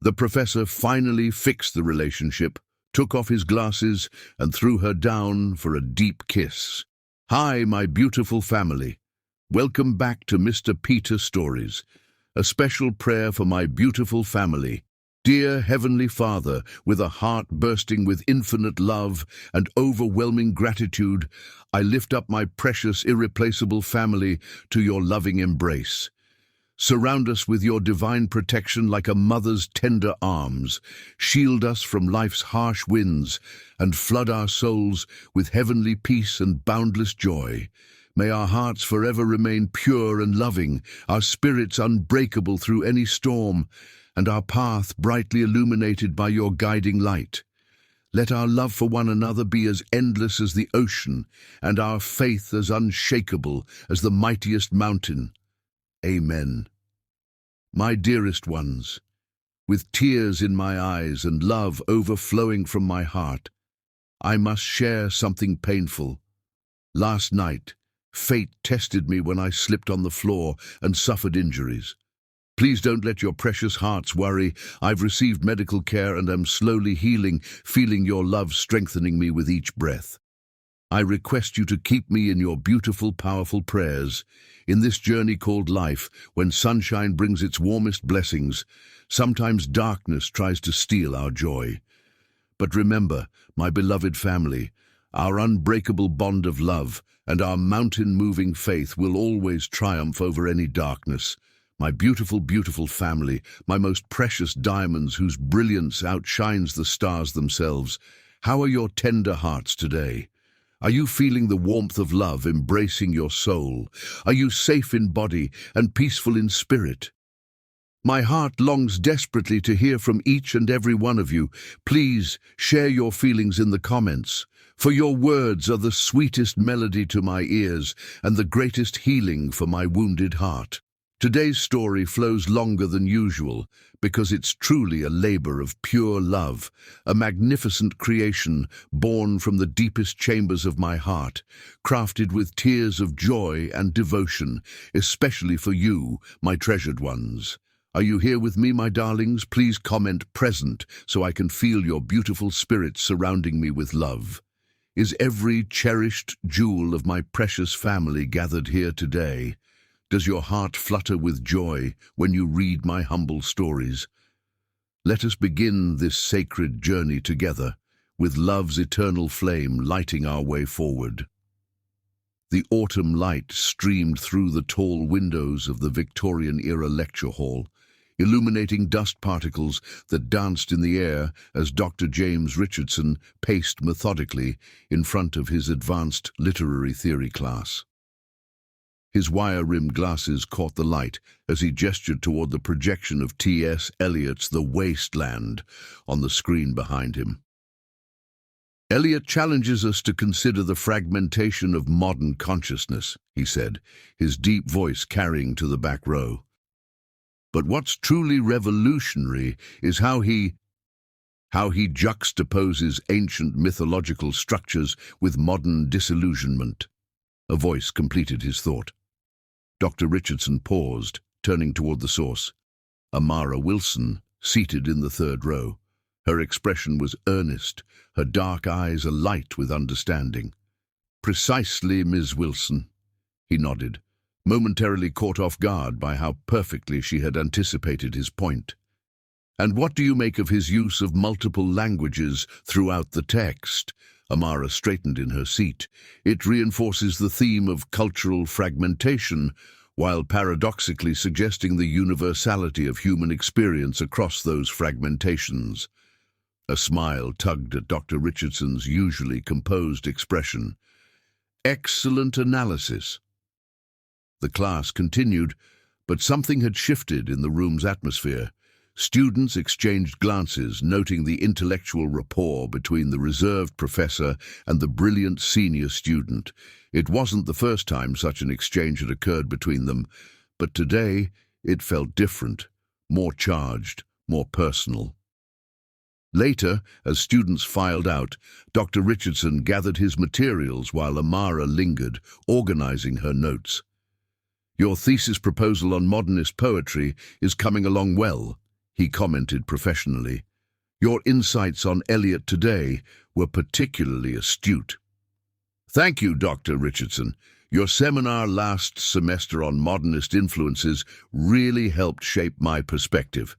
The professor finally fixed the relationship, took off his glasses, and threw her down for a deep kiss. "Hi, my beautiful family. Welcome back to Mr. Peter Stories. A special prayer for my beautiful family. Dear Heavenly Father, with a heart bursting with infinite love and overwhelming gratitude, I lift up my precious, irreplaceable family to your loving embrace. Surround us with your divine protection like a mother's tender arms. Shield us from life's harsh winds and flood our souls with heavenly peace and boundless joy. May our hearts forever remain pure and loving, our spirits unbreakable through any storm, and our path brightly illuminated by your guiding light. Let our love for one another be as endless as the ocean, and our faith as unshakable as the mightiest mountain. Amen. My dearest ones, with tears in my eyes and love overflowing from my heart, I must share something painful. Last night, fate tested me when I slipped on the floor and suffered injuries. Please don't let your precious hearts worry. I've received medical care and am slowly healing, feeling your love strengthening me with each breath. I request you to keep me in your beautiful, powerful prayers. In this journey called life, when sunshine brings its warmest blessings, sometimes darkness tries to steal our joy. But remember, my beloved family, our unbreakable bond of love and our mountain-moving faith will always triumph over any darkness. My beautiful, beautiful family, my most precious diamonds whose brilliance outshines the stars themselves, how are your tender hearts today? Are you feeling the warmth of love embracing your soul? Are you safe in body and peaceful in spirit? My heart longs desperately to hear from each and every one of you. Please share your feelings in the comments, for your words are the sweetest melody to my ears and the greatest healing for my wounded heart. Today's story flows longer than usual because it's truly a labor of pure love, a magnificent creation born from the deepest chambers of my heart, crafted with tears of joy and devotion, especially for you, my treasured ones. Are you here with me, my darlings? Please comment present so I can feel your beautiful spirits surrounding me with love. Is every cherished jewel of my precious family gathered here today? Does your heart flutter with joy when you read my humble stories? Let us begin this sacred journey together, with love's eternal flame lighting our way forward. The autumn light streamed through the tall windows of the Victorian-era lecture hall, illuminating dust particles that danced in the air as Dr. James Richardson paced methodically in front of his advanced literary theory class. His wire-rimmed glasses caught the light as he gestured toward the projection of T.S. Eliot's The Waste Land on the screen behind him. Eliot challenges us to consider the fragmentation of modern consciousness, he said, his deep voice carrying to the back row. But what's truly revolutionary is how he juxtaposes ancient mythological structures with modern disillusionment. A voice completed his thought. Dr. Richardson paused, turning toward the source. Amara Wilson, seated in the third row. Her expression was earnest, her dark eyes alight with understanding. "Precisely, Ms. Wilson," he nodded, momentarily caught off guard by how perfectly she had anticipated his point. "And what do you make of his use of multiple languages throughout the text?" Amara straightened in her seat. "It reinforces the theme of cultural fragmentation, while paradoxically suggesting the universality of human experience across those fragmentations." A smile tugged at Dr. Richardson's usually composed expression. "Excellent analysis." The class continued, but something had shifted in the room's atmosphere. Students exchanged glances, noting the intellectual rapport between the reserved professor and the brilliant senior student. It wasn't the first time such an exchange had occurred between them, but today it felt different, more charged, more personal. Later, as students filed out, Dr. Richardson gathered his materials while Amara lingered, organizing her notes. "Your thesis proposal on modernist poetry is coming along well," he commented professionally. "Your insights on Elliot today were particularly astute." "Thank you, Dr. Richardson. Your seminar last semester on modernist influences really helped shape my perspective."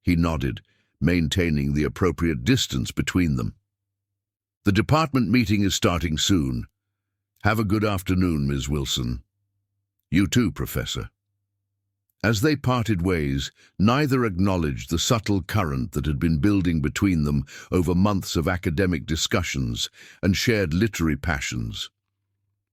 He nodded, maintaining the appropriate distance between them. "The department meeting is starting soon. Have a good afternoon, Ms. Wilson." "You too, Professor." As they parted ways, neither acknowledged the subtle current that had been building between them over months of academic discussions and shared literary passions.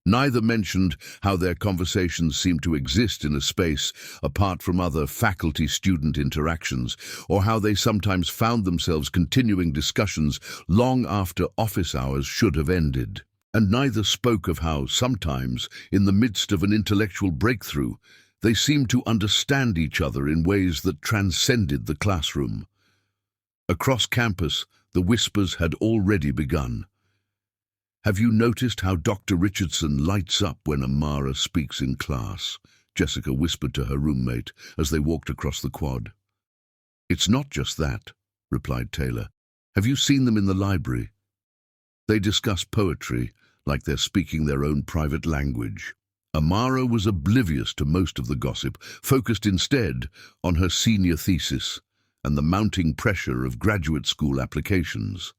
Neither mentioned how their conversations seemed to exist in a space apart from other faculty-student interactions, or how they sometimes found themselves continuing discussions long after office hours should have ended. And neither spoke of how, sometimes, in the midst of an intellectual breakthrough, they seemed to understand each other in ways that transcended the classroom. Across campus, the whispers had already begun. "Have you noticed how Dr. Richardson lights up when Amara speaks in class?" Jessica whispered to her roommate as they walked across the quad. "It's not just that," replied Taylor. "Have you seen them in the library? They discuss poetry like they're speaking their own private language." Amara was oblivious to most of the gossip, focused instead on her senior thesis and the mounting pressure of graduate school applications.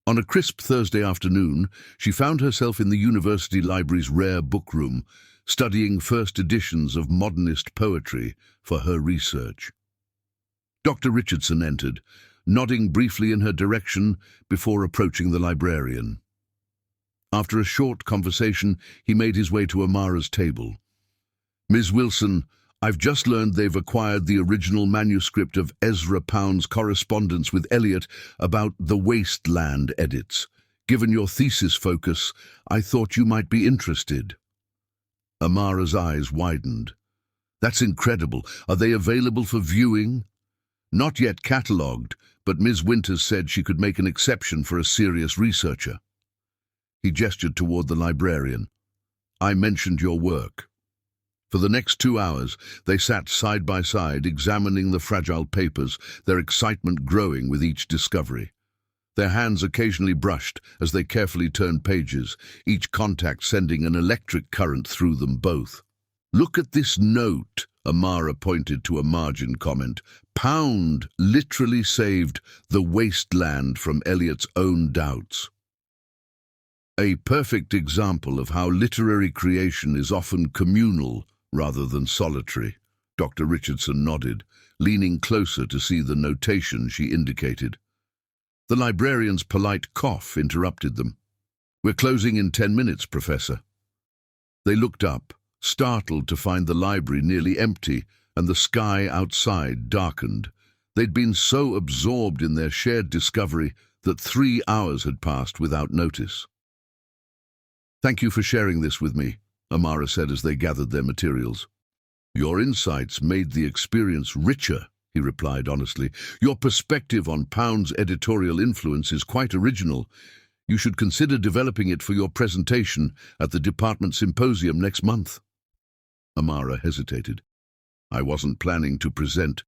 On a crisp Thursday afternoon, she found herself in the university library's rare book room, studying first editions of modernist poetry for her research. Dr. Richardson entered, nodding briefly in her direction before approaching the librarian. After a short conversation, he made his way to Amara's table. "Ms. Wilson, I've just learned they've acquired the original manuscript of Ezra Pound's correspondence with Eliot about the Wasteland edits. Given your thesis focus, I thought you might be interested." Amara's eyes widened. "That's incredible. Are they available for viewing?" "Not yet catalogued, but Ms. Winters said she could make an exception for a serious researcher." He gestured toward the librarian. "I mentioned your work." For the next 2 hours, they sat side by side, examining the fragile papers, their excitement growing with each discovery. Their hands occasionally brushed as they carefully turned pages, each contact sending an electric current through them both. "Look at this note," Amara pointed to a margin comment. "Pound literally saved the wasteland from Eliot's own doubts." "A perfect example of how literary creation is often communal rather than solitary," Dr. Richardson nodded, leaning closer to see the notation she indicated. The librarian's polite cough interrupted them. "We're closing in 10 minutes, Professor." They looked up, startled to find the library nearly empty and the sky outside darkened. They'd been so absorbed in their shared discovery that 3 hours had passed without notice. "Thank you for sharing this with me," Amara said as they gathered their materials. "Your insights made the experience richer," he replied honestly. "Your perspective on Pound's editorial influence is quite original. You should consider developing it for your presentation at the department symposium next month." Amara hesitated. "I wasn't planning to present."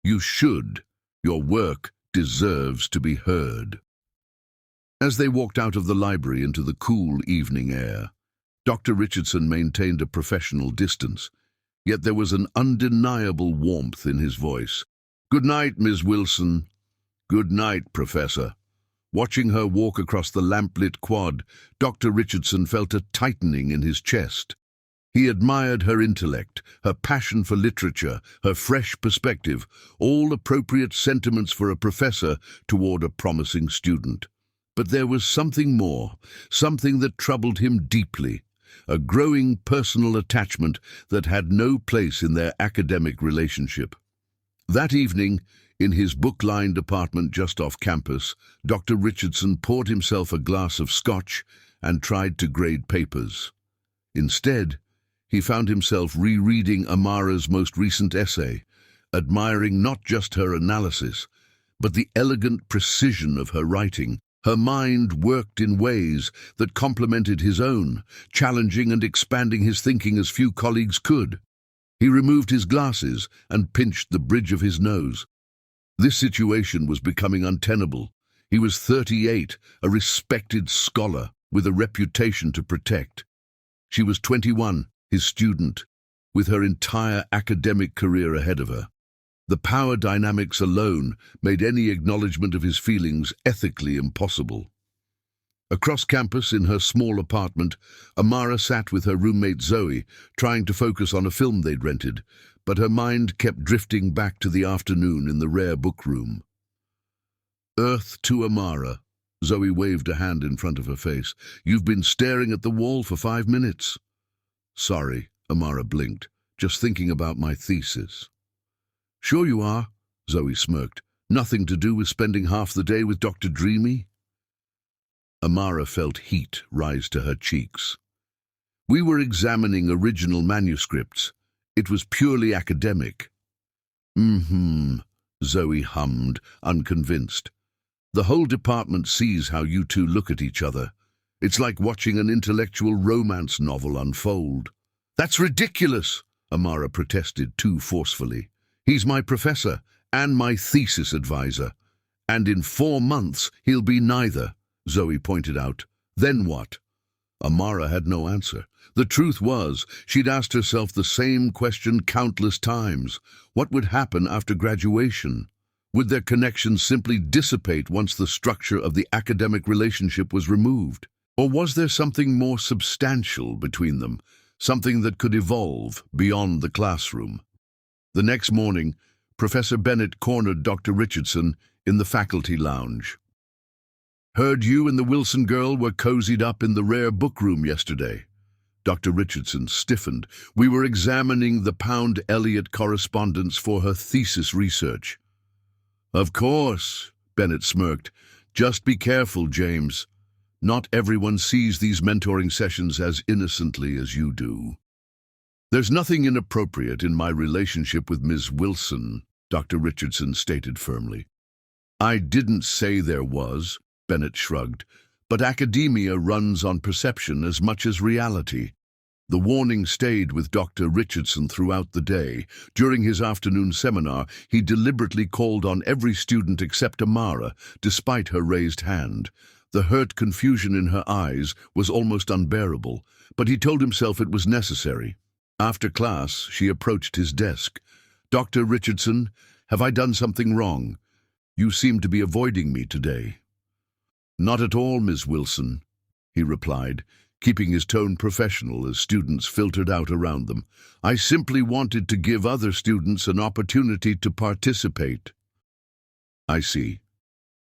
"You should. Your work deserves to be heard." As they walked out of the library into the cool evening air, Dr. Richardson maintained a professional distance, yet there was an undeniable warmth in his voice. "Good night, Ms. Wilson." "Good night, Professor." Watching her walk across the lamplit quad, Dr. Richardson felt a tightening in his chest. He admired her intellect, her passion for literature, her fresh perspective, all appropriate sentiments for a professor toward a promising student. But there was something more, something that troubled him deeply, a growing personal attachment that had no place in their academic relationship. That evening, in his book-lined apartment just off campus, Dr. Richardson poured himself a glass of scotch and tried to grade papers. Instead, he found himself rereading Amara's most recent essay, admiring not just her analysis, but the elegant precision of her writing. Her mind worked in ways that complemented his own, challenging and expanding his thinking as few colleagues could. He removed his glasses and pinched the bridge of his nose. This situation was becoming untenable. He was 38, a respected scholar with a reputation to protect. She was 21, his student, with her entire academic career ahead of her. The power dynamics alone made any acknowledgement of his feelings ethically impossible. Across campus in her small apartment, Amara sat with her roommate Zoe, trying to focus on a film they'd rented, but her mind kept drifting back to the afternoon in the rare book room. Earth to Amara. Zoe waved a hand in front of her face. You've been staring at the wall for 5 minutes. Sorry, Amara blinked. Just thinking about my thesis. Sure you are, Zoe smirked. Nothing to do with spending half the day with Dr. Dreamy? Amara felt heat rise to her cheeks. We were examining original manuscripts. It was purely academic. Zoe hummed, unconvinced. The whole department sees how you two look at each other. It's like watching an intellectual romance novel unfold. That's ridiculous, Amara protested too forcefully. He's my professor and my thesis advisor. And in 4 months, he'll be neither, Zoe pointed out. Then what? Amara had no answer. The truth was, she'd asked herself the same question countless times. What would happen after graduation? Would their connection simply dissipate once the structure of the academic relationship was removed? Or was there something more substantial between them, something that could evolve beyond the classroom? The next morning, Professor Bennett cornered Dr. Richardson in the faculty lounge. Heard you and the Wilson girl were cozied up in the rare book room yesterday. Dr. Richardson stiffened. We were examining the Pound Elliott correspondence for her thesis research. Of course, Bennett smirked. Just be careful, James. Not everyone sees these mentoring sessions as innocently as you do. There's nothing inappropriate in my relationship with Ms. Wilson, Dr. Richardson stated firmly. I didn't say there was, Bennett shrugged, but academia runs on perception as much as reality. The warning stayed with Dr. Richardson throughout the day. During his afternoon seminar, he deliberately called on every student except Amara, despite her raised hand. The hurt confusion in her eyes was almost unbearable, but he told himself it was necessary. After class, she approached his desk. Dr. Richardson, have I done something wrong? You seem to be avoiding me today. Not at all, Ms. Wilson, he replied, keeping his tone professional as students filtered out around them. I simply wanted to give other students an opportunity to participate. I see.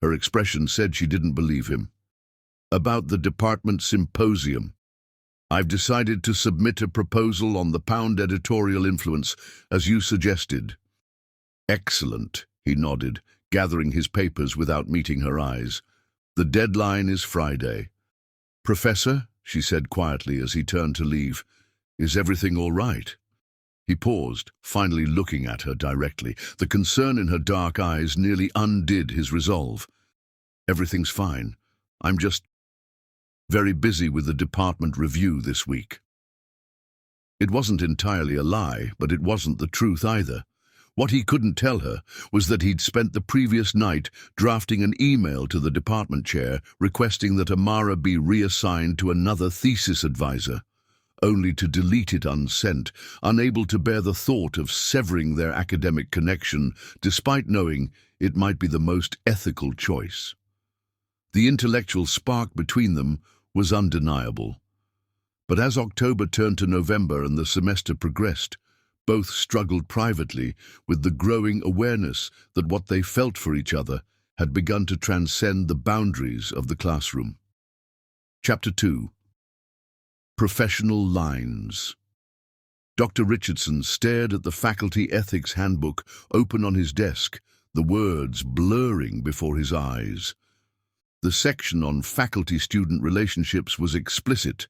Her expression said she didn't believe him. About the department symposium. I've decided to submit a proposal on the Pound editorial influence, as you suggested. Excellent, he nodded, gathering his papers without meeting her eyes. The deadline is Friday. Professor, she said quietly as he turned to leave, is everything all right? He paused, finally looking at her directly. The concern in her dark eyes nearly undid his resolve. Everything's fine. I'm just very busy with the department review this week. It wasn't entirely a lie, but it wasn't the truth either. What he couldn't tell her was that he'd spent the previous night drafting an email to the department chair requesting that Amara be reassigned to another thesis advisor, only to delete it unsent, unable to bear the thought of severing their academic connection, despite knowing it might be the most ethical choice. The intellectual spark between them was undeniable. But as October turned to November and the semester progressed, both struggled privately with the growing awareness that what they felt for each other had begun to transcend the boundaries of the classroom. Chapter 2. Professional Lines. Dr. Richardson stared at the faculty ethics handbook open on his desk, the words blurring before his eyes. The section on faculty-student relationships was explicit.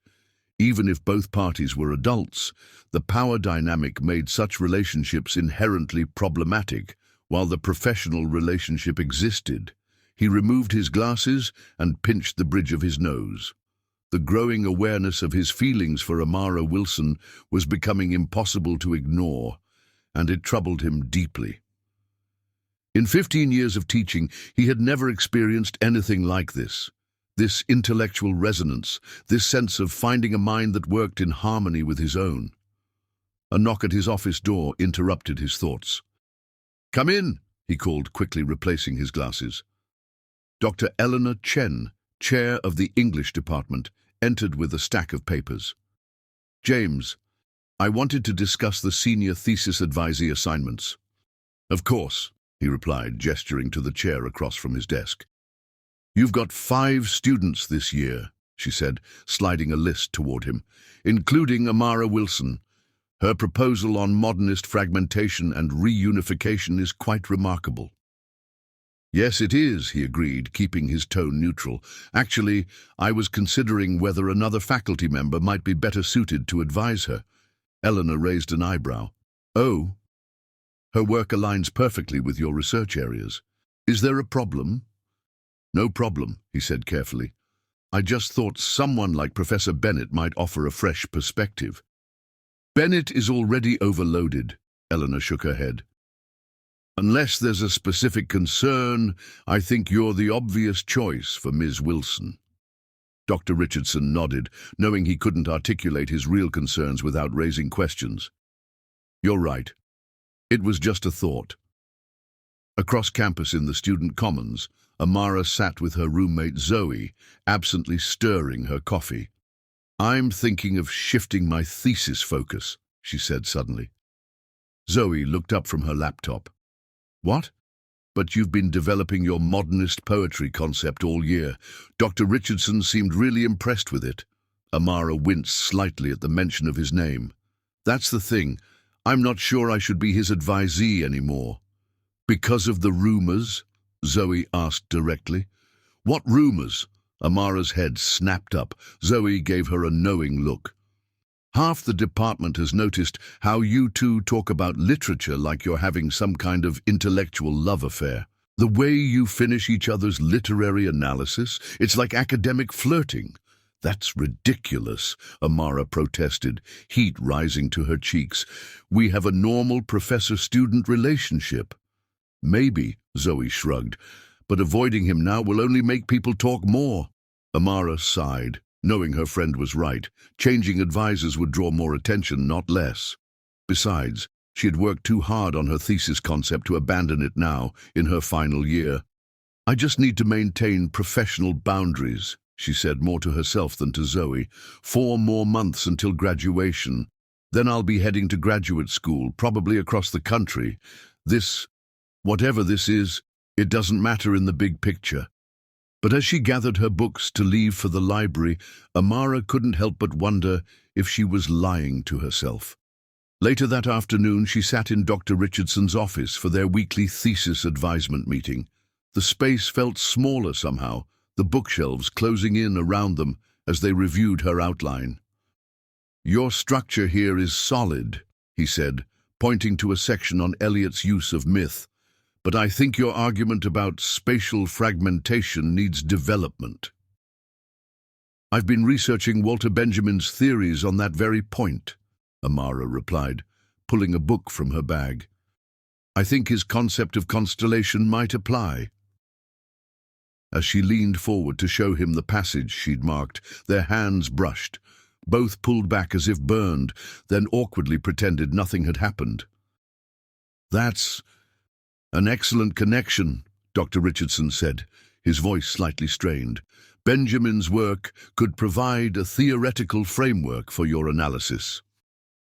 Even if both parties were adults, the power dynamic made such relationships inherently problematic, while the professional relationship existed. He removed his glasses and pinched the bridge of his nose. The growing awareness of his feelings for Amara Wilson was becoming impossible to ignore, and it troubled him deeply. In 15 years of teaching, he had never experienced anything like this. This intellectual resonance, this sense of finding a mind that worked in harmony with his own. A knock at his office door interrupted his thoughts. "Come in," he called, quickly replacing his glasses. Dr. Eleanor Chen, chair of the English department, entered with a stack of papers. "James, I wanted to discuss the senior thesis advisee assignments." "Of course," he replied, gesturing to the chair across from his desk. "You've got 5 students this year," she said, sliding a list toward him, "including Amara Wilson. Her proposal on modernist fragmentation and reunification is quite remarkable." "Yes, it is," he agreed, keeping his tone neutral. "Actually, I was considering whether another faculty member might be better suited to advise her." Eleanor raised an eyebrow. "Oh, her work aligns perfectly with your research areas. Is there a problem?" "No problem," he said carefully. "I just thought someone like Professor Bennett might offer a fresh perspective." "Bennett is already overloaded," Eleanor shook her head. "Unless there's a specific concern, I think you're the obvious choice for Ms. Wilson." Dr. Richardson nodded, knowing he couldn't articulate his real concerns without raising questions. "You're right. It was just a thought." Across campus in the student commons, Amara sat with her roommate Zoe, absently stirring her coffee. "I'm thinking of shifting my thesis focus," she said suddenly. Zoe looked up from her laptop. "What? But you've been developing your modernist poetry concept all year." Dr. Richardson seemed really impressed with it. Amara winced slightly at the mention of his name. "That's the thing. I'm not sure I should be his advisee anymore." "Because of the rumors?" Zoe asked directly. "What rumors?" Amara's head snapped up. Zoe gave her a knowing look. "Half the department has noticed how you two talk about literature like you're having some kind of intellectual love affair. The way you finish each other's literary analysis, it's like academic flirting." "That's ridiculous," Amara protested, heat rising to her cheeks. "We have a normal professor-student relationship." "Maybe," Zoe shrugged, "but avoiding him now will only make people talk more." Amara sighed, knowing her friend was right. Changing advisors would draw more attention, not less. Besides, she had worked too hard on her thesis concept to abandon it now, in her final year. "I just need to maintain professional boundaries," she said more to herself than to Zoe. 4 more months until graduation. Then I'll be heading to graduate school, probably across the country. Whatever this is, it doesn't matter in the big picture." But as she gathered her books to leave for the library, Amara couldn't help but wonder if she was lying to herself. Later that afternoon, she sat in Dr. Richardson's office for their weekly thesis advisement meeting. The space felt smaller somehow, the bookshelves closing in around them as they reviewed her outline. "Your structure here is solid," he said, pointing to a section on Eliot's use of myth. "But I think your argument about spatial fragmentation needs development." "I've been researching Walter Benjamin's theories on that very point," Amara replied, pulling a book from her bag. "I think his concept of constellation might apply." As she leaned forward to show him the passage she'd marked, their hands brushed. Both pulled back as if burned, then awkwardly pretended nothing had happened. "That's an excellent connection," Dr. Richardson said, his voice slightly strained. "Benjamin's work could provide a theoretical framework for your analysis."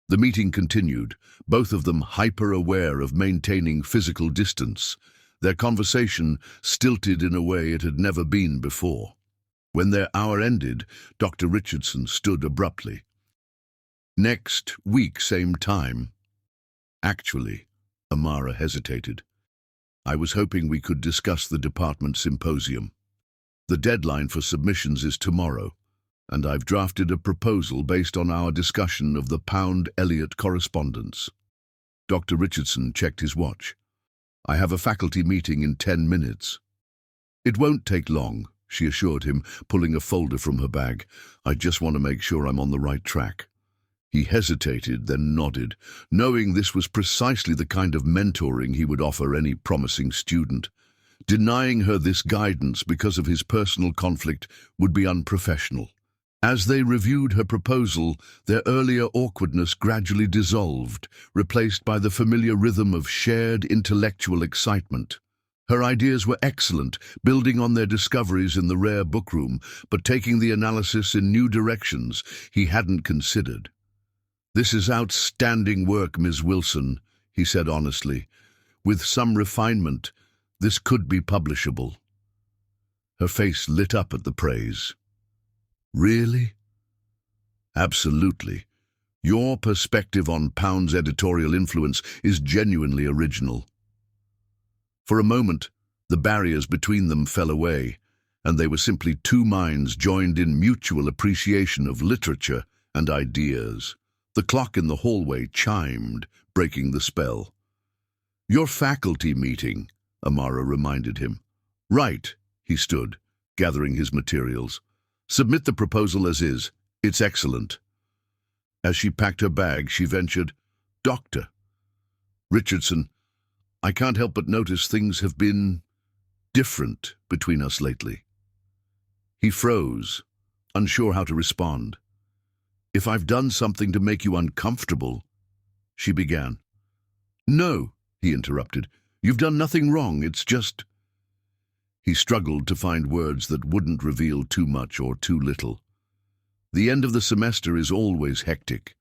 The meeting continued, both of them hyper-aware of maintaining physical distance, their conversation stilted in a way it had never been before. When their hour ended, Dr. Richardson stood abruptly. "Next week, same time." "Actually," Amara hesitated, "I was hoping we could discuss the department symposium. The deadline for submissions is tomorrow, and I've drafted a proposal based on our discussion of the Pound-Eliot correspondence." Dr. Richardson checked his watch. "I have a faculty meeting in 10 minutes. "It won't take long," she assured him, pulling a folder from her bag. "I just want to make sure I'm on the right track." He hesitated, then nodded, knowing this was precisely the kind of mentoring he would offer any promising student. Denying her this guidance because of his personal conflict would be unprofessional. As they reviewed her proposal, their earlier awkwardness gradually dissolved, replaced by the familiar rhythm of shared intellectual excitement. Her ideas were excellent, building on their discoveries in the rare bookroom, but taking the analysis in new directions he hadn't considered. "This is outstanding work, Ms. Wilson," he said honestly. "With some refinement, this could be publishable." Her face lit up at the praise. "Really?" "Absolutely. Your perspective on Pound's editorial influence is genuinely original." For a moment, the barriers between them fell away, and they were simply two minds joined in mutual appreciation of literature and ideas. The clock in the hallway chimed, breaking the spell. "Your faculty meeting," Amara reminded him. "Right," he stood, gathering his materials. "Submit the proposal as is. It's excellent." As she packed her bag, she ventured, "Dr. Richardson, I can't help but notice things have been different between us lately." He froze, unsure how to respond. "If I've done something to make you uncomfortable," she began. "No," he interrupted. "You've done nothing wrong. It's just—" He struggled to find words that wouldn't reveal too much or too little. The end of the semester is always hectic,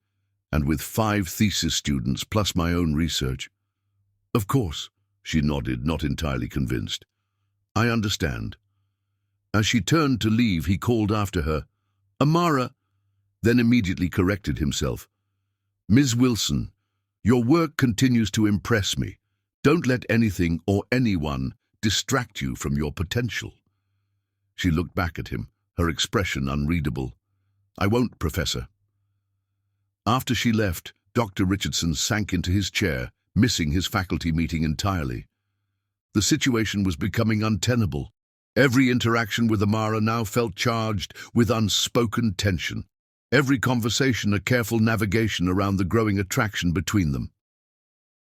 and with 5 thesis students plus my own research. "Of course," she nodded, not entirely convinced. "I understand." As she turned to leave, he called after her, "Amara," then immediately corrected himself. "Ms. Wilson, your work continues to impress me. Don't let anything or anyone distract you from your potential." She looked back at him, her expression unreadable. "I won't, Professor." After she left, Dr. Richardson sank into his chair, missing his faculty meeting entirely. The situation was becoming untenable. Every interaction with Amara now felt charged with unspoken tension. Every conversation a careful navigation around the growing attraction between them.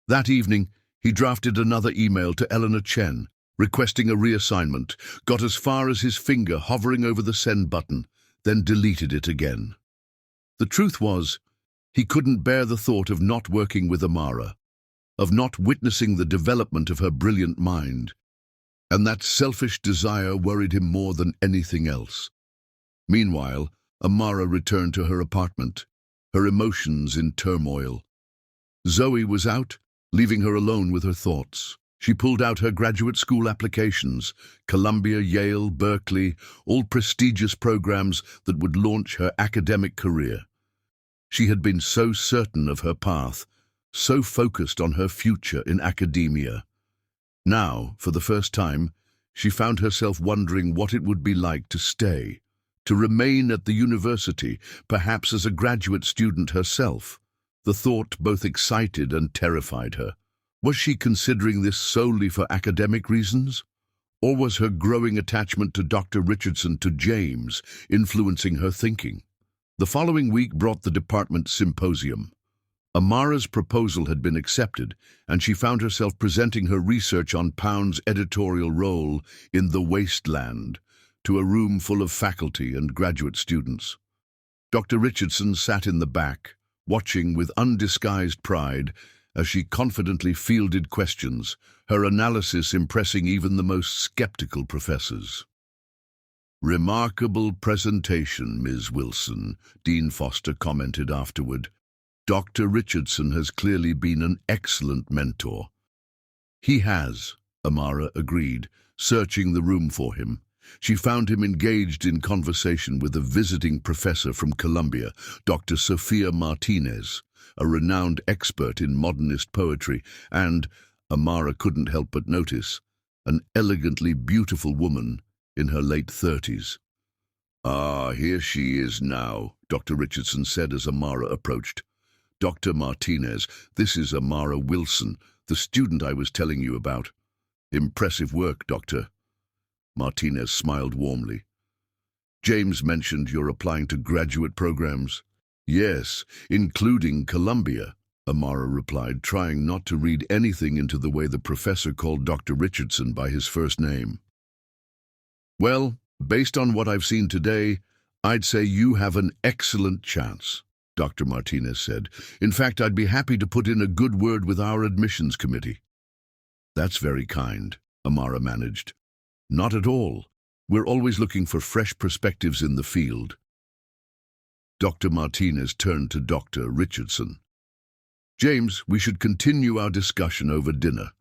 That evening, he drafted another email to Eleanor Chen, requesting a reassignment, got as far as his finger hovering over the send button, then deleted it again. The truth was, he couldn't bear the thought of not working with Amara, of not witnessing the development of her brilliant mind, and that selfish desire worried him more than anything else. Meanwhile, Amara returned to her apartment, her emotions in turmoil. Zoe was out, leaving her alone with her thoughts. She pulled out her graduate school applications, Columbia, Yale, Berkeley, all prestigious programs that would launch her academic career. She had been so certain of her path, so focused on her future in academia. Now, for the first time, she found herself wondering what it would be like to stay, to remain at the university, perhaps as a graduate student herself. The thought both excited and terrified her. Was she considering this solely for academic reasons? Or was her growing attachment to Dr. Richardson, to James, influencing her thinking? The following week brought the department symposium. Amara's proposal had been accepted, and she found herself presenting her research on Pound's editorial role in The Wasteland to a room full of faculty and graduate students. Dr. Richardson sat in the back, watching with undisguised pride as she confidently fielded questions, her analysis impressing even the most skeptical professors. "Remarkable presentation, Ms. Wilson," Dean Foster commented afterward. "Dr. Richardson has clearly been an excellent mentor." "He has," Amara agreed, searching the room for him. She found him engaged in conversation with a visiting professor from Columbia, Dr. Sophia Martinez, a renowned expert in modernist poetry, and, Amara couldn't help but notice, an elegantly beautiful woman in her late 30s. "Ah, here she is now," Dr. Richardson said as Amara approached. "Dr. Martinez, this is Amara Wilson, the student I was telling you about. Impressive work, Doctor." Martinez smiled warmly. "James mentioned you're applying to graduate programs." Yes, including Columbia, Amara replied, trying not to read anything into the way the professor called Dr. Richardson by his first name. Well, based on what I've seen today, I'd say you have an excellent chance, Dr. Martinez said. In fact, I'd be happy to put in a good word with our admissions committee. That's very kind, Amara managed. Not at all. We're always looking for fresh perspectives in the field. Dr. Martinez turned to Dr. Richardson. James, we should continue our discussion over dinner.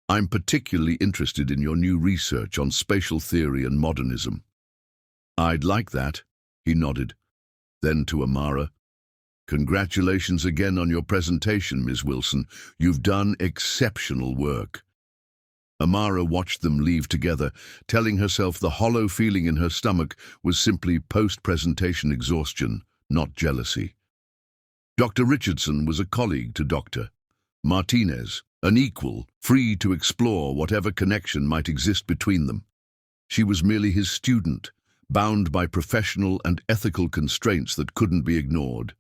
I'm particularly interested in your new research on spatial theory and modernism. I'd like that, he nodded. Then to Amara, congratulations again on your presentation, Ms. Wilson. You've done exceptional work. Amara watched them leave together, telling herself the hollow feeling in her stomach was simply post-presentation exhaustion, not jealousy. Dr. Richardson was a colleague to Dr. Martinez, an equal, free to explore whatever connection might exist between them. She was merely his student, bound by professional and ethical constraints that couldn't be ignored.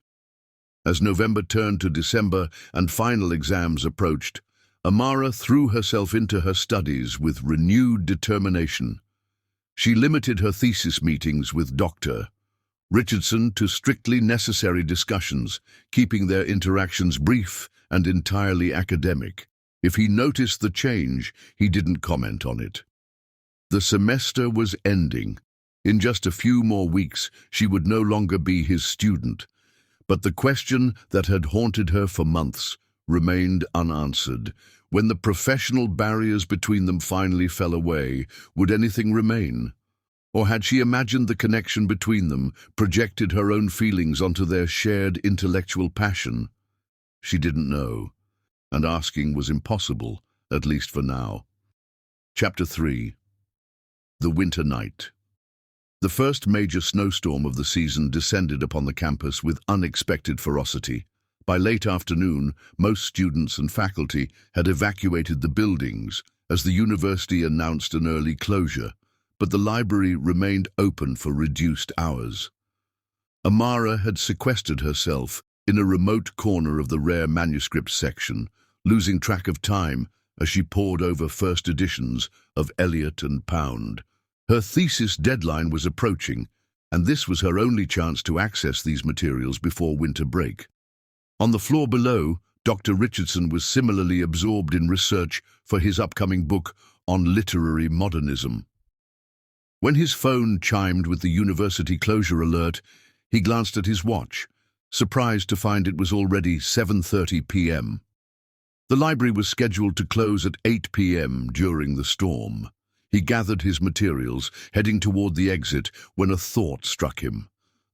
As November turned to December and final exams approached, Amara threw herself into her studies with renewed determination. She limited her thesis meetings with Dr. Richardson to strictly necessary discussions, keeping their interactions brief and entirely academic. If he noticed the change, he didn't comment on it. The semester was ending. In just a few more weeks, she would no longer be his student. But the question that had haunted her for months remained unanswered. When the professional barriers between them finally fell away, would anything remain? Or had she imagined the connection between them, projected her own feelings onto their shared intellectual passion? She didn't know, and asking was impossible, at least for now. Chapter 3. The Winter Night. The first major snowstorm of the season descended upon the campus with unexpected ferocity. By late afternoon, most students and faculty had evacuated the buildings as the university announced an early closure, but the library remained open for reduced hours. Amara had sequestered herself in a remote corner of the rare manuscripts section, losing track of time as she pored over first editions of Eliot and Pound. Her thesis deadline was approaching, and this was her only chance to access these materials before winter break. On the floor below, Dr. Richardson was similarly absorbed in research for his upcoming book on literary modernism. When his phone chimed with the university closure alert, he glanced at his watch, surprised to find it was already 7:30 p.m. The library was scheduled to close at 8 p.m. during the storm. He gathered his materials, heading toward the exit, when a thought struck him.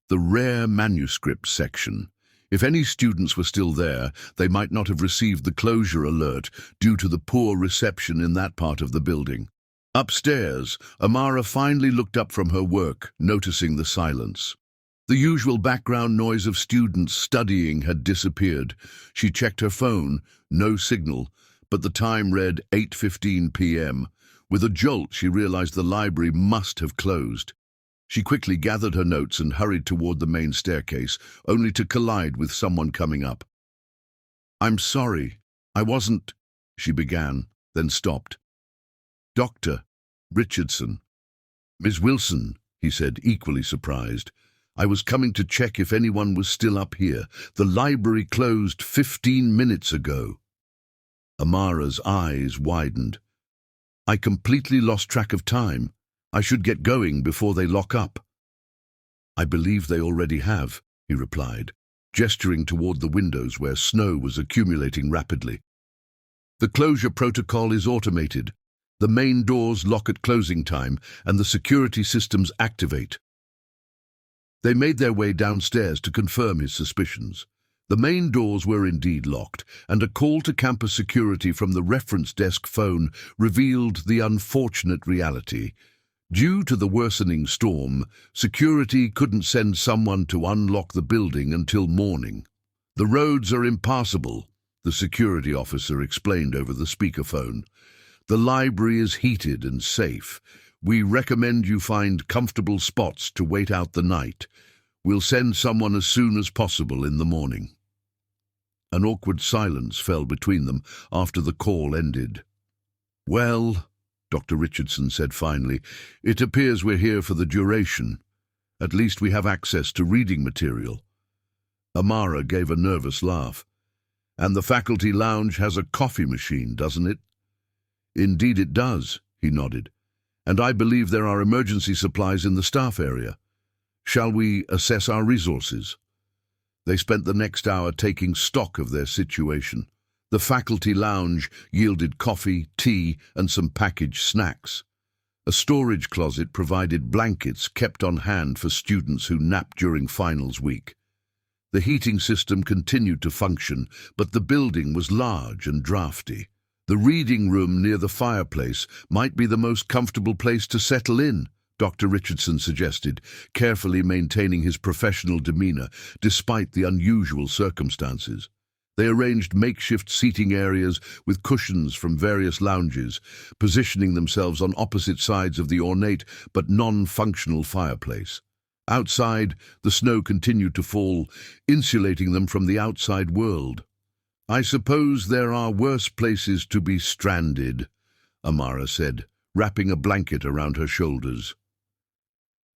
The rare manuscripts section. If any students were still there, they might not have received the closure alert due to the poor reception in that part of the building. Upstairs, Amara finally looked up from her work, noticing the silence. The usual background noise of students studying had disappeared. She checked her phone, no signal, but the time read 8:15 p.m. With a jolt, she realized the library must have closed. She quickly gathered her notes and hurried toward the main staircase, only to collide with someone coming up. "I'm sorry, I wasn't," she began, then stopped. "Dr. Richardson." "Ms. Wilson," he said, equally surprised. "I was coming to check if anyone was still up here. The library closed 15 minutes ago." Amara's eyes widened. "I completely lost track of time. I should get going before they lock up." "I believe they already have," he replied, gesturing toward the windows where snow was accumulating rapidly. "The closure protocol is automated. The main doors lock at closing time, and the security systems activate." They made their way downstairs to confirm his suspicions. The main doors were indeed locked, and a call to campus security from the reference desk phone revealed the unfortunate reality. Due to the worsening storm, security couldn't send someone to unlock the building until morning. "The roads are impassable," the security officer explained over the speakerphone. "The library is heated and safe. We recommend you find comfortable spots to wait out the night. We'll send someone as soon as possible in the morning." An awkward silence fell between them after the call ended. "Well," Dr. Richardson said finally, "it appears we're here for the duration. At least we have access to reading material." Amara gave a nervous laugh. "And the faculty lounge has a coffee machine, doesn't it?" "Indeed it does," he nodded. "And I believe there are emergency supplies in the staff area. Shall we assess our resources?" They spent the next hour taking stock of their situation. The faculty lounge yielded coffee, tea, and some packaged snacks. A storage closet provided blankets kept on hand for students who napped during finals week. The heating system continued to function, but the building was large and drafty. The reading room near the fireplace might be the most comfortable place to settle in, Dr. Richardson suggested, carefully maintaining his professional demeanor despite the unusual circumstances. They arranged makeshift seating areas with cushions from various lounges, positioning themselves on opposite sides of the ornate but non-functional fireplace. Outside, the snow continued to fall, insulating them from the outside world. "I suppose there are worse places to be stranded," Amara said, wrapping a blanket around her shoulders.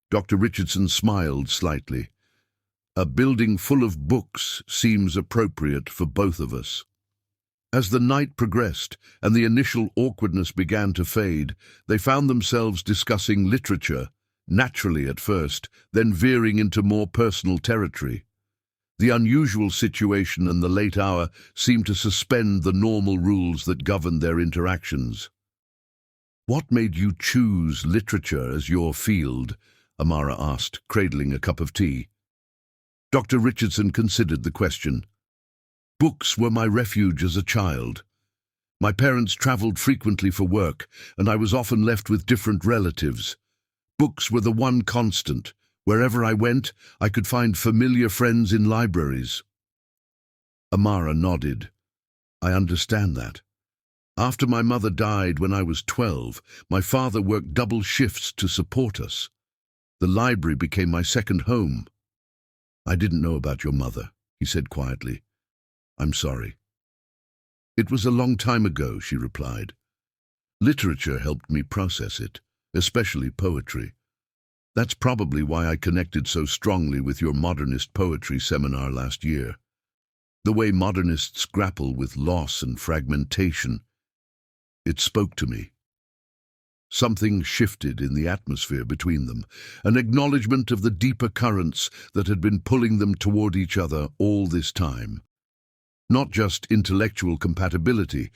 Dr. Richardson smiled slightly. "A building full of books seems appropriate for both of us." As the night progressed and the initial awkwardness began to fade, they found themselves discussing literature, naturally at first, then veering into more personal territory. The unusual situation and the late hour seemed to suspend the normal rules that governed their interactions. "What made you choose literature as your field?" Amara asked, cradling a cup of tea. Dr. Richardson considered the question. "Books were my refuge as a child. My parents traveled frequently for work, and I was often left with different relatives. Books were the one constant. Wherever I went, I could find familiar friends in libraries." Amara nodded. "I understand that. After my mother died when I was 12, my father worked double shifts to support us. The library became my second home." "I didn't know about your mother," he said quietly. "I'm sorry." "It was a long time ago," she replied. "Literature helped me process it, especially poetry. That's probably why I connected so strongly with your modernist poetry seminar last year. The way modernists grapple with loss and fragmentation, it spoke to me." Something shifted in the atmosphere between them, an acknowledgement of the deeper currents that had been pulling them toward each other all this time. Not just intellectual compatibility,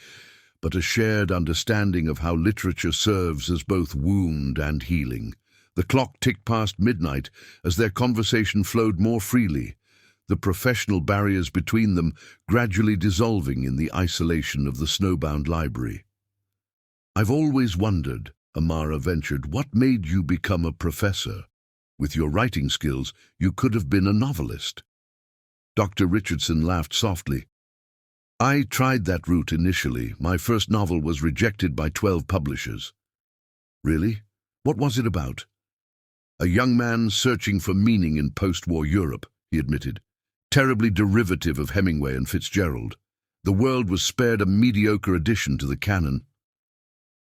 but a shared understanding of how literature serves as both wound and healing. The clock ticked past midnight as their conversation flowed more freely, the professional barriers between them gradually dissolving in the isolation of the snowbound library. "I've always wondered," Amara ventured, "what made you become a professor? With your writing skills, you could have been a novelist." Dr. Richardson laughed softly. "I tried that route initially. My first novel was rejected by 12 publishers." "Really? What was it about?" "A young man searching for meaning in post-war Europe," he admitted. "Terribly derivative of Hemingway and Fitzgerald. The world was spared a mediocre addition to the canon."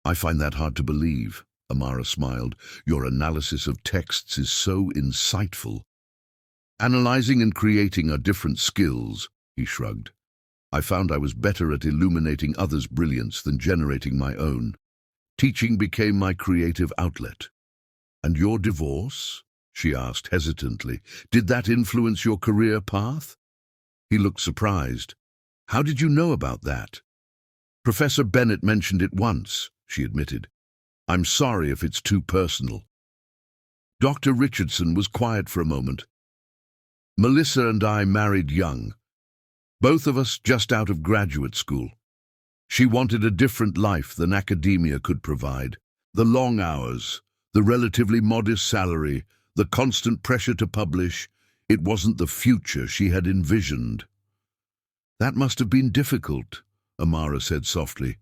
"I find that hard to believe," Amara smiled. "Your analysis of texts is so insightful." "Analyzing and creating are different skills," he shrugged. "I found I was better at illuminating others' brilliance than generating my own. Teaching became my creative outlet." "And your divorce?" she asked hesitantly. "Did that influence your career path?" He looked surprised. "How did you know about that?" "Professor Bennett mentioned it once," she admitted. "I'm sorry if it's too personal." Dr. Richardson was quiet for a moment. "Melissa and I married young. Both of us just out of graduate school. She wanted a different life than academia could provide. The long hours, the relatively modest salary, the constant pressure to publish, it wasn't the future she had envisioned." "That must have been difficult," Amara said softly.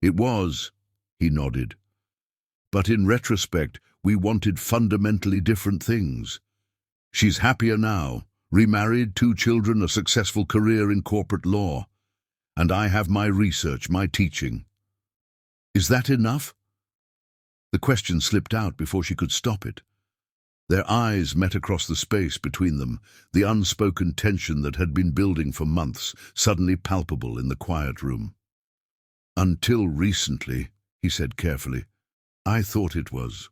"It was," he nodded. "But in retrospect, we wanted fundamentally different things. She's happier now, remarried, 2 children, a successful career in corporate law. And I have my research, my teaching. Is that enough? The question slipped out before she could stop it. Their eyes met across the space between them, the unspoken tension that had been building for months, suddenly palpable in the quiet room. Until recently, he said carefully, I thought it was.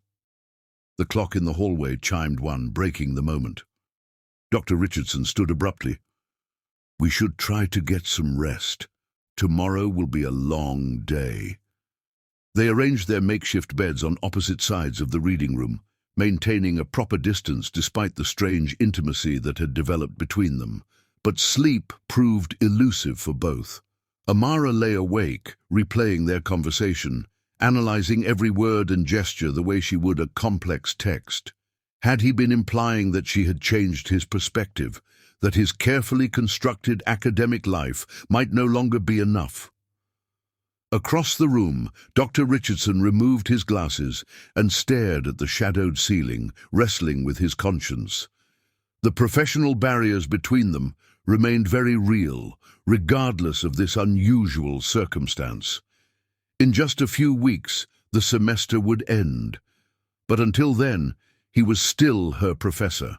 The clock in the hallway chimed 1, breaking the moment. Dr. Richardson stood abruptly. We should try to get some rest. Tomorrow will be a long day. They arranged their makeshift beds on opposite sides of the reading room, maintaining a proper distance despite the strange intimacy that had developed between them. But sleep proved elusive for both. Amara lay awake, replaying their conversation, analyzing every word and gesture the way she would a complex text. Had he been implying that she had changed his perspective, that his carefully constructed academic life might no longer be enough? Across the room, Dr. Richardson removed his glasses and stared at the shadowed ceiling, wrestling with his conscience. The professional barriers between them remained very real, regardless of this unusual circumstance. In just a few weeks, the semester would end. But until then, he was still her professor,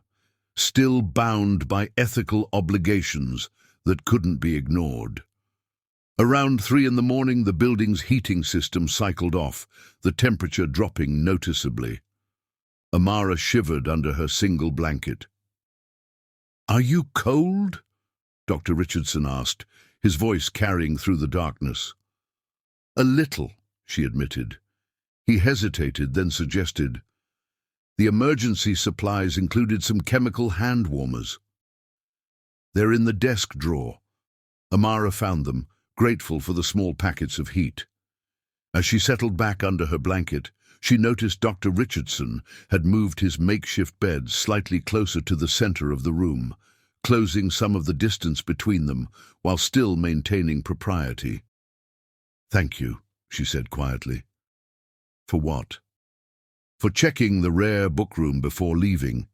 still bound by ethical obligations that couldn't be ignored. Around 3 in the morning, the building's heating system cycled off, the temperature dropping noticeably. Amara shivered under her single blanket. Are you cold? Dr. Richardson asked, his voice carrying through the darkness. A little, she admitted. He hesitated, then suggested, the emergency supplies included some chemical hand warmers. They're in the desk drawer. Amara found them, grateful for the small packets of heat. As she settled back under her blanket, she noticed Dr. Richardson had moved his makeshift bed slightly closer to the center of the room, closing some of the distance between them while still maintaining propriety. Thank you, she said quietly. For what? For checking the rare bookroom before leaving.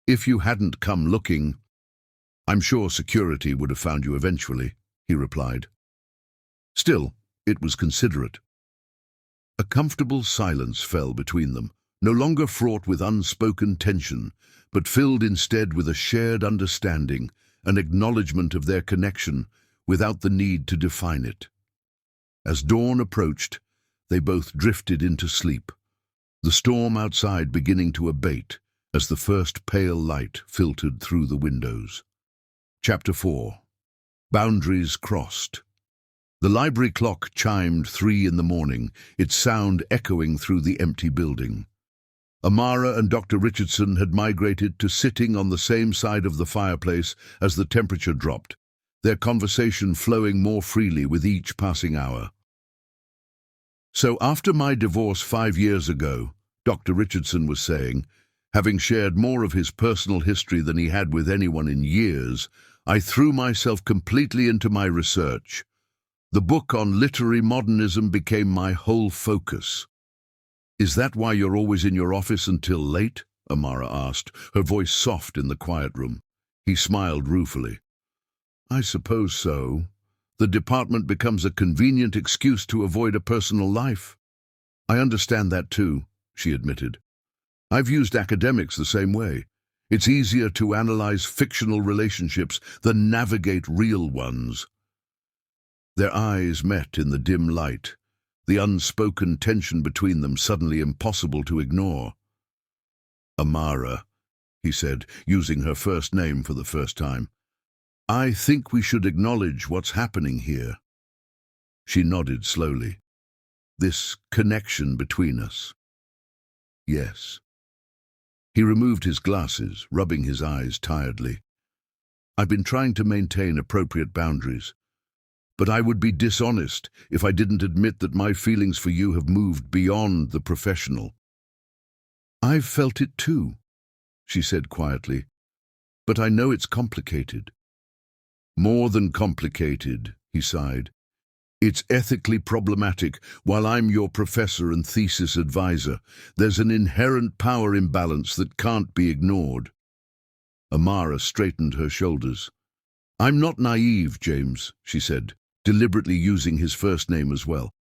If you hadn't come looking, I'm sure security would have found you eventually, he replied. Still, it was considerate. A comfortable silence fell between them, no longer fraught with unspoken tension, but filled instead with a shared understanding, an acknowledgement of their connection without the need to define it. As dawn approached, they both drifted into sleep, the storm outside beginning to abate as the first pale light filtered through the windows. Chapter 4. Boundaries Crossed. The library clock chimed 3 in the morning, its sound echoing through the empty building. Amara and Dr. Richardson had migrated to sitting on the same side of the fireplace as the temperature dropped, their conversation flowing more freely with each passing hour. So after my divorce 5 years ago, Dr. Richardson was saying, having shared more of his personal history than he had with anyone in years, I threw myself completely into my research. The book on literary modernism became my whole focus. Is that why you're always in your office until late? Amara asked, her voice soft in the quiet room. He smiled ruefully. I suppose so. The department becomes a convenient excuse to avoid a personal life. I understand that too, she admitted. I've used academics the same way. It's easier to analyze fictional relationships than navigate real ones. Their eyes met in the dim light, the unspoken tension between them suddenly impossible to ignore. Amara, he said, using her first name for the first time. I think we should acknowledge what's happening here. She nodded slowly. This connection between us. Yes. He removed his glasses, rubbing his eyes tiredly. I've been trying to maintain appropriate boundaries, but I would be dishonest if I didn't admit that my feelings for you have moved beyond the professional. I've felt it too, she said quietly, but I know it's complicated. More than complicated, he sighed. It's ethically problematic. While I'm your professor and thesis advisor, there's an inherent power imbalance that can't be ignored. Amara straightened her shoulders. "I'm not naive, James," she said, deliberately using his first name as well.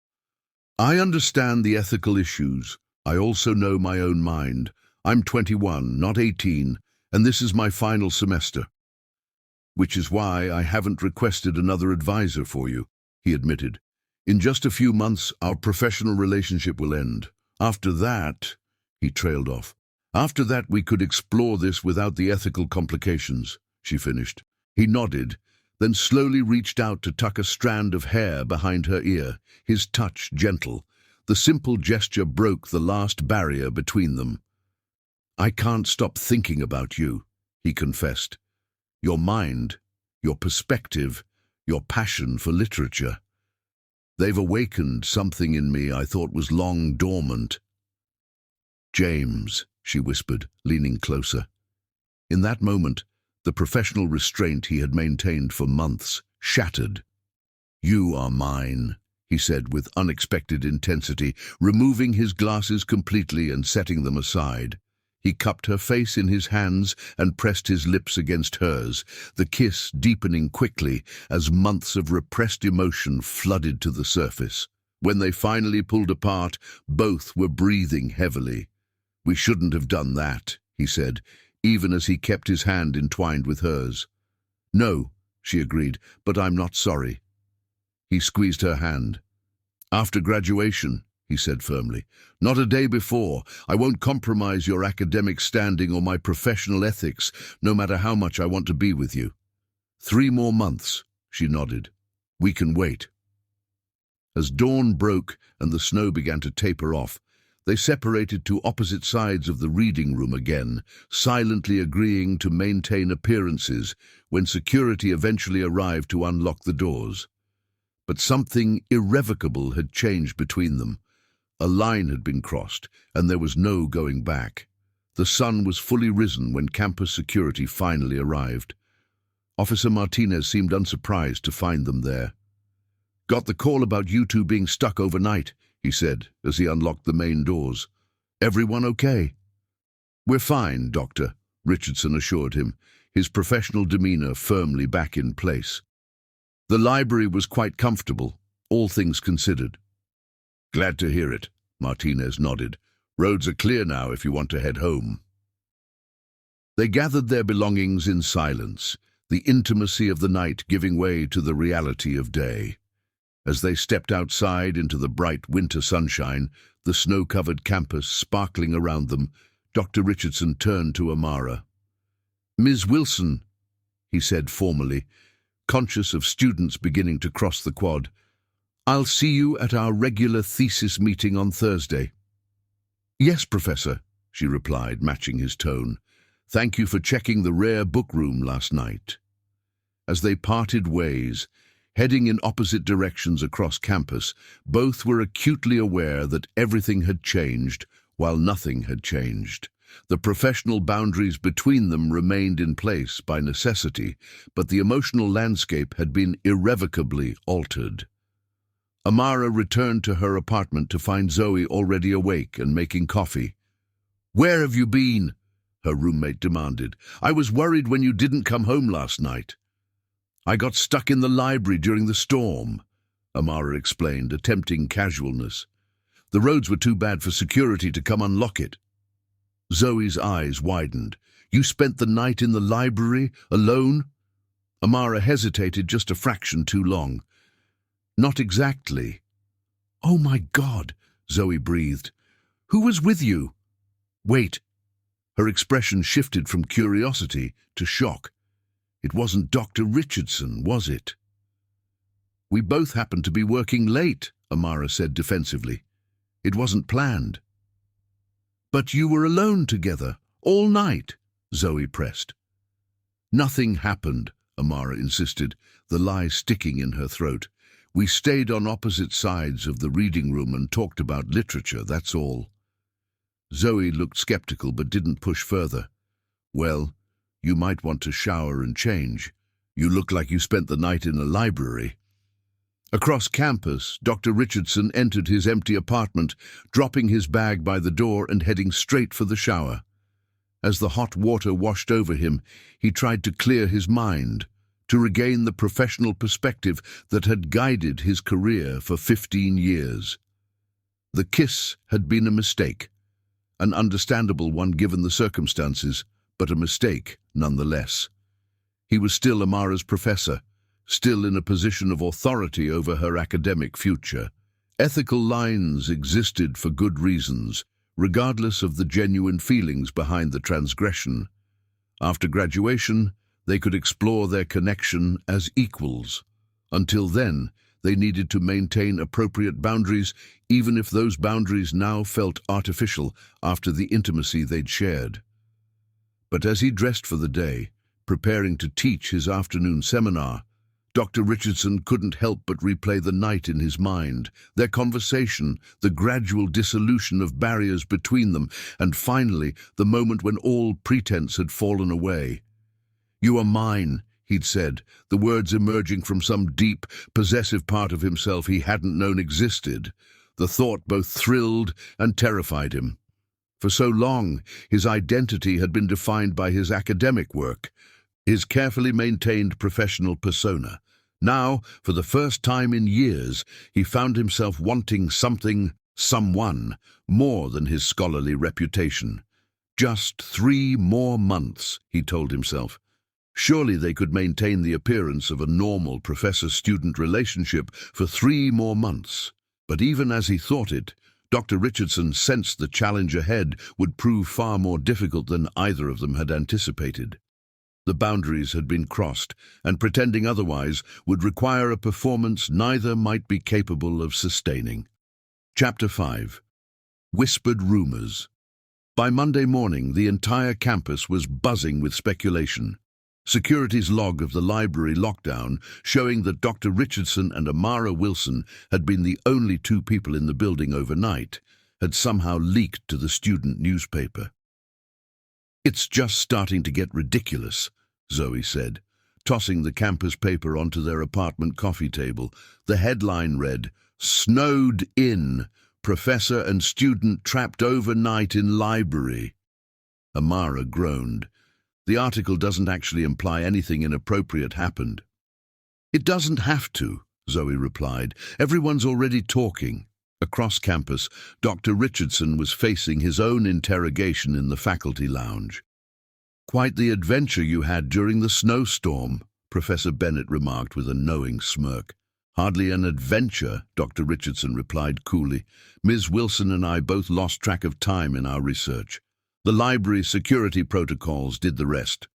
"I understand the ethical issues. I also know my own mind. I'm 21, not 18, and this is my final semester. Which is why I haven't requested another advisor for you," he admitted. "In just a few months, our professional relationship will end. After that," he trailed off. "After that, we could explore this without the ethical complications," she finished. He nodded, then slowly reached out to tuck a strand of hair behind her ear, his touch gentle. The simple gesture broke the last barrier between them. "I can't stop thinking about you," he confessed. "Your mind, your perspective, your passion for literature. They've awakened something in me I thought was long dormant." "James," she whispered, leaning closer. In that moment, the professional restraint he had maintained for months shattered. "You are mine," he said with unexpected intensity, removing his glasses completely and setting them aside. He cupped her face in his hands and pressed his lips against hers, the kiss deepening quickly as months of repressed emotion flooded to the surface. When they finally pulled apart, both were breathing heavily. "We shouldn't have done that," he said, even as he kept his hand entwined with hers. "No," she agreed, "but I'm not sorry." He squeezed her hand. "After graduation," he said firmly, "not a day before. I won't compromise your academic standing or my professional ethics, no matter how much I want to be with you." 3 more months, she nodded. "We can wait." As dawn broke and the snow began to taper off, they separated to opposite sides of the reading room again, silently agreeing to maintain appearances when security eventually arrived to unlock the doors. But something irrevocable had changed between them. A line had been crossed, and there was no going back. The sun was fully risen when campus security finally arrived. Officer Martinez seemed unsurprised to find them there. "Got the call about you two being stuck overnight," he said as he unlocked the main doors. "Everyone okay?" "We're fine, Doctor," Richardson assured him, his professional demeanor firmly back in place. The library was quite comfortable, all things considered. "Glad to hear it," Martinez nodded. "Roads are clear now if you want to head home." They gathered their belongings in silence, the intimacy of the night giving way to the reality of day. As they stepped outside into the bright winter sunshine, the snow-covered campus sparkling around them, Dr. Richardson turned to Amara. "Ms. Wilson," he said formally, conscious of students beginning to cross the quad, "I'll see you at our regular thesis meeting on Thursday." "Yes, Professor," she replied, matching his tone. "Thank you for checking the rare book room last night." As they parted ways, heading in opposite directions across campus, both were acutely aware that everything had changed while nothing had changed. The professional boundaries between them remained in place by necessity, but the emotional landscape had been irrevocably altered. Amara returned to her apartment to find Zoe already awake and making coffee. "Where have you been?" her roommate demanded. "I was worried when you didn't come home last night." "I got stuck in the library during the storm," Amara explained, attempting casualness. "The roads were too bad for security to come unlock it." Zoe's eyes widened. "You spent the night in the library, alone?" Amara hesitated just a fraction too long. "Not exactly." "Oh my God," Zoe breathed. "Who was with you?" "Wait." Her expression shifted from curiosity to shock. "It wasn't Dr. Richardson, was it?" "We both happened to be working late," Amara said defensively. "It wasn't planned." "But you were alone together, all night," Zoe pressed. "Nothing happened," Amara insisted, the lie sticking in her throat. "We stayed on opposite sides of the reading room and talked about literature, that's all." Zoe looked skeptical but didn't push further. "Well, you might want to shower and change. You look like you spent the night in a library." Across campus, Dr. Richardson entered his empty apartment, dropping his bag by the door and heading straight for the shower. As the hot water washed over him, he tried to clear his mind, to regain the professional perspective that had guided his career for 15 years. The kiss had been a mistake, an understandable one given the circumstances, but a mistake nonetheless. He was still Amara's professor, still in a position of authority over her academic future. Ethical lines existed for good reasons, regardless of the genuine feelings behind the transgression. After graduation, they could explore their connection as equals. Until then, they needed to maintain appropriate boundaries, even if those boundaries now felt artificial after the intimacy they'd shared. But as he dressed for the day, preparing to teach his afternoon seminar, Dr. Richardson couldn't help but replay the night in his mind, their conversation, the gradual dissolution of barriers between them, and finally, the moment when all pretense had fallen away. "You are mine," he'd said, the words emerging from some deep, possessive part of himself he hadn't known existed. The thought both thrilled and terrified him. For so long, his identity had been defined by his academic work, his carefully maintained professional persona. Now, for the first time in years, he found himself wanting something, someone, more than his scholarly reputation. Just 3 more months, he told himself. Surely they could maintain the appearance of a normal professor-student relationship for 3 more months. But even as he thought it, Dr. Richardson sensed the challenge ahead would prove far more difficult than either of them had anticipated. The boundaries had been crossed, and pretending otherwise would require a performance neither might be capable of sustaining. Chapter 5. Whispered Rumors. By Monday morning, the entire campus was buzzing with speculation. Security's log of the library lockdown, showing that Dr. Richardson and Amara Wilson had been the only 2 people in the building overnight, had somehow leaked to the student newspaper. "It's just starting to get ridiculous," Zoe said, tossing the campus paper onto their apartment coffee table. The headline read, "Snowed in, Professor and Student Trapped Overnight in Library." Amara groaned. "The article doesn't actually imply anything inappropriate happened." "It doesn't have to," Zoe replied. "Everyone's already talking." Across campus, Dr. Richardson was facing his own interrogation in the faculty lounge. "Quite the adventure you had during the snowstorm," Professor Bennett remarked with a knowing smirk. "Hardly an adventure," Dr. Richardson replied coolly. "Ms. Wilson and I both lost track of time in our research. The library's security protocols did the rest."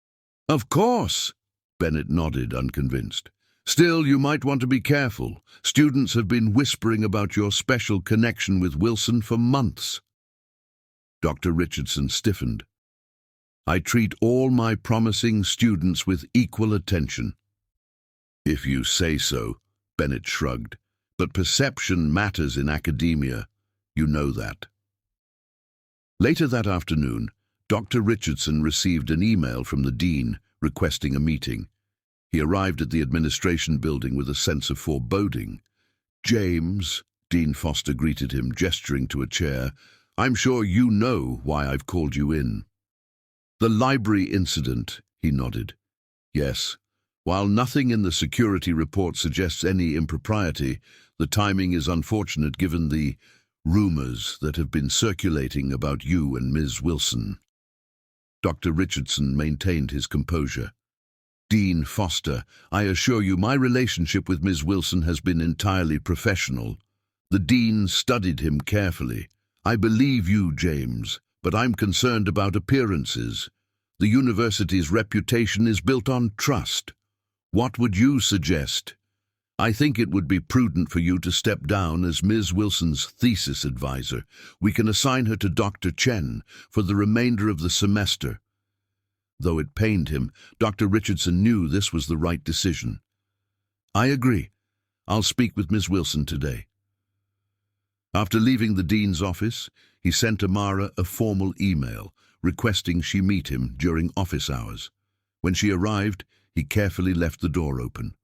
"Of course," Bennett nodded, unconvinced. "Still, you might want to be careful. Students have been whispering about your special connection with Wilson for months." Dr. Richardson stiffened. "I treat all my promising students with equal attention." "If you say so," Bennett shrugged. "But perception matters in academia. You know that." Later that afternoon, Dr. Richardson received an email from the dean requesting a meeting. He arrived at the administration building with a sense of foreboding. "James," Dean Foster greeted him, gesturing to a chair, "I'm sure you know why I've called you in." "The library incident," he nodded. "Yes. While nothing in the security report suggests any impropriety, the timing is unfortunate given the rumors that have been circulating about you and Ms. Wilson." Dr. Richardson maintained his composure. "Dean Foster, I assure you my relationship with Ms. Wilson has been entirely professional." The dean studied him carefully. "I believe you, James, but I'm concerned about appearances. The university's reputation is built on trust. What would you suggest?" "I think it would be prudent for you to step down as Ms. Wilson's thesis advisor. We can assign her to Dr. Chen for the remainder of the semester." Though it pained him, Dr. Richardson knew this was the right decision. "I agree. I'll speak with Ms. Wilson today." After leaving the dean's office, he sent Amara a formal email requesting she meet him during office hours. When she arrived, he carefully left the door open.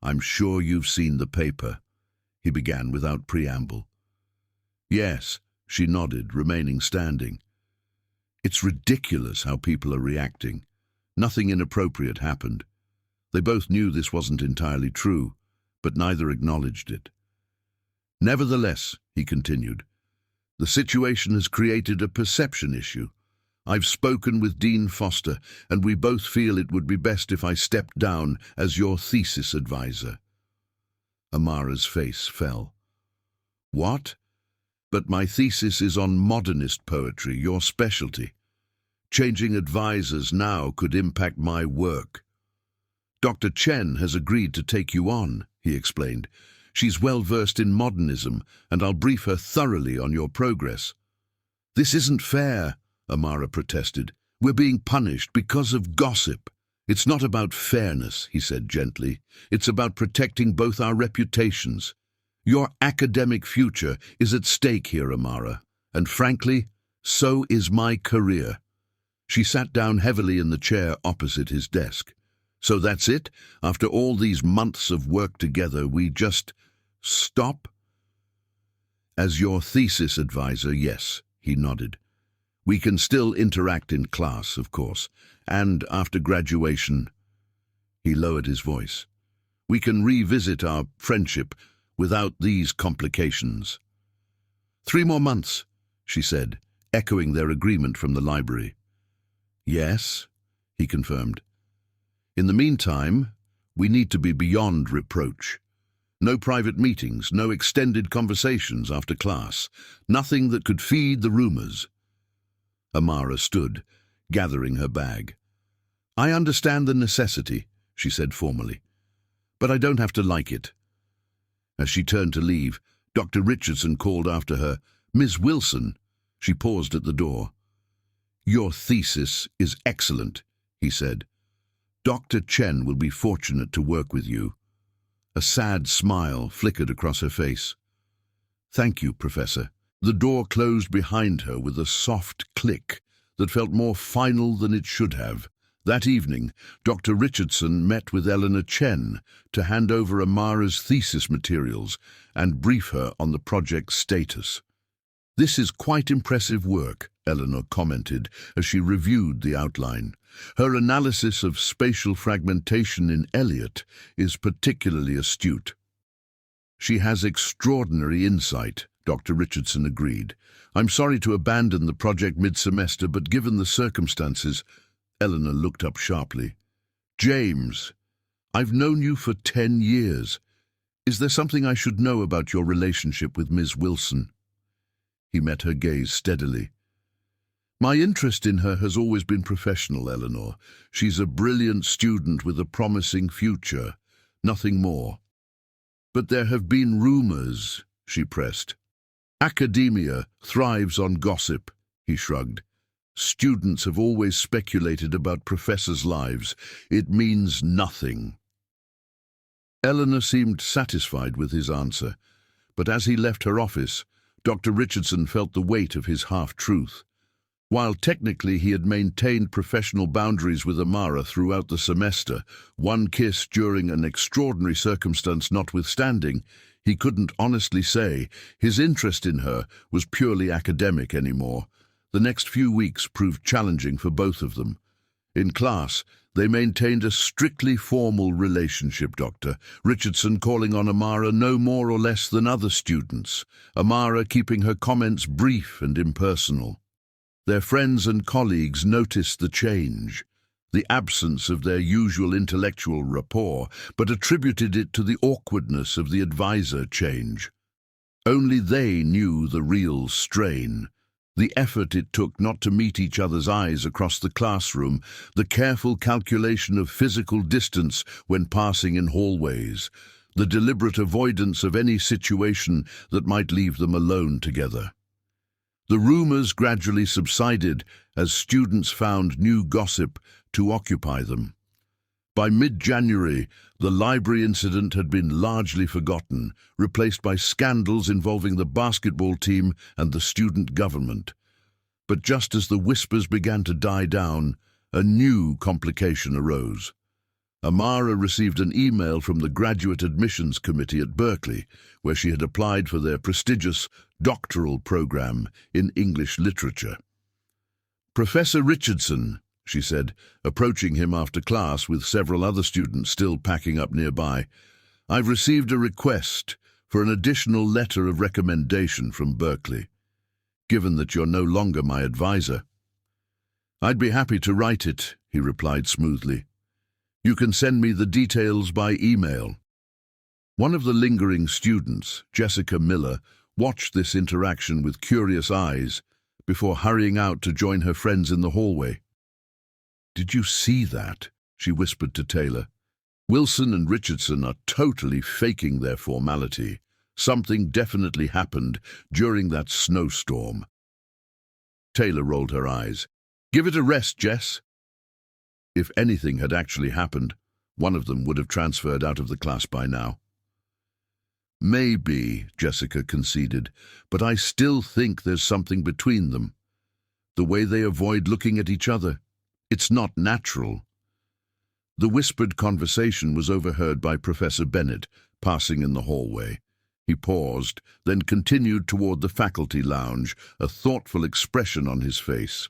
"I'm sure you've seen the paper," he began without preamble. "Yes," she nodded, remaining standing. It's ridiculous how people are reacting. Nothing inappropriate happened. They both knew this wasn't entirely true, but neither acknowledged it. Nevertheless, he continued, the situation has created a perception issue. I've spoken with Dean Foster, and we both feel it would be best if I stepped down as your thesis advisor. Amara's face fell. What? But my thesis is on modernist poetry, your specialty. Changing advisors now could impact my work. Dr. Chen has agreed to take you on, he explained. She's well versed in modernism, and I'll brief her thoroughly on your progress. This isn't fair, Amara protested. We're being punished because of gossip. It's not about fairness, he said gently. It's about protecting both our reputations. Your academic future is at stake here, Amara, and frankly, so is my career. She sat down heavily in the chair opposite his desk. So that's it? After all these months of work together, we just stop? As your thesis advisor, yes, he nodded. We can still interact in class, of course, and after graduation, he lowered his voice. We can revisit our friendship without these complications. 3 more months, she said, echoing their agreement from the library. Yes, he confirmed. In the meantime, we need to be beyond reproach. No private meetings, no extended conversations after class, nothing that could feed the rumors. Amara stood, gathering her bag. I understand the necessity, she said formally, but I don't have to like it. As she turned to leave, Dr. Richardson called after her, Miss Wilson. She paused at the door. Your thesis is excellent, he said. Dr. Chen will be fortunate to work with you. A sad smile flickered across her face. Thank you, Professor. The door closed behind her with a soft click that felt more final than it should have. That evening, Dr. Richardson met with Eleanor Chen to hand over Amara's thesis materials and brief her on the project's status. This is quite impressive work, Eleanor commented as she reviewed the outline. Her analysis of spatial fragmentation in Eliot is particularly astute. She has extraordinary insight, Dr. Richardson agreed. I'm sorry to abandon the project mid-semester, but given the circumstances, Eleanor looked up sharply. James, I've known you for 10 years. Is there something I should know about your relationship with Ms. Wilson? He met her gaze steadily. My interest in her has always been professional, Eleanor. She's a brilliant student with a promising future, nothing more. But there have been rumors, she pressed. Academia thrives on gossip, he shrugged. Students have always speculated about professors' lives. It means nothing. Eleanor seemed satisfied with his answer, but as he left her office, Dr. Richardson felt the weight of his half-truth. While technically he had maintained professional boundaries with Amara throughout the semester, one kiss during an extraordinary circumstance notwithstanding, he couldn't honestly say his interest in her was purely academic anymore. The next few weeks proved challenging for both of them. In class, they maintained a strictly formal relationship, Dr. Richardson calling on Amara no more or less than other students, Amara keeping her comments brief and impersonal. Their friends and colleagues noticed the change, the absence of their usual intellectual rapport, but attributed it to the awkwardness of the advisor change. Only they knew the real strain, the effort it took not to meet each other's eyes across the classroom, the careful calculation of physical distance when passing in hallways, the deliberate avoidance of any situation that might leave them alone together. The rumors gradually subsided as students found new gossip to occupy them. By mid-January, the library incident had been largely forgotten, replaced by scandals involving the basketball team and the student government. But just as the whispers began to die down, a new complication arose. Amara received an email from the Graduate Admissions Committee at Berkeley, where she had applied for their prestigious doctoral program in English literature. "Professor Richardson," she said, approaching him after class with several other students still packing up nearby, "I've received a request for an additional letter of recommendation from Berkeley, given that you're no longer my advisor." "I'd be happy to write it," he replied smoothly. "You can send me the details by email." One of the lingering students, Jessica Miller, watched this interaction with curious eyes before hurrying out to join her friends in the hallway. "Did you see that?" she whispered to Taylor. "Wilson and Richardson are totally faking their formality. Something definitely happened during that snowstorm." Taylor rolled her eyes. "Give it a rest, Jess." If anything had actually happened, one of them would have transferred out of the class by now. "Maybe," Jessica conceded, "but I still think there's something between them. The way they avoid looking at each other. It's not natural." The whispered conversation was overheard by Professor Bennett, passing in the hallway. He paused, then continued toward the faculty lounge, a thoughtful expression on his face.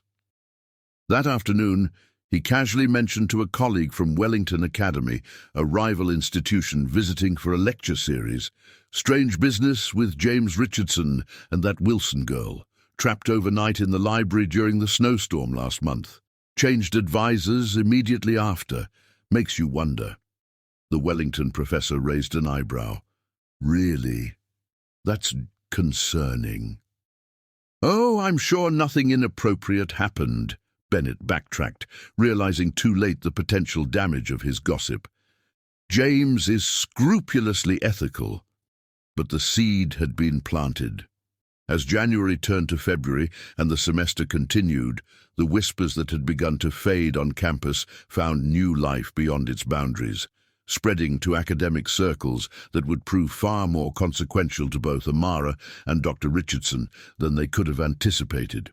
That afternoon, he casually mentioned to a colleague from Wellington Academy, a rival institution visiting for a lecture series, strange business with James Richardson and that Wilson girl, trapped overnight in the library during the snowstorm last month. Changed advisors immediately after. Makes you wonder. The Wellington professor raised an eyebrow. "Really? That's concerning." "Oh, I'm sure nothing inappropriate happened," Bennett backtracked, realizing too late the potential damage of his gossip. "James is scrupulously ethical, but the seed had been planted." As January turned to February and the semester continued, the whispers that had begun to fade on campus found new life beyond its boundaries, spreading to academic circles that would prove far more consequential to both Amara and Dr. Richardson than they could have anticipated.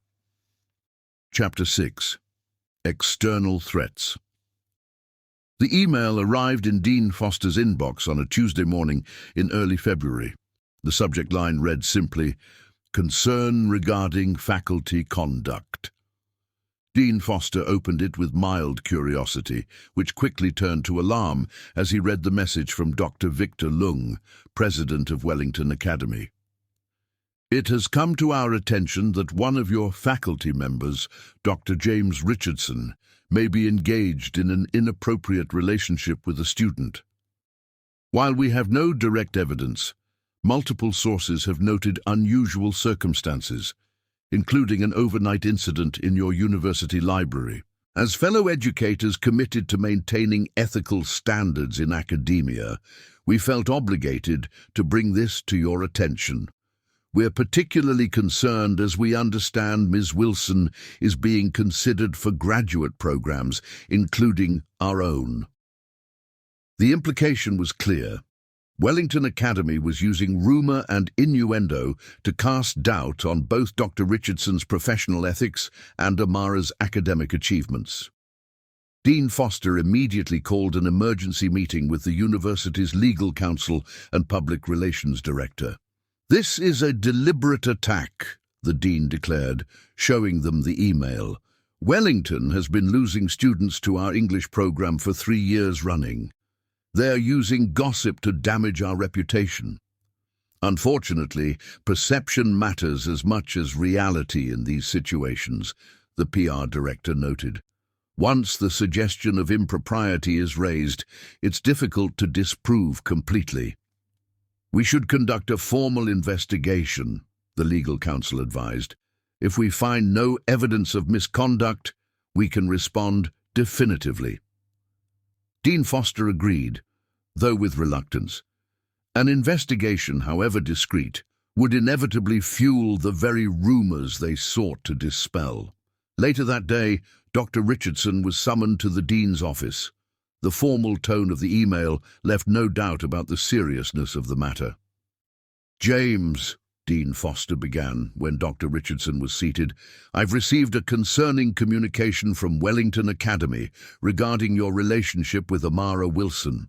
Chapter 6. External Threats. The email arrived in Dean Foster's inbox on a Tuesday morning in early February. The subject line read simply, "Concern regarding faculty conduct." Dean Foster opened it with mild curiosity, which quickly turned to alarm as he read the message from Dr. Victor Lung, president of Wellington Academy. "It has come to our attention that one of your faculty members, Dr. James Richardson, may be engaged in an inappropriate relationship with a student. While we have no direct evidence, multiple sources have noted unusual circumstances, including an overnight incident in your university library. As fellow educators committed to maintaining ethical standards in academia, we felt obligated to bring this to your attention. We're particularly concerned as we understand Ms. Wilson is being considered for graduate programs, including our own." The implication was clear. Wellington Academy was using rumor and innuendo to cast doubt on both Dr. Richardson's professional ethics and Amara's academic achievements. Dean Foster immediately called an emergency meeting with the university's legal counsel and public relations director. "This is a deliberate attack," the dean declared, showing them the email. "Wellington has been losing students to our English program for 3 years running. They're using gossip to damage our reputation. Unfortunately, perception matters as much as reality in these situations," the PR director noted. "Once the suggestion of impropriety is raised, it's difficult to disprove completely. We should conduct a formal investigation," the legal counsel advised. "If we find no evidence of misconduct, we can respond definitively." Dean Foster agreed, though with reluctance. An investigation, however discreet, would inevitably fuel the very rumors they sought to dispel. Later that day, Dr. Richardson was summoned to the dean's office. The formal tone of the email left no doubt about the seriousness of the matter. "James," Dean Foster began when Dr. Richardson was seated, "I've received a concerning communication from Wellington Academy regarding your relationship with Amara Wilson."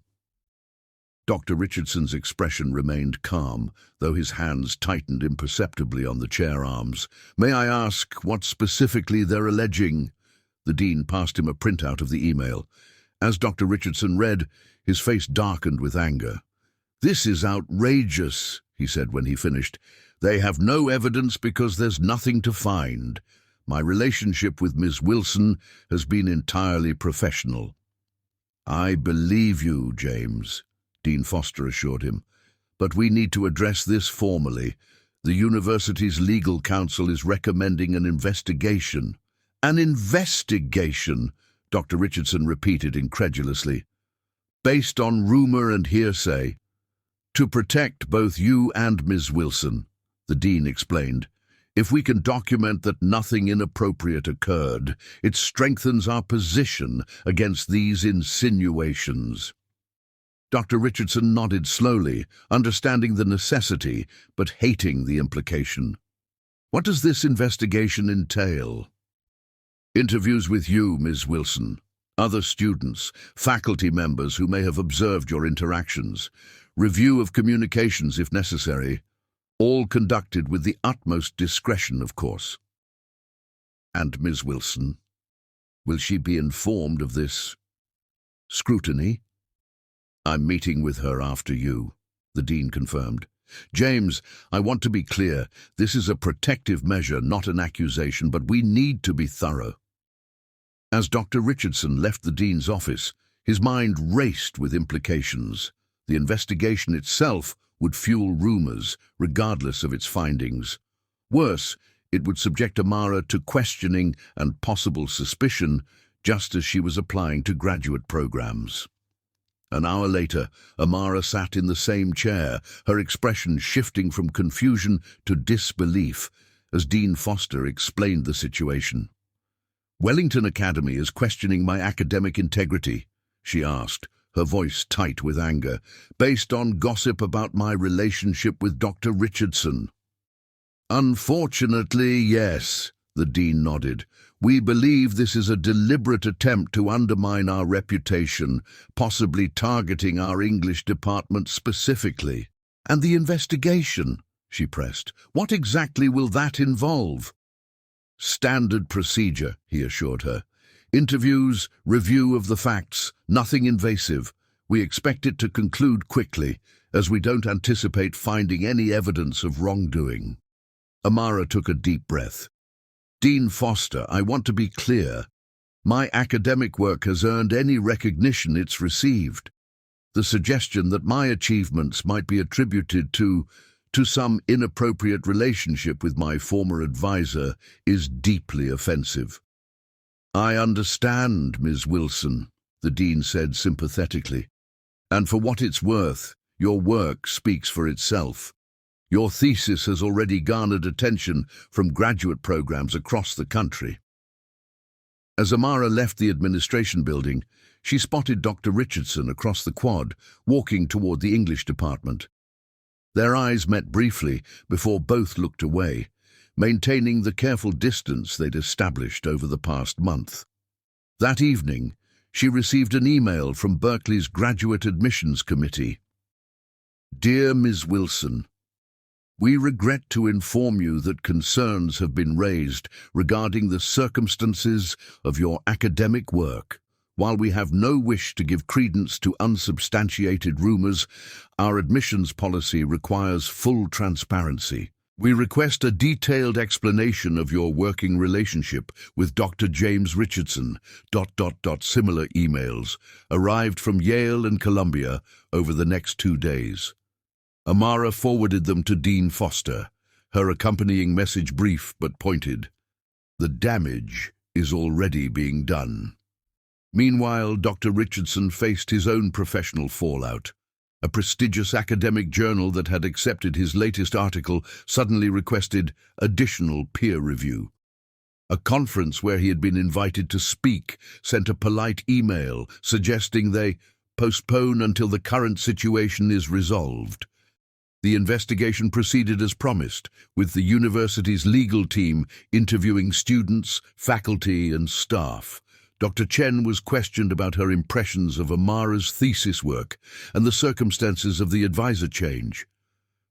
Dr. Richardson's expression remained calm, though his hands tightened imperceptibly on the chair arms. "May I ask what specifically they're alleging?" The dean passed him a printout of the email. As Dr. Richardson read, his face darkened with anger. "This is outrageous," he said when he finished. "They have no evidence because there's nothing to find. My relationship with Ms. Wilson has been entirely professional." "I believe you, James," Dean Foster assured him. "But we need to address this formally. The university's legal counsel is recommending an investigation." "An investigation," Dr. Richardson repeated incredulously. "Based on rumor and hearsay. To protect both you and Ms. Wilson," the dean explained. "If we can document that nothing inappropriate occurred, it strengthens our position against these insinuations." Dr. Richardson nodded slowly, understanding the necessity, but hating the implication. "What does this investigation entail?" "Interviews with you, Ms. Wilson, other students, faculty members who may have observed your interactions, review of communications if necessary, all conducted with the utmost discretion, of course." "And Ms. Wilson, will she be informed of this scrutiny?" "I'm meeting with her after you," the dean confirmed. "James, I want to be clear. This is a protective measure, not an accusation, but we need to be thorough." As Dr. Richardson left the dean's office, his mind raced with implications. The investigation itself would fuel rumors, regardless of its findings. Worse, it would subject Amara to questioning and possible suspicion, just as she was applying to graduate programs. An hour later, Amara sat in the same chair, her expression shifting from confusion to disbelief, as Dean Foster explained the situation. "Wellington Academy is questioning my academic integrity," she asked, her voice tight with anger, "based on gossip about my relationship with Dr. Richardson." "Unfortunately, yes," the dean nodded. "We believe this is a deliberate attempt to undermine our reputation, possibly targeting our English department specifically." "And the investigation?" she pressed. "What exactly will that involve?" "Standard procedure," he assured her. "Interviews, review of the facts, nothing invasive. We expect it to conclude quickly, as we don't anticipate finding any evidence of wrongdoing." Amara took a deep breath. "Dean Foster, I want to be clear. My academic work has earned any recognition it's received. The suggestion that my achievements might be attributed to some inappropriate relationship with my former advisor is deeply offensive." "I understand, Ms. Wilson," the dean said sympathetically. "And for what it's worth, your work speaks for itself. Your thesis has already garnered attention from graduate programs across the country." As Amara left the administration building, she spotted Dr. Richardson across the quad, walking toward the English department. Their eyes met briefly before both looked away, maintaining the careful distance they'd established over the past month. That evening, she received an email from Berkeley's Graduate Admissions Committee. "Dear Ms. Wilson, we regret to inform you that concerns have been raised regarding the circumstances of your academic work. While we have no wish to give credence to unsubstantiated rumors, our admissions policy requires full transparency. We request a detailed explanation of your working relationship with Dr. James Richardson. ... Similar emails arrived from Yale and Columbia over the next 2 days. Amara forwarded them to Dean Foster, her accompanying message brief but pointed. The damage is already being done. Meanwhile, Dr. Richardson faced his own professional fallout. A prestigious academic journal that had accepted his latest article suddenly requested additional peer review. A conference where he had been invited to speak sent a polite email suggesting they postpone until the current situation is resolved. The investigation proceeded as promised, with the university's legal team interviewing students, faculty, and staff, Dr. Chen was questioned about her impressions of Amara's thesis work and the circumstances of the advisor change.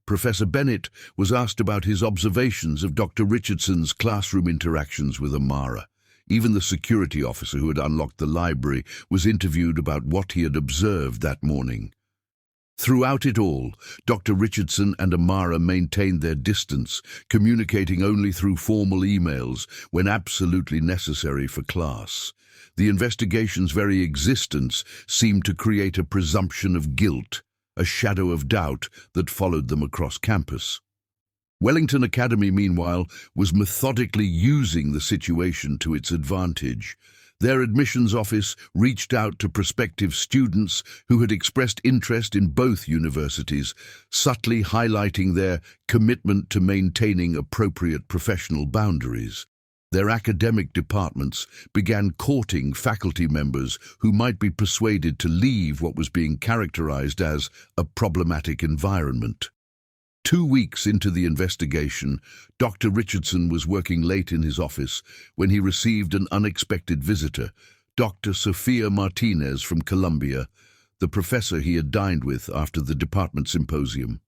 Professor Bennett was asked about his observations of Dr. Richardson's classroom interactions with Amara. Even the security officer who had unlocked the library was interviewed about what he had observed that morning. Throughout it all, Dr. Richardson and Amara maintained their distance, communicating only through formal emails when absolutely necessary for class. The investigation's very existence seemed to create a presumption of guilt, a shadow of doubt that followed them across campus. Wellington Academy, meanwhile, was methodically using the situation to its advantage. Their admissions office reached out to prospective students who had expressed interest in both universities, subtly highlighting their commitment to maintaining appropriate professional boundaries. Their academic departments began courting faculty members who might be persuaded to leave what was being characterized as a problematic environment. 2 weeks into the investigation, Dr. Richardson was working late in his office when he received an unexpected visitor, Dr. Sophia Martinez from Columbia, the professor he had dined with after the department symposium.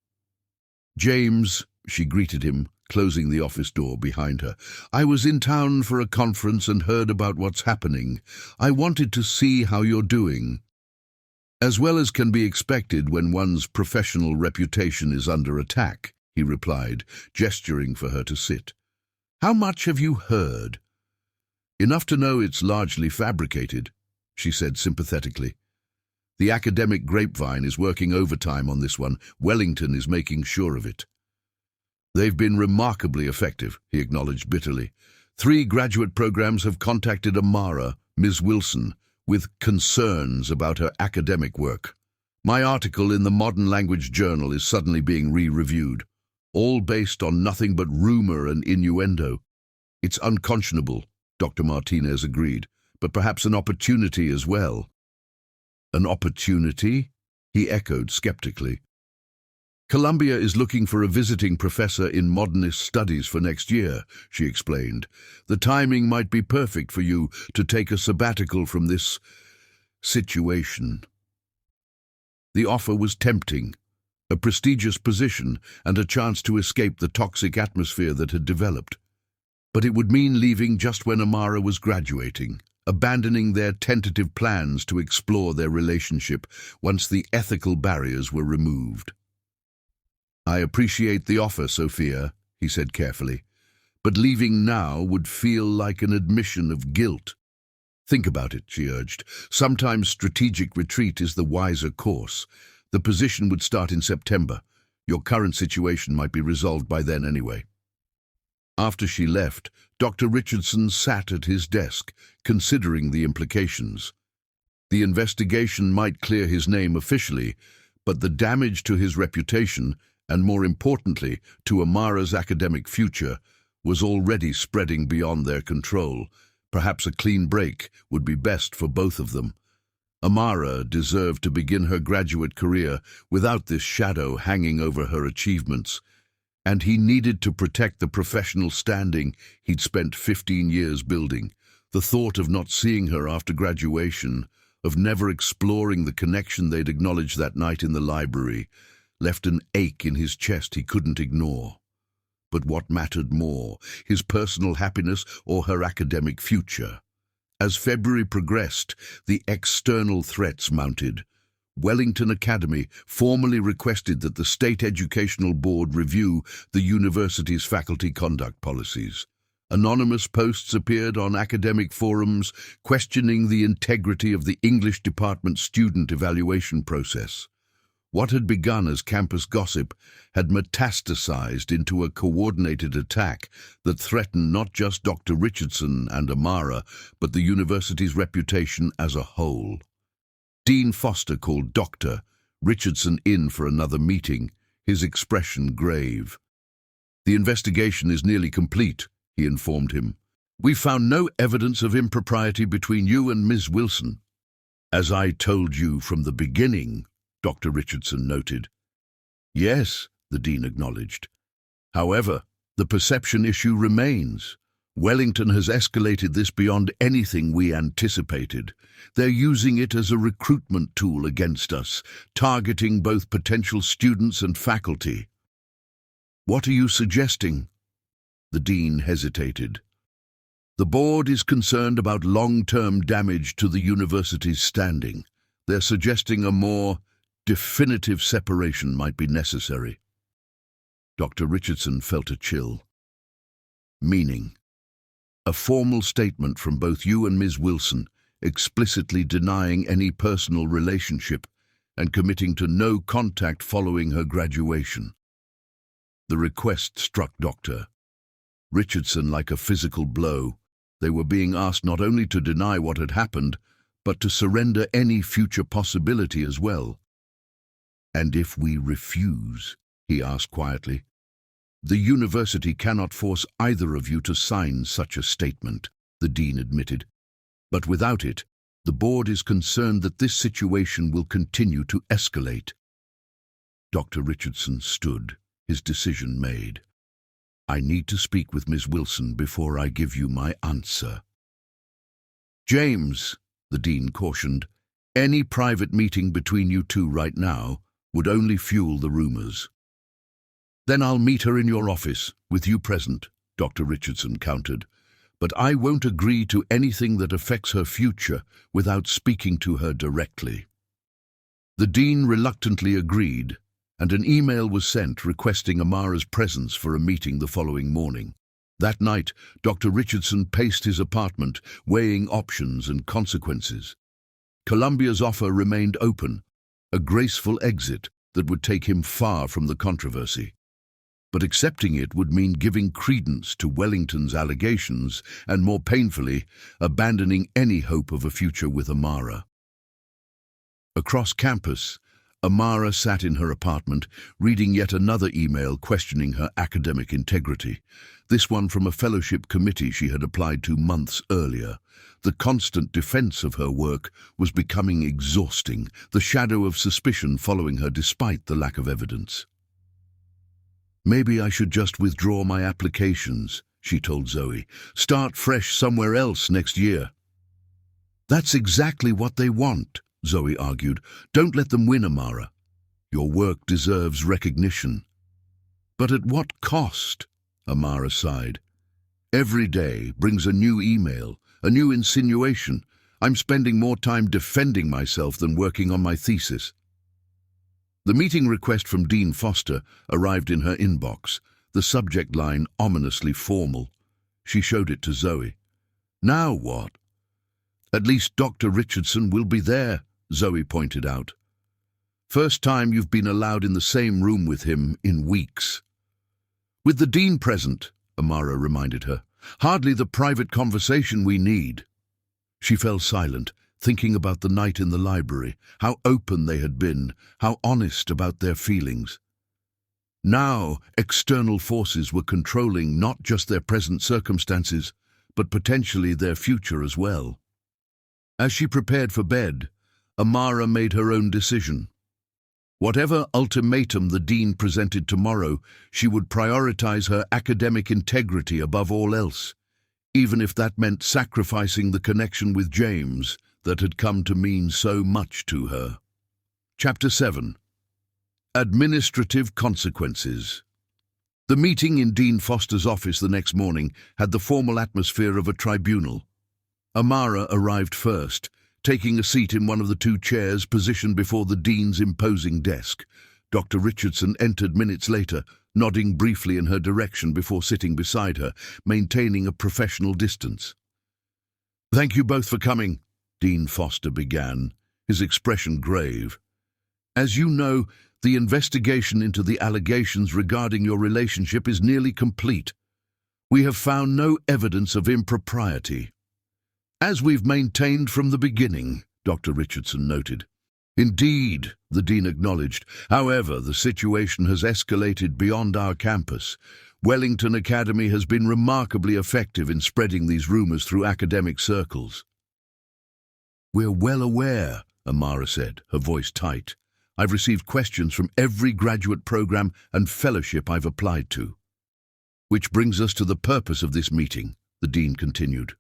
"James," she greeted him, closing the office door behind her. "I was in town for a conference and heard about what's happening. I wanted to see how you're doing." "As well as can be expected when one's professional reputation is under attack," he replied, gesturing for her to sit. "How much have you heard?" "Enough to know it's largely fabricated," she said sympathetically. "The academic grapevine is working overtime on this one. Wellington is making sure of it." "They've been remarkably effective," he acknowledged bitterly. 3 graduate programs have contacted Amara, Ms. Wilson, with concerns about her academic work. My article in the Modern Language Journal is suddenly being re-reviewed, all based on nothing but rumor and innuendo. "It's unconscionable," Dr. Martinez agreed, "but perhaps an opportunity as well." "An opportunity?" he echoed skeptically. "Columbia is looking for a visiting professor in modernist studies for next year," she explained. "The timing might be perfect for you to take a sabbatical from this situation." The offer was tempting, a prestigious position and a chance to escape the toxic atmosphere that had developed. But it would mean leaving just when Amara was graduating, abandoning their tentative plans to explore their relationship once the ethical barriers were removed. "I appreciate the offer, Sophia," he said carefully, "but leaving now would feel like an admission of guilt." "Think about it," she urged. "Sometimes strategic retreat is the wiser course. The position would start in September. Your current situation might be resolved by then anyway." After she left, Dr. Richardson sat at his desk, considering the implications. The investigation might clear his name officially, but the damage to his reputation, and more importantly, to Amara's academic future, was already spreading beyond their control. Perhaps a clean break would be best for both of them. Amara deserved to begin her graduate career without this shadow hanging over her achievements, and he needed to protect the professional standing he'd spent 15 years building. The thought of not seeing her after graduation, of never exploring the connection they'd acknowledged that night in the library, left an ache in his chest he couldn't ignore. But what mattered more, his personal happiness or her academic future? As February progressed, the external threats mounted. Wellington Academy formally requested that the State Educational Board review the university's faculty conduct policies. Anonymous posts appeared on academic forums questioning the integrity of the English department student evaluation process. What had begun as campus gossip had metastasized into a coordinated attack that threatened not just Dr. Richardson and Amara, but the university's reputation as a whole. Dean Foster called Dr. Richardson in for another meeting, his expression grave. "The investigation is nearly complete," he informed him. "We found no evidence of impropriety between you and Ms. Wilson." "As I told you from the beginning," Dr. Richardson noted. "Yes," the dean acknowledged. "However, the perception issue remains. Wellington has escalated this beyond anything we anticipated. They're using it as a recruitment tool against us, targeting both potential students and faculty. What are you suggesting? The dean hesitated. The board is concerned about long-term damage to the university's standing. They're suggesting a more definitive separation might be necessary. Dr. Richardson felt a chill. Meaning? A formal statement from both you and Ms. Wilson, explicitly denying any personal relationship and committing to no contact following her graduation. The request struck Dr. Richardson like a physical blow. They were being asked not only to deny what had happened, but to surrender any future possibility as well. "And if we refuse?" he asked quietly. "The university cannot force either of you to sign such a statement," the dean admitted. "But without it, the board is concerned that this situation will continue to escalate." Dr. Richardson stood, his decision made. "I need to speak with Ms. Wilson before I give you my answer." "James," the dean cautioned, "any private meeting between you two right now would only fuel the rumors." "Then I'll meet her in your office, with you present," Dr. Richardson countered. "But I won't agree to anything that affects her future without speaking to her directly." The dean reluctantly agreed, and an email was sent requesting Amara's presence for a meeting the following morning. That night, Dr. Richardson paced his apartment, weighing options and consequences. Columbia's offer remained open, a graceful exit that would take him far from the controversy. But accepting it would mean giving credence to Wellington's allegations and, more painfully, abandoning any hope of a future with Amara. Across campus, Amara sat in her apartment, reading yet another email questioning her academic integrity, this one from a fellowship committee she had applied to months earlier. The constant defense of her work was becoming exhausting, the shadow of suspicion following her despite the lack of evidence. "Maybe I should just withdraw my applications," she told Zoe. "Start fresh somewhere else next year." "That's exactly what they want," Zoe argued. "Don't let them win, Amara. Your work deserves recognition." "But at what cost?" Amara sighed. "Every day brings a new email, a new insinuation. I'm spending more time defending myself than working on my thesis." The meeting request from Dean Foster arrived in her inbox, the subject line ominously formal. She showed it to Zoe. "Now what?" "At least Dr. Richardson will be there," Zoe pointed out. "First time you've been allowed in the same room with him in weeks." "With the dean present," Amara reminded her. "Hardly the private conversation we need." She fell silent, thinking about the night in the library, how open they had been, how honest about their feelings. Now, external forces were controlling not just their present circumstances, but potentially their future as well. As she prepared for bed, Amara made her own decision. Whatever ultimatum the dean presented tomorrow, she would prioritize her academic integrity above all else, even if that meant sacrificing the connection with James that had come to mean so much to her. Chapter 7. Administrative Consequences. The meeting in Dean Foster's office the next morning had the formal atmosphere of a tribunal. Amara arrived first, taking a seat in one of the two chairs positioned before the dean's imposing desk. Dr. Richardson entered minutes later, nodding briefly in her direction before sitting beside her, maintaining a professional distance. "Thank you both for coming," Dean Foster began, his expression grave. "As you know, the investigation into the allegations regarding your relationship is nearly complete. We have found no evidence of impropriety. As we've maintained from the beginning," Dr. Richardson noted. "Indeed," the dean acknowledged. "However, the situation has escalated beyond our campus. Wellington Academy has been remarkably effective in spreading these rumors through academic circles." "We're well aware," Amara said, her voice tight. "I've received questions from every graduate program and fellowship I've applied to." "Which brings us to the purpose of this meeting," the dean continued.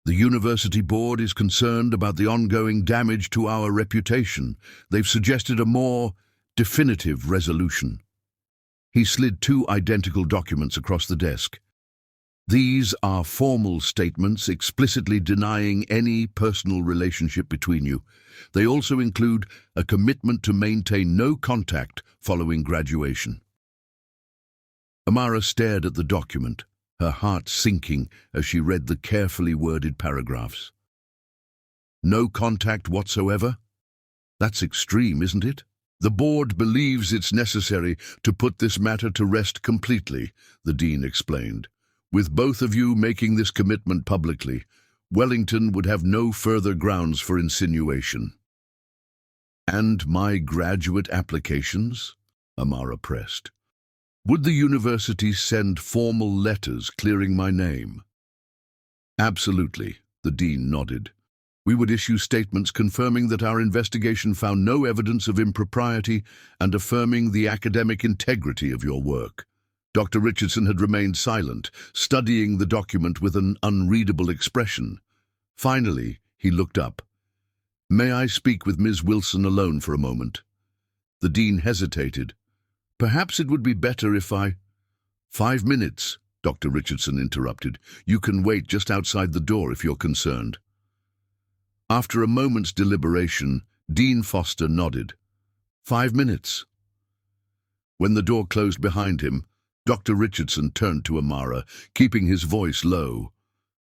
The university board is concerned about the ongoing damage to our reputation. They've suggested a more definitive resolution. He slid 2 identical documents across the desk. These are formal statements explicitly denying any personal relationship between you. They also include a commitment to maintain no contact following graduation. Amara stared at the document, her heart sinking as she read the carefully worded paragraphs. No contact whatsoever? That's extreme, isn't it? The board believes it's necessary to put this matter to rest completely, the dean explained. With both of you making this commitment publicly, Wellington would have no further grounds for insinuation. And my graduate applications? Amara pressed. Would the university send formal letters clearing my name? Absolutely, the dean nodded. We would issue statements confirming that our investigation found no evidence of impropriety and affirming the academic integrity of your work. Dr. Richardson had remained silent, studying the document with an unreadable expression. Finally, he looked up. May I speak with Ms. Wilson alone for a moment? The dean hesitated. Perhaps it would be better if I— 5 minutes, Dr. Richardson interrupted. You can wait just outside the door if you're concerned. After a moment's deliberation, Dean Foster nodded. 5 minutes. When the door closed behind him, Dr. Richardson turned to Amara, keeping his voice low.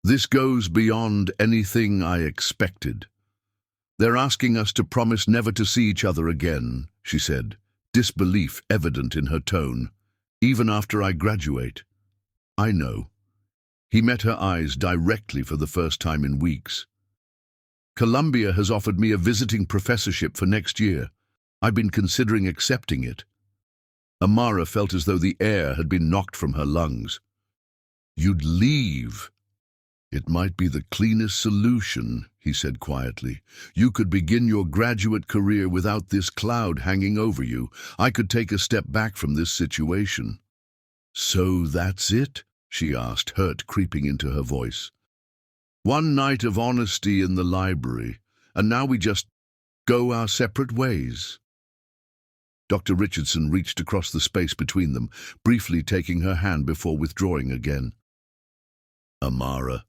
This goes beyond anything I expected. They're asking us to promise never to see each other again, she said, disbelief evident in her tone. Even after I graduate. I know. He met her eyes directly for the first time in weeks. Columbia has offered me a visiting professorship for next year. I've been considering accepting it. Amara felt as though the air had been knocked from her lungs. You'd leave. It might be the cleanest solution, he said quietly. You could begin your graduate career without this cloud hanging over you. I could take a step back from this situation. So that's it? She asked, hurt creeping into her voice. One night of honesty in the library, and now we just go our separate ways. Dr. Richardson reached across the space between them, briefly taking her hand before withdrawing again. Amara,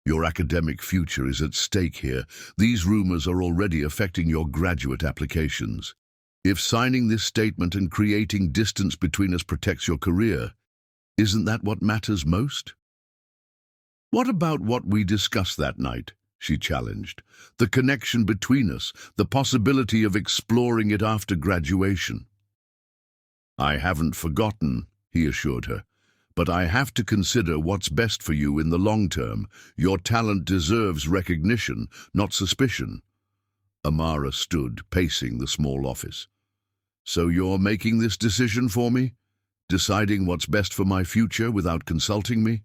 your academic future is at stake here. These rumors are already affecting your graduate applications. If signing this statement and creating distance between us protects your career, isn't that what matters most? What about what we discussed that night? She challenged. The connection between us, the possibility of exploring it after graduation. I haven't forgotten, he assured her, but I have to consider what's best for you in the long term. Your talent deserves recognition, not suspicion. Amara stood, pacing the small office. So you're making this decision for me? Deciding what's best for my future without consulting me?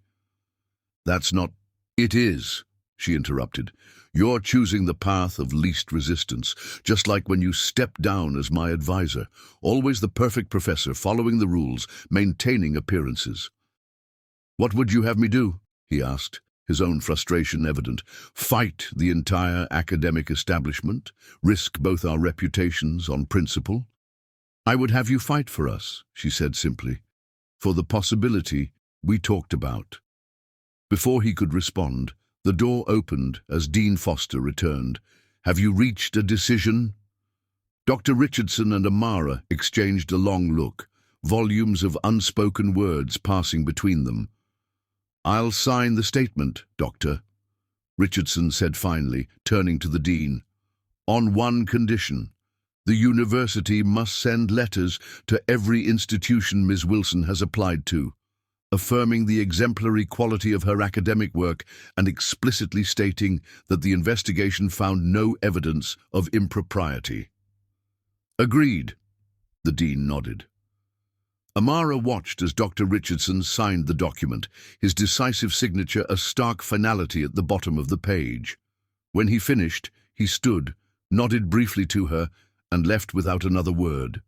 That's not— It is, she interrupted. You're choosing the path of least resistance, just like when you stepped down as my advisor. Always the perfect professor, following the rules, maintaining appearances. What would you have me do? He asked, his own frustration evident. Fight the entire academic establishment? Risk both our reputations on principle? I would have you fight for us, she said simply, for the possibility we talked about. Before he could respond, the door opened as Dean Foster returned. Have you reached a decision? Dr. Richardson and Amara exchanged a long look, volumes of unspoken words passing between them. I'll sign the statement, Doctor, Richardson said finally, turning to the dean. On one condition. The university must send letters to every institution Ms. Wilson has applied to, affirming the exemplary quality of her academic work and explicitly stating that the investigation found no evidence of impropriety. Agreed, the dean nodded. Amara watched as Dr. Richardson signed the document, his decisive signature a stark finality at the bottom of the page. When he finished, he stood, nodded briefly to her, and left without another word.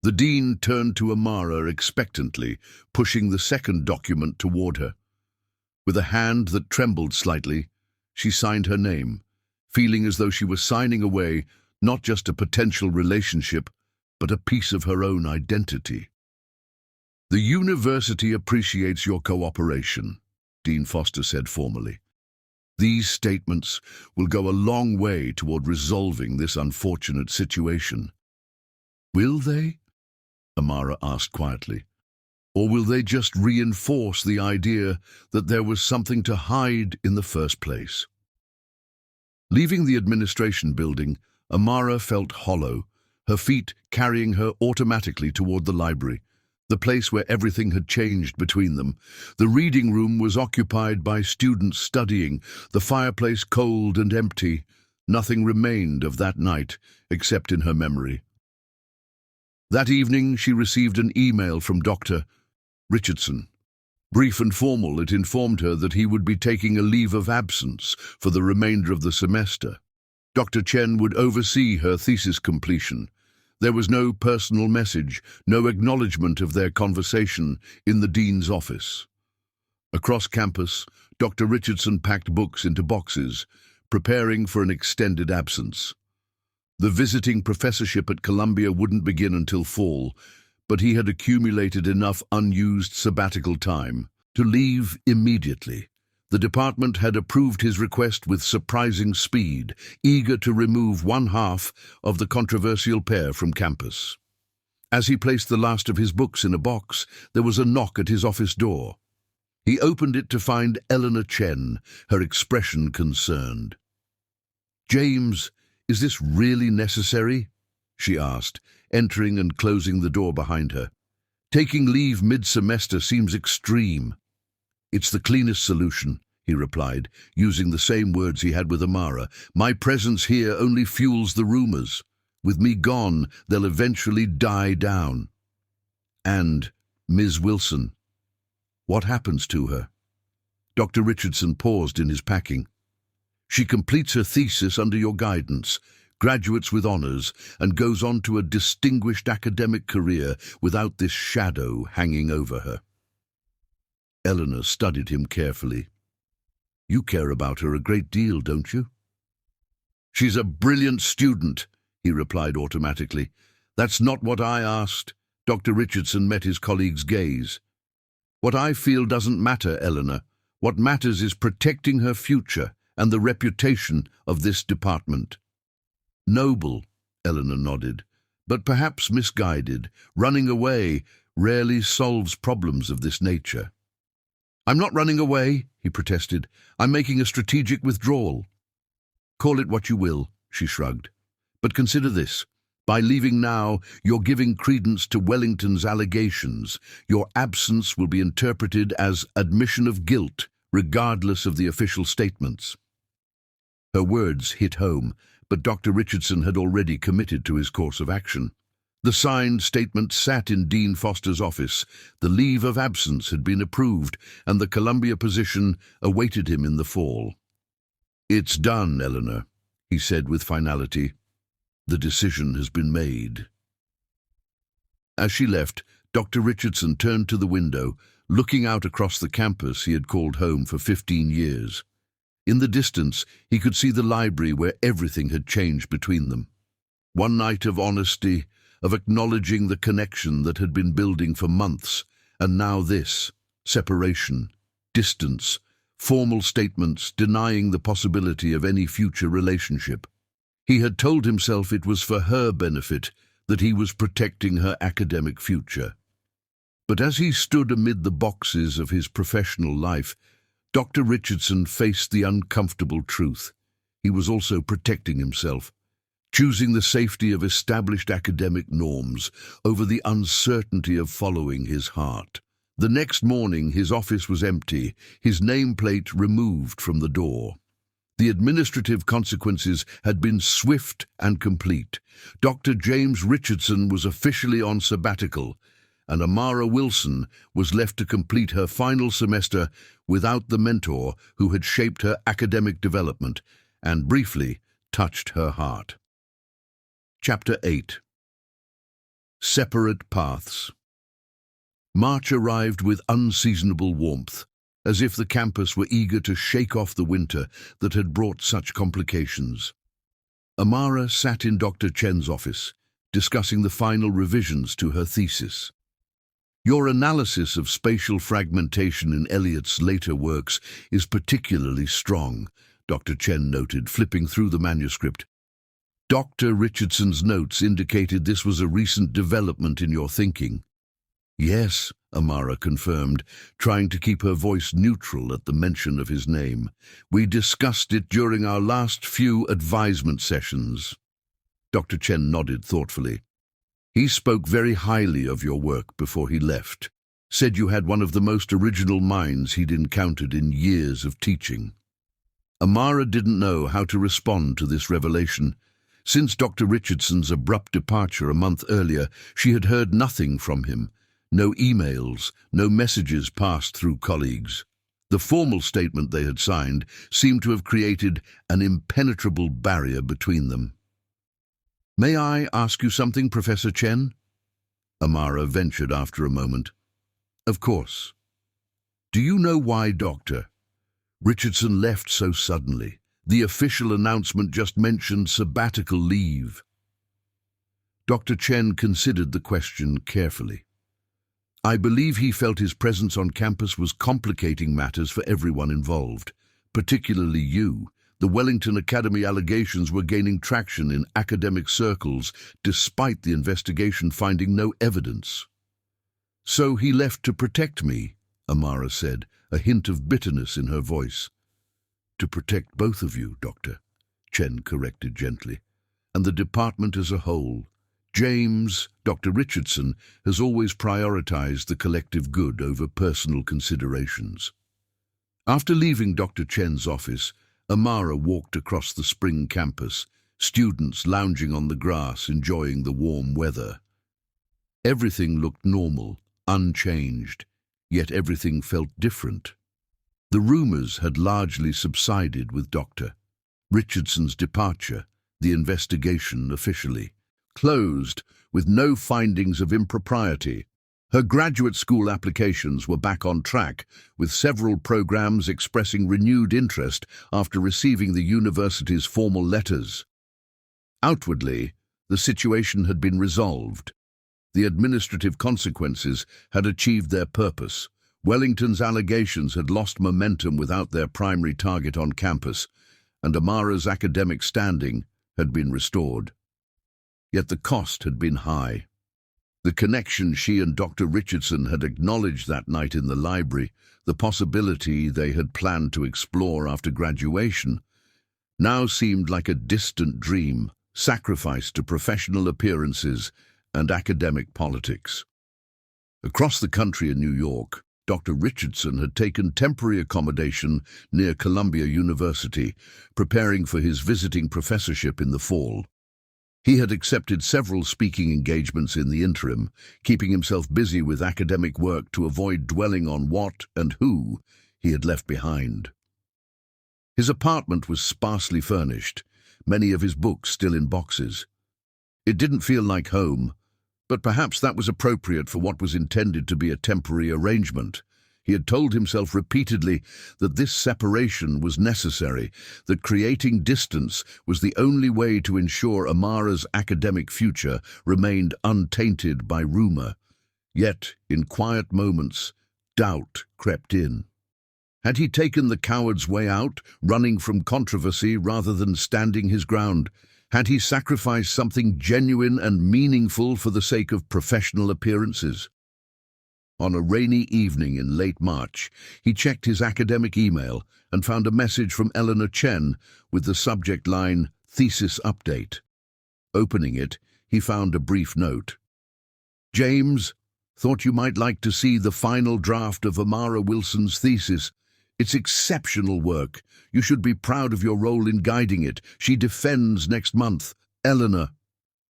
The dean turned to Amara expectantly, pushing the second document toward her. With a hand that trembled slightly, she signed her name, feeling as though she was signing away not just a potential relationship, but a piece of her own identity. "The university appreciates your cooperation," Dean Foster said formally. "These statements will go a long way toward resolving this unfortunate situation." "Will they?" Amara asked quietly. "Or will they just reinforce the idea that there was something to hide in the first place?" Leaving the administration building, Amara felt hollow, her feet carrying her automatically toward the library, the place where everything had changed between them. The reading room was occupied by students studying, the fireplace cold and empty. Nothing remained of that night, except in her memory. That evening, she received an email from Dr. Richardson. Brief and formal, it informed her that he would be taking a leave of absence for the remainder of the semester. Dr. Chen would oversee her thesis completion. There was no personal message, no acknowledgement of their conversation in the dean's office. Across campus, Dr. Richardson packed books into boxes, preparing for an extended absence. The visiting professorship at Columbia wouldn't begin until fall, but he had accumulated enough unused sabbatical time to leave immediately. The department had approved his request with surprising speed, eager to remove one half of the controversial pair from campus. As he placed the last of his books in a box, there was a knock at his office door. He opened it to find Eleanor Chen, her expression concerned. "James, is this really necessary?" she asked, entering and closing the door behind her. "Taking leave mid-semester seems extreme." "It's the cleanest solution," he replied, using the same words he had with Amara. "My presence here only fuels the rumors. With me gone, they'll eventually die down." "And Ms. Wilson, what happens to her?" Dr. Richardson paused in his packing. "She completes her thesis under your guidance, graduates with honors, and goes on to a distinguished academic career without this shadow hanging over her." Eleanor studied him carefully. "You care about her a great deal, don't you?" "She's a brilliant student," he replied automatically. "That's not what I asked." Dr. Richardson met his colleague's gaze. "What I feel doesn't matter, Eleanor. What matters is protecting her future and the reputation of this department." "Noble," Eleanor nodded, "but perhaps misguided. Running away rarely solves problems of this nature." "I'm not running away," he protested. "I'm making a strategic withdrawal." "Call it what you will," she shrugged. "But consider this. By leaving now, you're giving credence to Wellington's allegations. Your absence will be interpreted as admission of guilt, regardless of the official statements." Her words hit home, but Dr. Richardson had already committed to his course of action. The signed statement sat in Dean Foster's office. The leave of absence had been approved, and the Columbia position awaited him in the fall. "It's done, Eleanor," he said with finality. "The decision has been made." As she left, Dr. Richardson turned to the window, looking out across the campus he had called home for 15 years. In the distance, he could see the library where everything had changed between them. One night of honesty, of acknowledging the connection that had been building for months, and now this, separation, distance, formal statements denying the possibility of any future relationship. He had told himself it was for her benefit, that he was protecting her academic future. But as he stood amid the boxes of his professional life, Dr. Richardson faced the uncomfortable truth. He was also protecting himself, choosing the safety of established academic norms over the uncertainty of following his heart. The next morning, his office was empty, his nameplate removed from the door. The administrative consequences had been swift and complete. Dr. James Richardson was officially on sabbatical, and Amara Wilson was left to complete her final semester without the mentor who had shaped her academic development and briefly touched her heart. Chapter 8. Separate Paths. March arrived with unseasonable warmth. as if the campus were eager to shake off the winter that had brought such complications. Amara sat in Dr. Chen's office, discussing the final revisions to her thesis. "Your analysis of spatial fragmentation in Eliot's later works is particularly strong," Dr. Chen noted, flipping through the manuscript. "Dr. Richardson's notes indicated this was a recent development in your thinking." "Yes," Amara confirmed, trying to keep her voice neutral at the mention of his name. "We discussed it during our last few advisement sessions." Dr. Chen nodded thoughtfully. "He spoke very highly of your work before he left, said you had one of the most original minds he'd encountered in years of teaching." Amara didn't know how to respond to this revelation. Since Dr. Richardson's abrupt departure a month earlier, she had heard nothing from him. No emails, no messages passed through colleagues. The formal statement they had signed seemed to have created an impenetrable barrier between them. "May I ask you something, Professor Chen?" Amara ventured after a moment. "Of course. Do you know why Dr. Richardson left so suddenly? The official announcement just mentioned sabbatical leave." Dr. Chen considered the question carefully. "I believe he felt his presence on campus was complicating matters for everyone involved, particularly you. The Wellington Academy allegations were gaining traction in academic circles despite the investigation finding no evidence." "So he left to protect me," Amara said, a hint of bitterness in her voice. "To protect both of you, Doctor," Chen corrected gently, "and the department as a whole. James, Dr. Richardson, has always prioritized the collective good over personal considerations." After leaving Dr. Chen's office, Amara walked across the spring campus, students lounging on the grass, enjoying the warm weather. Everything looked normal, unchanged, yet everything felt different. The rumors had largely subsided with Dr. Richardson's departure, the investigation officially closed, with no findings of impropriety. Her graduate school applications were back on track, with several programs expressing renewed interest after receiving the university's formal letters. Outwardly, the situation had been resolved. The administrative consequences had achieved their purpose. Wellington's allegations had lost momentum without their primary target on campus, and Amara's academic standing had been restored. Yet the cost had been high. The connection she and Dr. Richardson had acknowledged that night in the library, the possibility they had planned to explore after graduation, now seemed like a distant dream, sacrificed to professional appearances and academic politics. Across the country in New York, Dr. Richardson had taken temporary accommodation near Columbia University, preparing for his visiting professorship in the fall. He had accepted several speaking engagements in the interim, keeping himself busy with academic work to avoid dwelling on what and who he had left behind. His apartment was sparsely furnished, many of his books still in boxes. It didn't feel like home, but perhaps that was appropriate for what was intended to be a temporary arrangement. He had told himself repeatedly that this separation was necessary, that creating distance was the only way to ensure Amara's academic future remained untainted by rumor. Yet, in quiet moments, doubt crept in. Had he taken the coward's way out, running from controversy rather than standing his ground? Had he sacrificed something genuine and meaningful for the sake of professional appearances? On a rainy evening in late March, he checked his academic email and found a message from Eleanor Chen with the subject line, "Thesis Update." Opening it, he found a brief note. "James, thought you might like to see the final draft of Amara Wilson's thesis. It's exceptional work. You should be proud of your role in guiding it. She defends next month. Eleanor."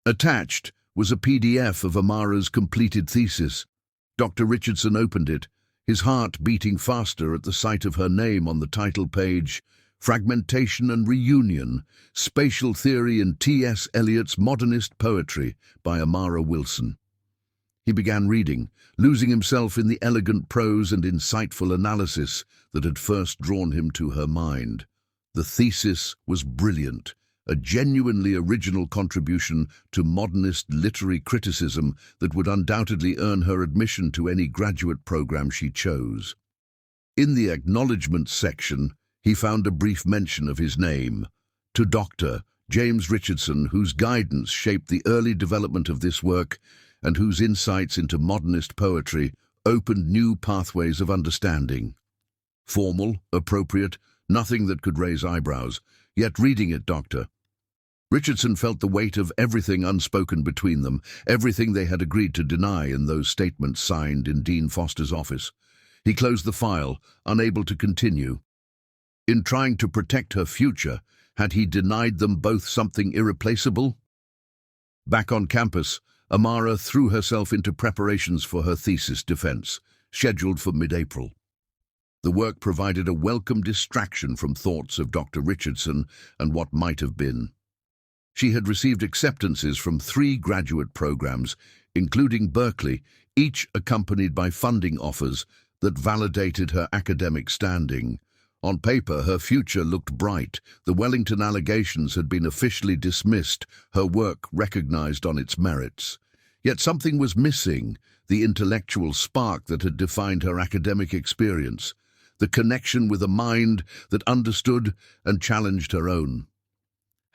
Attached was a PDF of Amara's completed thesis. Dr. Richardson opened it, his heart beating faster at the sight of her name on the title page, "Fragmentation and Reunion, Spatial Theory in T.S. Eliot's Modernist Poetry" by Amara Wilson. He began reading, losing himself in the elegant prose and insightful analysis that had first drawn him to her mind. The thesis was brilliant, a genuinely original contribution to modernist literary criticism that would undoubtedly earn her admission to any graduate program she chose. In the acknowledgements section, he found a brief mention of his name, to Dr. James Richardson, whose guidance shaped the early development of this work and whose insights into modernist poetry opened new pathways of understanding. Formal, appropriate, nothing that could raise eyebrows, yet reading it, Dr. Richardson felt the weight of everything unspoken between them, everything they had agreed to deny in those statements signed in Dean Foster's office. He closed the file, unable to continue. In trying to protect her future, had he denied them both something irreplaceable? Back on campus, Amara threw herself into preparations for her thesis defense, scheduled for mid-April. The work provided a welcome distraction from thoughts of Dr. Richardson and what might have been. She had received acceptances from 3 graduate programs, including Berkeley, each accompanied by funding offers that validated her academic standing. On paper, her future looked bright. The Wellington allegations had been officially dismissed, her work recognized on its merits. Yet something was missing, the intellectual spark that had defined her academic experience, the connection with a mind that understood and challenged her own.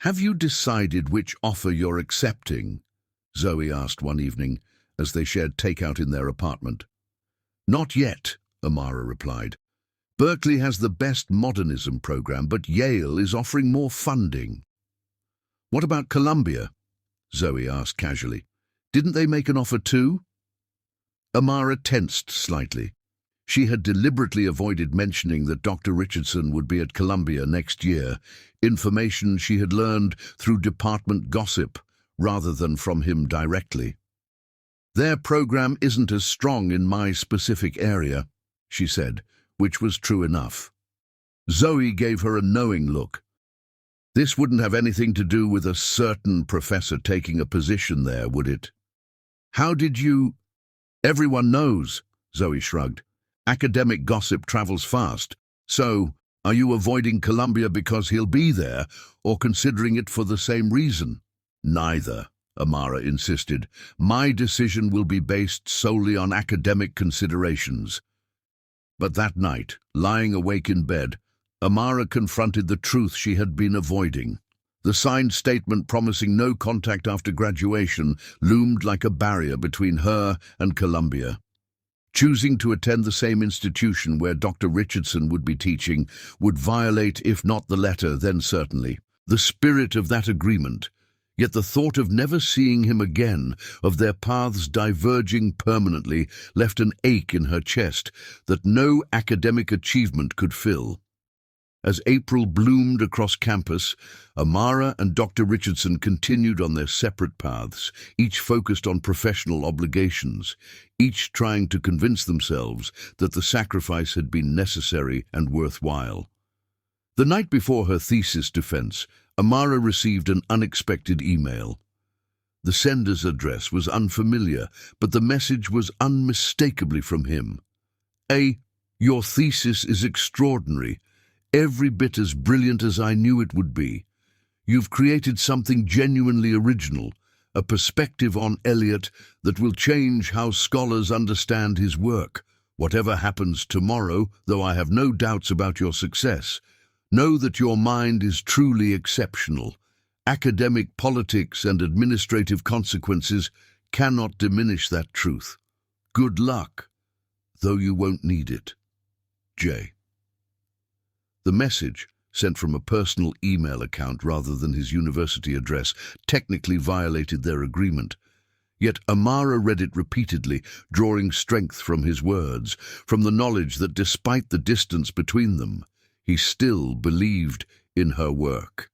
"Have you decided which offer you're accepting?" Zoe asked one evening as they shared takeout in their apartment. "Not yet," Amara replied. "Berkeley has the best modernism program, but Yale is offering more funding." "What about Columbia?" Zoe asked casually. "Didn't they make an offer too?" Amara tensed slightly. She had deliberately avoided mentioning that Dr. Richardson would be at Columbia next year, information she had learned through department gossip rather than from him directly. "Their program isn't as strong in my specific area," she said, which was true enough. Zoe gave her a knowing look. "This wouldn't have anything to do with a certain professor taking a position there, would it?" "How did you—" "Everyone knows," Zoe shrugged. "Academic gossip travels fast. So, are you avoiding Columbia because he'll be there, or considering it for the same reason?" "Neither," Amara insisted. "My decision will be based solely on academic considerations." But that night, lying awake in bed, Amara confronted the truth she had been avoiding. The signed statement promising no contact after graduation loomed like a barrier between her and Columbia. Choosing to attend the same institution where Dr. Richardson would be teaching would violate, if not the letter, then certainly the spirit of that agreement. Yet the thought of never seeing him again, of their paths diverging permanently, left an ache in her chest that no academic achievement could fill. As April bloomed across campus, Amara and Dr. Richardson continued on their separate paths, each focused on professional obligations, each trying to convince themselves that the sacrifice had been necessary and worthwhile. The night before her thesis defense, Amara received an unexpected email. The sender's address was unfamiliar, but the message was unmistakably from him. "Your thesis is extraordinary. Every bit as brilliant as I knew it would be. You've created something genuinely original, a perspective on Eliot that will change how scholars understand his work. Whatever happens tomorrow, though I have no doubts about your success, know that your mind is truly exceptional. Academic politics and administrative consequences cannot diminish that truth. Good luck, though you won't need it. J." The message, sent from a personal email account rather than his university address, technically violated their agreement. Yet Amara read it repeatedly, drawing strength from his words, from the knowledge that despite the distance between them, he still believed in her work.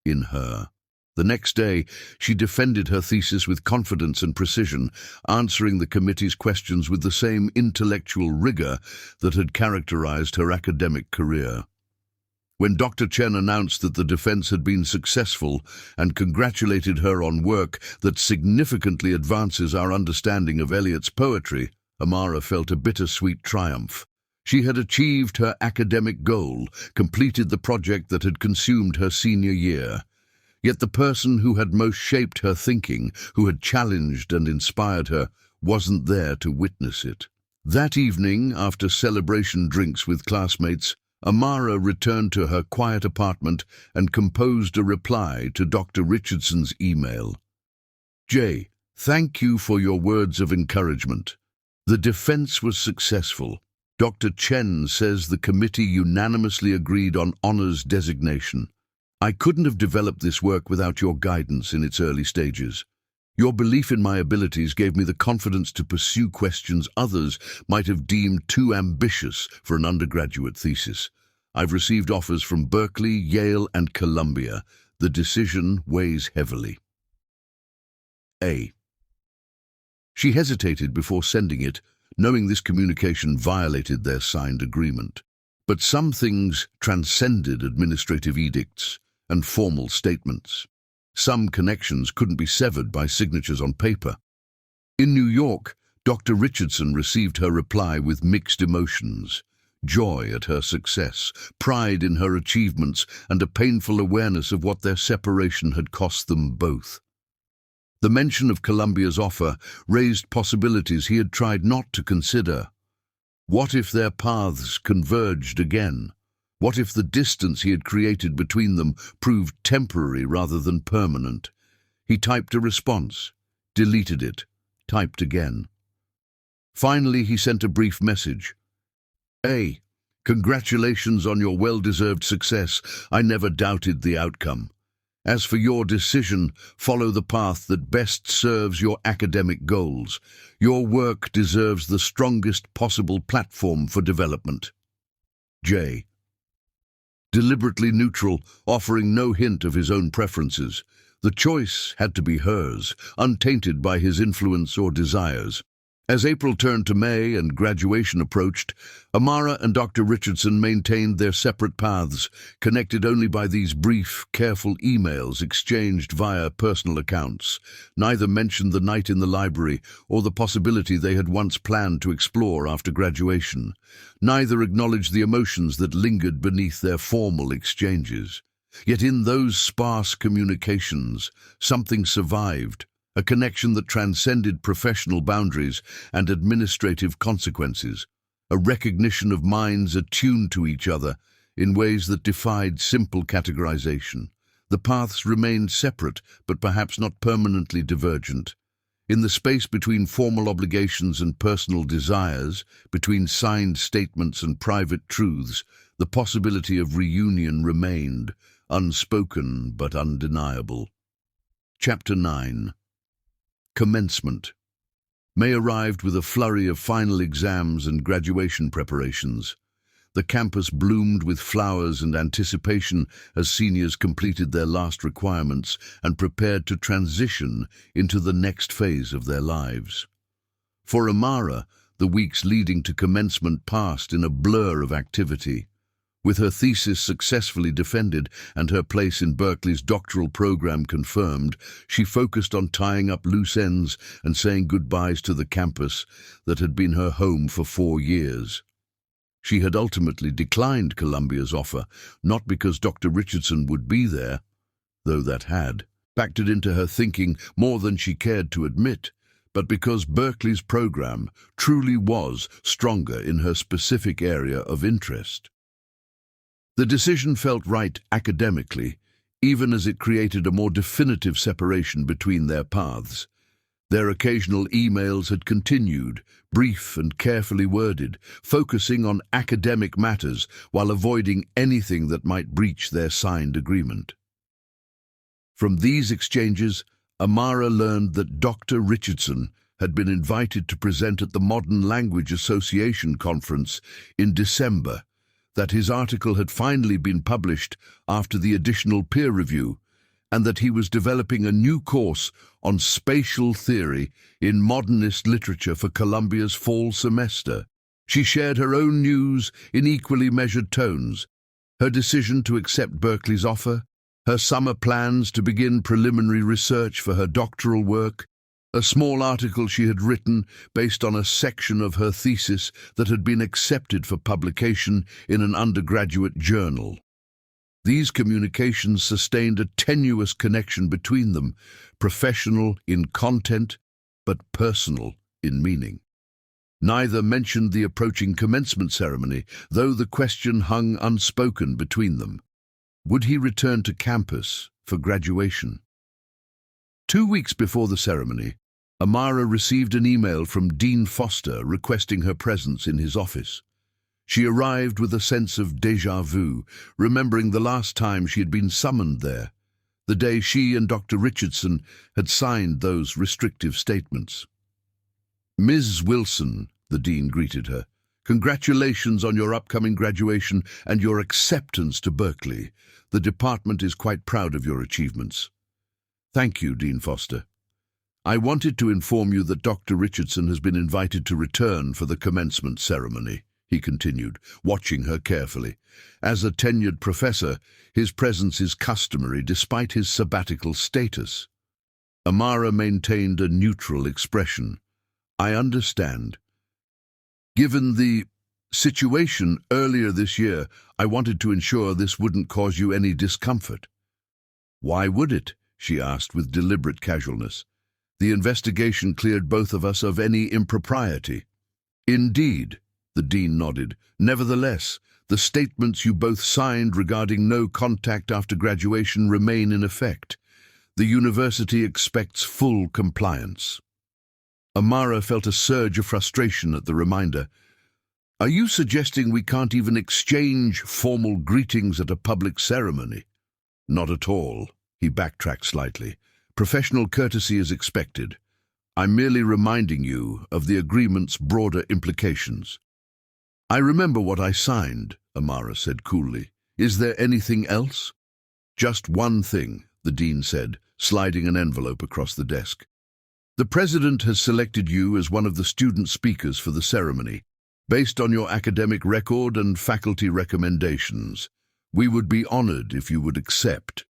In her. The next day, she defended her thesis with confidence and precision, answering the committee's questions with the same intellectual rigor that had characterized her academic career. When Dr. Chen announced that the defense had been successful and congratulated her on work that significantly advances our understanding of Eliot's poetry, Amara felt a bittersweet triumph. She had achieved her academic goal, completed the project that had consumed her senior year. Yet the person who had most shaped her thinking, who had challenged and inspired her, wasn't there to witness it. That evening, after celebration drinks with classmates, Amara returned to her quiet apartment and composed a reply to Dr. Richardson's email. J. Thank you for your words of encouragement. The defense was successful. Dr. Chen says the committee unanimously agreed on honors designation. I couldn't have developed this work without your guidance in its early stages. Your belief in my abilities gave me the confidence to pursue questions others might have deemed too ambitious for an undergraduate thesis. I've received offers from Berkeley, Yale, and Columbia. The decision weighs heavily. A. She hesitated before sending it, knowing this communication violated their signed agreement. But some things transcended administrative edicts and formal statements. Some connections couldn't be severed by signatures on paper. In New York, Dr. Richardson received her reply with mixed emotions: joy at her success, pride in her achievements, and a painful awareness of what their separation had cost them both. The mention of Columbia's offer raised possibilities he had tried not to consider. What if their paths converged again? What if the distance he had created between them proved temporary rather than permanent? He typed a response, deleted it, typed again. Finally, he sent a brief message. A. Congratulations on your well-deserved success. I never doubted the outcome. As for your decision, follow the path that best serves your academic goals. Your work deserves the strongest possible platform for development. J. Deliberately neutral, offering no hint of his own preferences. The choice had to be hers, untainted by his influence or desires. As April turned to May and graduation approached, Amara and Dr. Richardson maintained their separate paths, connected only by these brief, careful emails exchanged via personal accounts. Neither mentioned the night in the library or the possibility they had once planned to explore after graduation. Neither acknowledged the emotions that lingered beneath their formal exchanges. Yet in those sparse communications, something survived. A connection that transcended professional boundaries and administrative consequences, a recognition of minds attuned to each other in ways that defied simple categorization. The paths remained separate, but perhaps not permanently divergent. In the space between formal obligations and personal desires, between signed statements and private truths, the possibility of reunion remained, unspoken but undeniable. Chapter 9. Commencement. May arrived with a flurry of final exams and graduation preparations. The campus bloomed with flowers and anticipation as seniors completed their last requirements and prepared to transition into the next phase of their lives. For Amara, the weeks leading to commencement passed in a blur of activity. With her thesis successfully defended and her place in Berkeley's doctoral program confirmed, she focused on tying up loose ends and saying goodbyes to the campus that had been her home for 4 years. She had ultimately declined Columbia's offer, not because Dr. Richardson would be there, though that had factored into her thinking more than she cared to admit, but because Berkeley's program truly was stronger in her specific area of interest. The decision felt right academically, even as it created a more definitive separation between their paths. Their occasional emails had continued, brief and carefully worded, focusing on academic matters while avoiding anything that might breach their signed agreement. From these exchanges, Amara learned that Dr. Richardson had been invited to present at the Modern Language Association conference in December, that his article had finally been published after the additional peer review, and that he was developing a new course on spatial theory in modernist literature for Columbia's fall semester. She shared her own news in equally measured tones, her decision to accept Berkeley's offer, her summer plans to begin preliminary research for her doctoral work, a small article she had written based on a section of her thesis that had been accepted for publication in an undergraduate journal. These communications sustained a tenuous connection between them, professional in content, but personal in meaning. Neither mentioned the approaching commencement ceremony, though the question hung unspoken between them. Would he return to campus for graduation? 2 weeks before the ceremony, Amara received an email from Dean Foster requesting her presence in his office. She arrived with a sense of déjà vu, remembering the last time she had been summoned there, the day she and Dr. Richardson had signed those restrictive statements. "Ms. Wilson," the dean greeted her, "congratulations on your upcoming graduation and your acceptance to Berkeley. The department is quite proud of your achievements." "Thank you, Dean Foster. I wanted to inform you that Dr. Richardson has been invited to return for the commencement ceremony," he continued, watching her carefully. "As a tenured professor, his presence is customary despite his sabbatical status." Amara maintained a neutral expression. "I understand. Given the situation earlier this year, I wanted to ensure this wouldn't cause you any discomfort." "Why would it?" she asked with deliberate casualness. "The investigation cleared both of us of any impropriety." "Indeed," the dean nodded. "Nevertheless, the statements you both signed regarding no contact after graduation remain in effect. The university expects full compliance." Amara felt a surge of frustration at the reminder. "Are you suggesting we can't even exchange formal greetings at a public ceremony?" "Not at all." He backtracked slightly. "Professional courtesy is expected. I'm merely reminding you of the agreement's broader implications." "I remember what I signed," Amara said coolly. "Is there anything else?" "Just one thing," the dean said, sliding an envelope across the desk. "The president has selected you as one of the student speakers for the ceremony, based on your academic record and faculty recommendations. We would be honored if you would accept."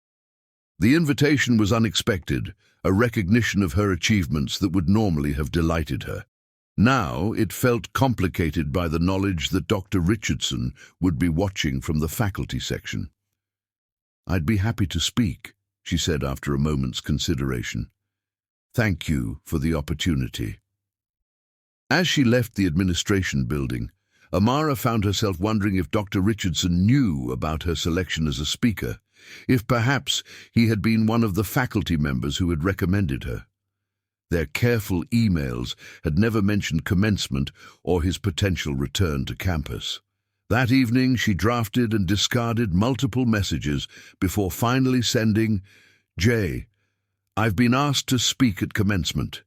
The invitation was unexpected, a recognition of her achievements that would normally have delighted her. Now it felt complicated by the knowledge that Dr. Richardson would be watching from the faculty section. "I'd be happy to speak," she said after a moment's consideration. "Thank you for the opportunity." As she left the administration building, Amara found herself wondering if Dr. Richardson knew about her selection as a speaker, if perhaps he had been one of the faculty members who had recommended her. Their careful emails had never mentioned commencement or his potential return to campus. That evening she drafted and discarded multiple messages before finally sending, "Jay, I've been asked to speak at commencement.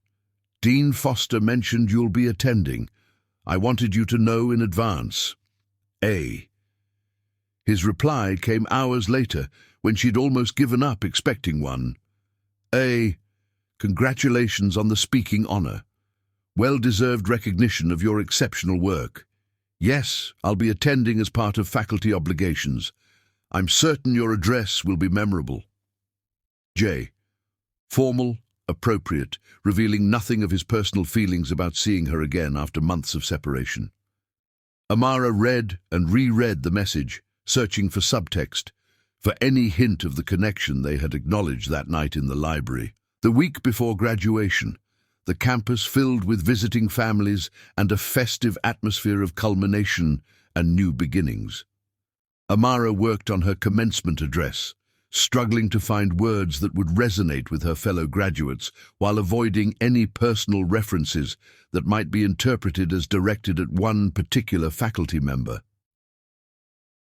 Dean Foster mentioned you'll be attending. I wanted you to know in advance. A." His reply came hours later, when she'd almost given up expecting one. "A. Congratulations on the speaking honor. Well-deserved recognition of your exceptional work. Yes, I'll be attending as part of faculty obligations. I'm certain your address will be memorable. J. Formal, appropriate, revealing nothing of his personal feelings about seeing her again after months of separation. Amara read and reread the message, searching for subtext, for any hint of the connection they had acknowledged that night in the library. The week before graduation, the campus filled with visiting families and a festive atmosphere of culmination and new beginnings. Amara worked on her commencement address, struggling to find words that would resonate with her fellow graduates while avoiding any personal references that might be interpreted as directed at one particular faculty member.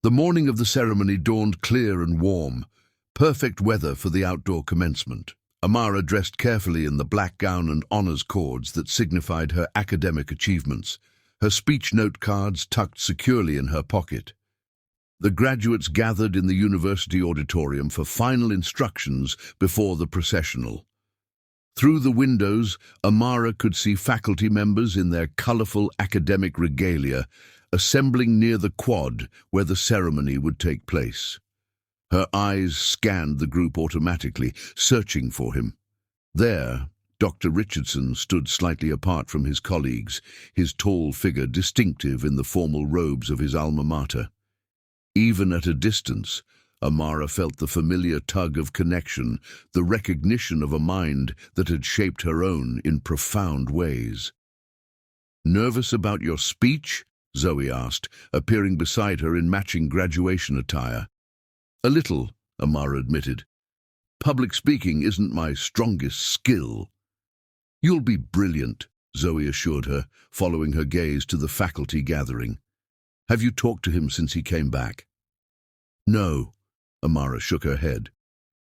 The morning of the ceremony dawned clear and warm, perfect weather for the outdoor commencement. Amara dressed carefully in the black gown and honors cords that signified her academic achievements, her speech note cards tucked securely in her pocket. The graduates gathered in the university auditorium for final instructions before the processional. Through the windows, Amara could see faculty members in their colorful academic regalia, assembling near the quad where the ceremony would take place. Her eyes scanned the group automatically, searching for him. There, Dr. Richardson stood slightly apart from his colleagues, his tall figure distinctive in the formal robes of his alma mater. Even at a distance, Amara felt the familiar tug of connection, the recognition of a mind that had shaped her own in profound ways. "Nervous about your speech?" Zoe asked, appearing beside her in matching graduation attire. "A little," Amara admitted. "Public speaking isn't my strongest skill." "You'll be brilliant," Zoe assured her, following her gaze to the faculty gathering. "Have you talked to him since he came back?" "No," Amara shook her head.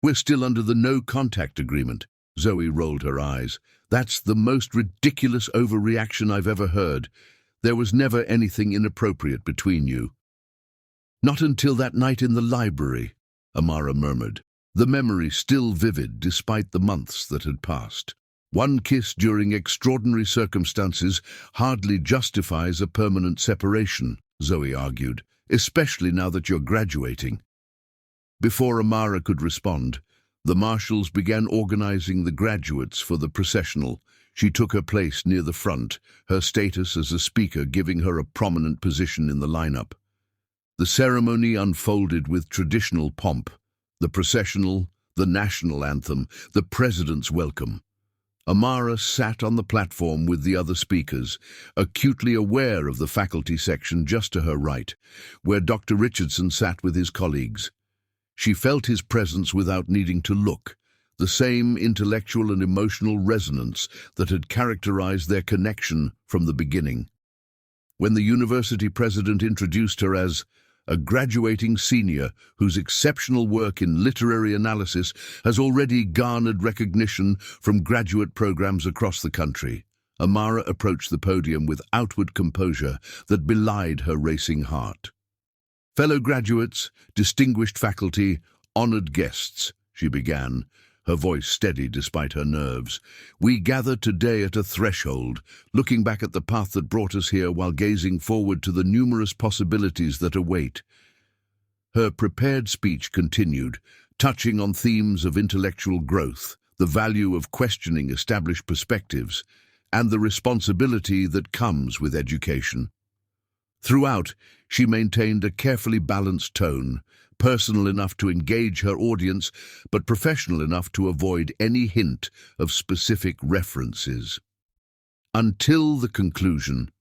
"We're still under the no-contact agreement." Zoe rolled her eyes. "That's the most ridiculous overreaction I've ever heard. There was never anything inappropriate between you." "Not until that night in the library," Amara murmured, the memory still vivid despite the months that had passed. "One kiss during extraordinary circumstances hardly justifies a permanent separation," Zoe argued, "especially now that you're graduating." Before Amara could respond, the marshals began organizing the graduates for the processional. She took her place near the front, her status as a speaker giving her a prominent position in the lineup. The ceremony unfolded with traditional pomp: the processional, the national anthem, the president's welcome. Amara sat on the platform with the other speakers, acutely aware of the faculty section just to her right, where Dr. Richardson sat with his colleagues. She felt his presence without needing to look, the same intellectual and emotional resonance that had characterized their connection from the beginning. When the university president introduced her as a graduating senior whose exceptional work in literary analysis has already garnered recognition from graduate programs across the country, Amara approached the podium with outward composure that belied her racing heart. "Fellow graduates, distinguished faculty, honored guests," she began, her voice steady despite her nerves. "We gather today at a threshold, looking back at the path that brought us here while gazing forward to the numerous possibilities that await." Her prepared speech continued, touching on themes of intellectual growth, the value of questioning established perspectives, and the responsibility that comes with education. Throughout, she maintained a carefully balanced tone, personal enough to engage her audience, but professional enough to avoid any hint of specific references. Until the conclusion,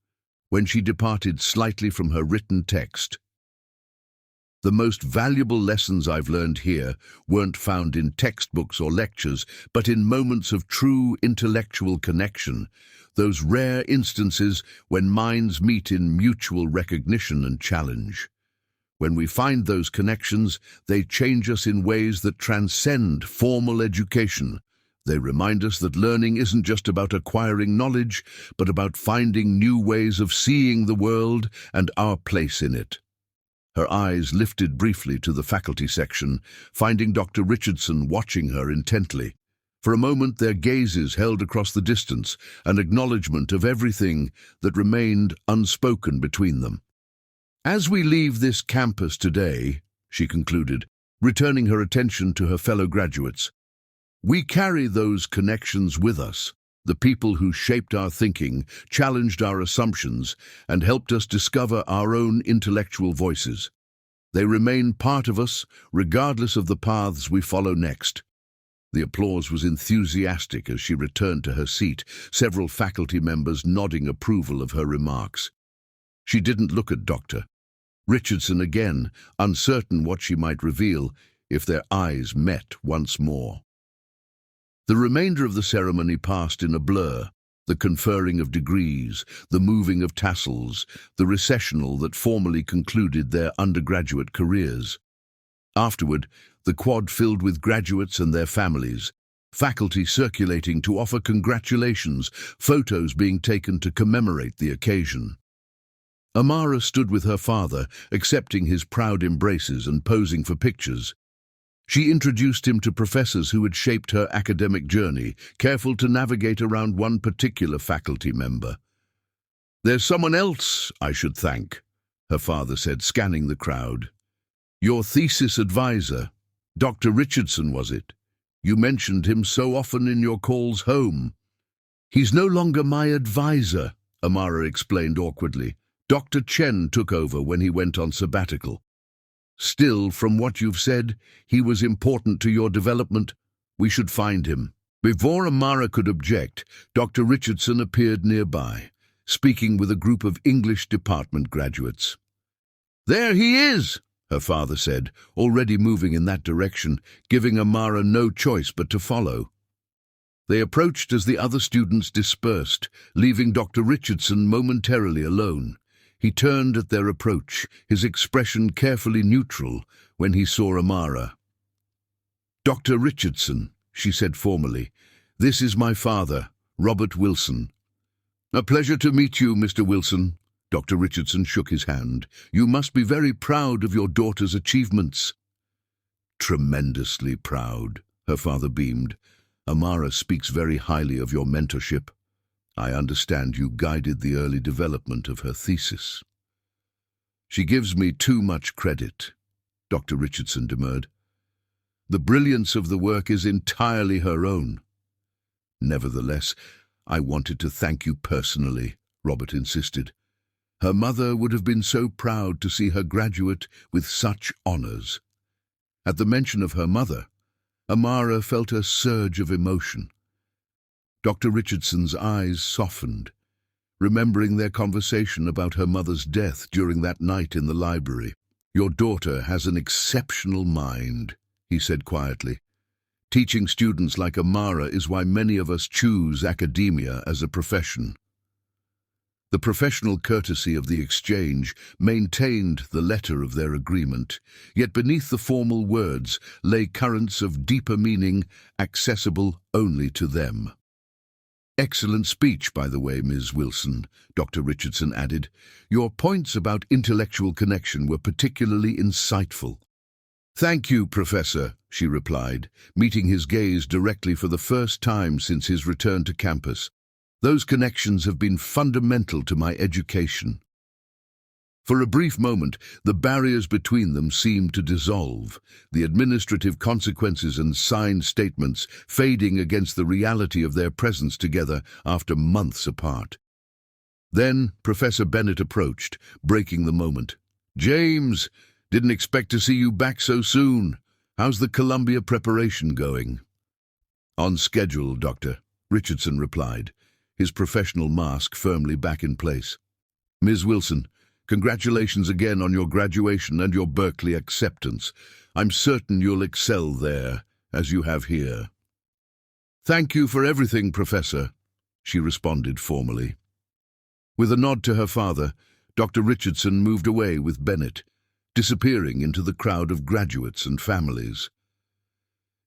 when she departed slightly from her written text. "The most valuable lessons I've learned here weren't found in textbooks or lectures, but in moments of true intellectual connection, those rare instances when minds meet in mutual recognition and challenge. When we find those connections, they change us in ways that transcend formal education. They remind us that learning isn't just about acquiring knowledge, but about finding new ways of seeing the world and our place in it." Her eyes lifted briefly to the faculty section, finding Dr. Richardson watching her intently. For a moment their gazes held across the distance, an acknowledgement of everything that remained unspoken between them. "As we leave this campus today," she concluded, returning her attention to her fellow graduates, "we carry those connections with us, the people who shaped our thinking, challenged our assumptions, and helped us discover our own intellectual voices. They remain part of us, regardless of the paths we follow next." The applause was enthusiastic as she returned to her seat, several faculty members nodding approval of her remarks. She didn't look at Dr. Richardson again, uncertain what she might reveal if their eyes met once more. The remainder of the ceremony passed in a blur, the conferring of degrees, the moving of tassels, the recessional that formally concluded their undergraduate careers. Afterward, the quad filled with graduates and their families, faculty circulating to offer congratulations, photos being taken to commemorate the occasion. Amara stood with her father, accepting his proud embraces and posing for pictures. She introduced him to professors who had shaped her academic journey, careful to navigate around one particular faculty member. "There's someone else I should thank," her father said, scanning the crowd. "Your thesis advisor, Dr. Richardson, was it? You mentioned him so often in your calls home." "He's no longer my advisor," Amara explained awkwardly. "Dr. Chen took over when he went on sabbatical. Still, from what you've said, he was important to your development. We should find him." Before Amara could object, Dr. Richardson appeared nearby, speaking with a group of English department graduates. "There he is," her father said, already moving in that direction, giving Amara no choice but to follow. They approached as the other students dispersed, leaving Dr. Richardson momentarily alone. He turned at their approach, his expression carefully neutral, when he saw Amara. "Dr. Richardson," she said formally, "this is my father, Robert Wilson." "A pleasure to meet you, Mr. Wilson." Dr. Richardson shook his hand. "You must be very proud of your daughter's achievements." "Tremendously proud," her father beamed. "Amara speaks very highly of your mentorship. I understand you guided the early development of her thesis." "She gives me too much credit," Dr. Richardson demurred. "The brilliance of the work is entirely her own." "Nevertheless, I wanted to thank you personally," Robert insisted. "Her mother would have been so proud to see her graduate with such honors." At the mention of her mother, Amara felt a surge of emotion. Dr. Richardson's eyes softened, remembering their conversation about her mother's death during that night in the library. "Your daughter has an exceptional mind," he said quietly. "Teaching students like Amara is why many of us choose academia as a profession." The professional courtesy of the exchange maintained the letter of their agreement, yet beneath the formal words lay currents of deeper meaning, accessible only to them. "Excellent speech, by the way, Ms. Wilson," Dr. Richardson added. "Your points about intellectual connection were particularly insightful." "Thank you, Professor," she replied, meeting his gaze directly for the first time since his return to campus. "Those connections have been fundamental to my education." For a brief moment, the barriers between them seemed to dissolve, the administrative consequences and signed statements fading against the reality of their presence together after months apart. Then Professor Bennett approached, breaking the moment. "James, didn't expect to see you back so soon. How's the Columbia preparation going?" "On schedule, Doctor," Richardson replied, his professional mask firmly back in place. "Ms. Wilson, congratulations again on your graduation and your Berkeley acceptance. I'm certain you'll excel there, as you have here." "Thank you for everything, Professor," she responded formally. With a nod to her father, Dr. Richardson moved away with Bennett, disappearing into the crowd of graduates and families.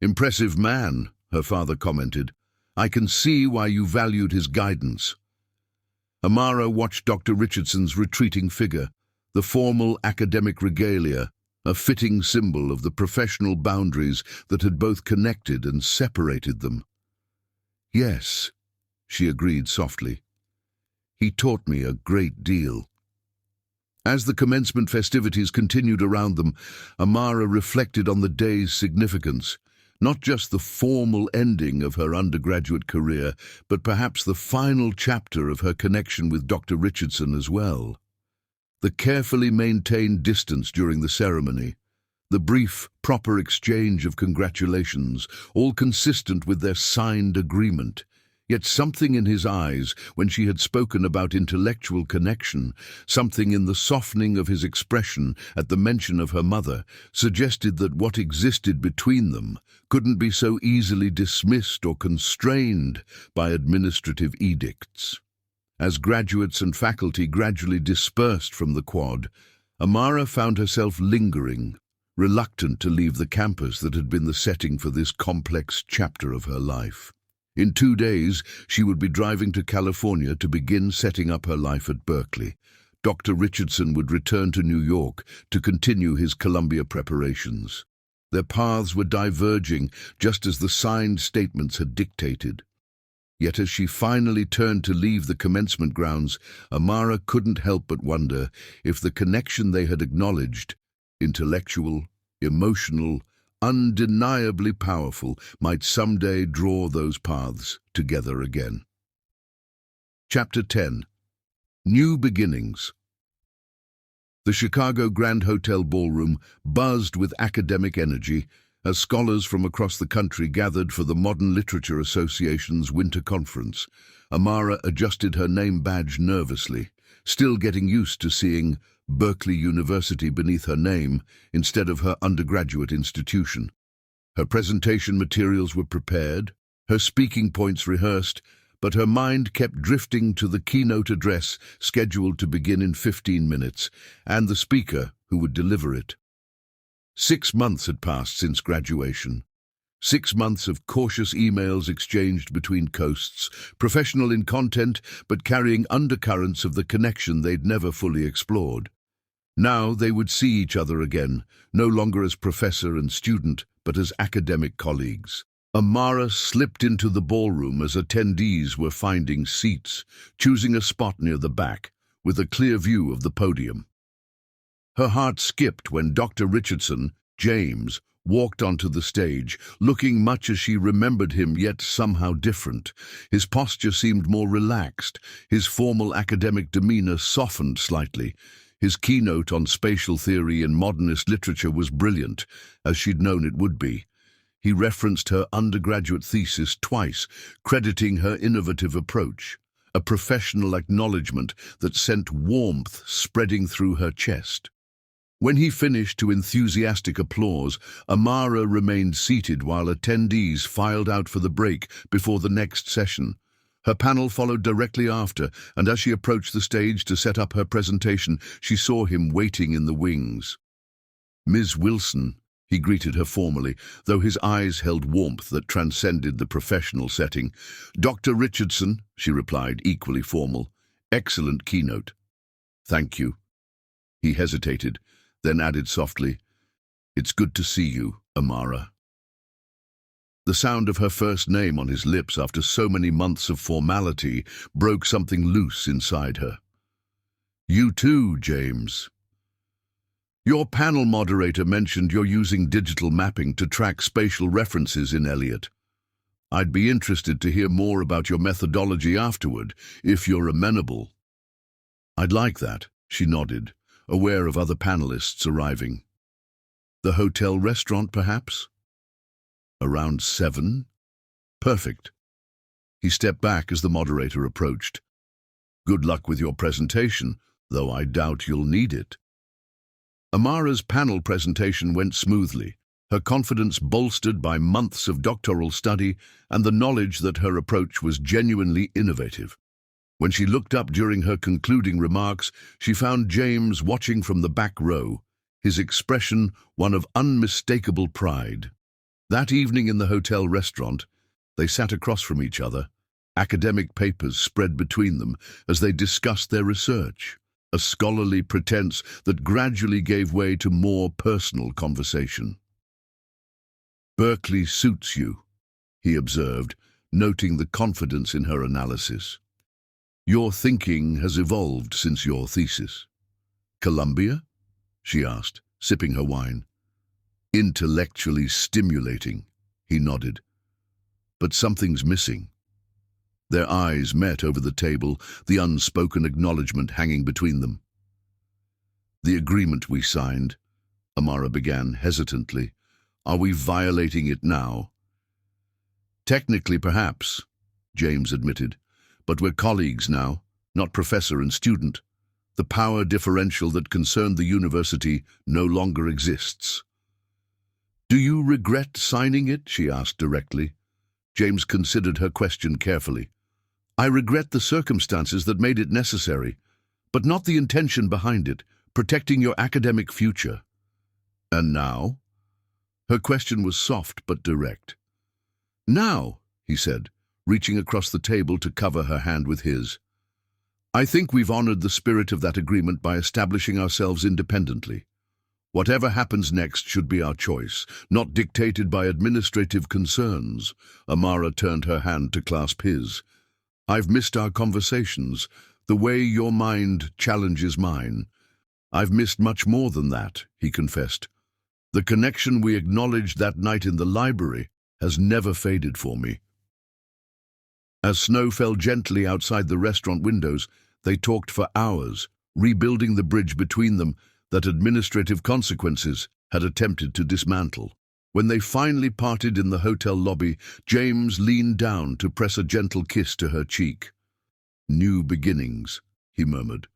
"Impressive man," her father commented. "I can see why you valued his guidance." Amara watched Dr. Richardson's retreating figure, the formal academic regalia, a fitting symbol of the professional boundaries that had both connected and separated them. "Yes," she agreed softly. "He taught me a great deal." As the commencement festivities continued around them, Amara reflected on the day's significance. Not just the formal ending of her undergraduate career, but perhaps the final chapter of her connection with Dr. Richardson as well. The carefully maintained distance during the ceremony, the brief, proper exchange of congratulations, all consistent with their signed agreement. Yet something in his eyes, when she had spoken about intellectual connection, something in the softening of his expression at the mention of her mother, suggested that what existed between them couldn't be so easily dismissed or constrained by administrative edicts. As graduates and faculty gradually dispersed from the quad, Amara found herself lingering, reluctant to leave the campus that had been the setting for this complex chapter of her life. In 2 days, she would be driving to California to begin setting up her life at Berkeley. Dr. Richardson would return to New York to continue his Columbia preparations. Their paths were diverging just as the signed statements had dictated. Yet as she finally turned to leave the commencement grounds, Amara couldn't help but wonder if the connection they had acknowledged, intellectual, emotional, undeniably powerful, might someday draw those paths together again. Chapter 10. New Beginnings. The Chicago Grand Hotel ballroom buzzed with academic energy as scholars from across the country gathered for the Modern Literature Association's winter conference. Amara adjusted her name badge nervously, still getting used to seeing Berkeley University beneath her name instead of her undergraduate institution. Her presentation materials were prepared, her speaking points rehearsed, but her mind kept drifting to the keynote address scheduled to begin in 15 minutes, and the speaker who would deliver it. 6 months had passed since graduation. 6 months of cautious emails exchanged between coasts, professional in content but carrying undercurrents of the connection they'd never fully explored. Now they would see each other again, no longer as professor and student, but as academic colleagues. Amara slipped into the ballroom as attendees were finding seats, choosing a spot near the back, with a clear view of the podium. Her heart skipped when Dr. Richardson, James, walked onto the stage, looking much as she remembered him, yet somehow different. His posture seemed more relaxed, his formal academic demeanor softened slightly. His keynote on spatial theory in modernist literature was brilliant, as she'd known it would be. He referenced her undergraduate thesis twice, crediting her innovative approach, a professional acknowledgement that sent warmth spreading through her chest. When he finished to enthusiastic applause, Amara remained seated while attendees filed out for the break before the next session. Her panel followed directly after, and as she approached the stage to set up her presentation, she saw him waiting in the wings. "Ms. Wilson," he greeted her formally, though his eyes held warmth that transcended the professional setting. "Dr. Richardson," she replied, equally formal. "Excellent keynote." "Thank you." He hesitated, then added softly, "It's good to see you, Amara." The sound of her first name on his lips after so many months of formality broke something loose inside her. "You too, James. Your panel moderator mentioned you're using digital mapping to track spatial references in Eliot. I'd be interested to hear more about your methodology afterward, if you're amenable." "I'd like that," she nodded, aware of other panelists arriving. "The hotel restaurant, perhaps?" "Around 7? Perfect." He stepped back as the moderator approached. "Good luck with your presentation, though I doubt you'll need it." Amara's panel presentation went smoothly, her confidence bolstered by months of doctoral study and the knowledge that her approach was genuinely innovative. When she looked up during her concluding remarks, she found James watching from the back row, his expression one of unmistakable pride. That evening in the hotel restaurant, they sat across from each other, academic papers spread between them as they discussed their research, a scholarly pretense that gradually gave way to more personal conversation. "Berkeley suits you," he observed, noting the confidence in her analysis. "Your thinking has evolved since your thesis." "Columbia?" she asked, sipping her wine. "Intellectually stimulating," he nodded. "But something's missing." Their eyes met over the table, the unspoken acknowledgement hanging between them. "The agreement we signed," Amara began hesitantly. "Are we violating it now?" "Technically, perhaps," James admitted. "But we're colleagues now, not professor and student. The power differential that concerned the university no longer exists." "Do you regret signing it?" she asked directly. James considered her question carefully. "I regret the circumstances that made it necessary, but not the intention behind it, protecting your academic future." "And now?" Her question was soft but direct. "Now," he said, reaching across the table to cover her hand with his. "I think we've honored the spirit of that agreement by establishing ourselves independently. Whatever happens next should be our choice, not dictated by administrative concerns." Amara turned her hand to clasp his, I've missed our conversations, the way your mind challenges mine. I've missed much more than that, he confessed. The connection we acknowledged that night in the library has never faded for me. As snow fell gently outside the restaurant windows, they talked for hours, rebuilding the bridge between them that administrative consequences had attempted to dismantle. When they finally parted in the hotel lobby, James leaned down to press a gentle kiss to her cheek. "New beginnings," he murmured.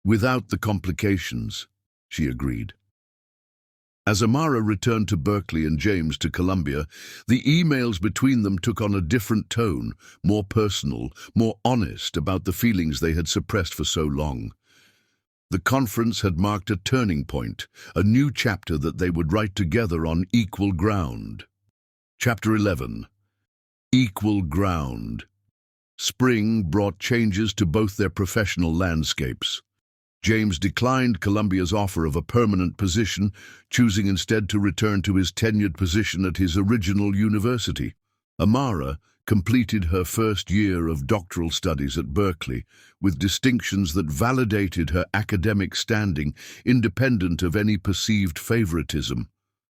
"Without the complications," she agreed. As Amara returned to Berkeley and James to Columbia, the emails between them took on a different tone, more personal, more honest about the feelings they had suppressed for so long. The conference had marked a turning point, a new chapter that they would write together on equal ground. Chapter 11. Equal Ground. Spring brought changes to both their professional landscapes. James declined Columbia's offer of a permanent position, choosing instead to return to his tenured position at his original university. Amara completed her first year of doctoral studies at Berkeley, with distinctions that validated her academic standing, independent of any perceived favoritism.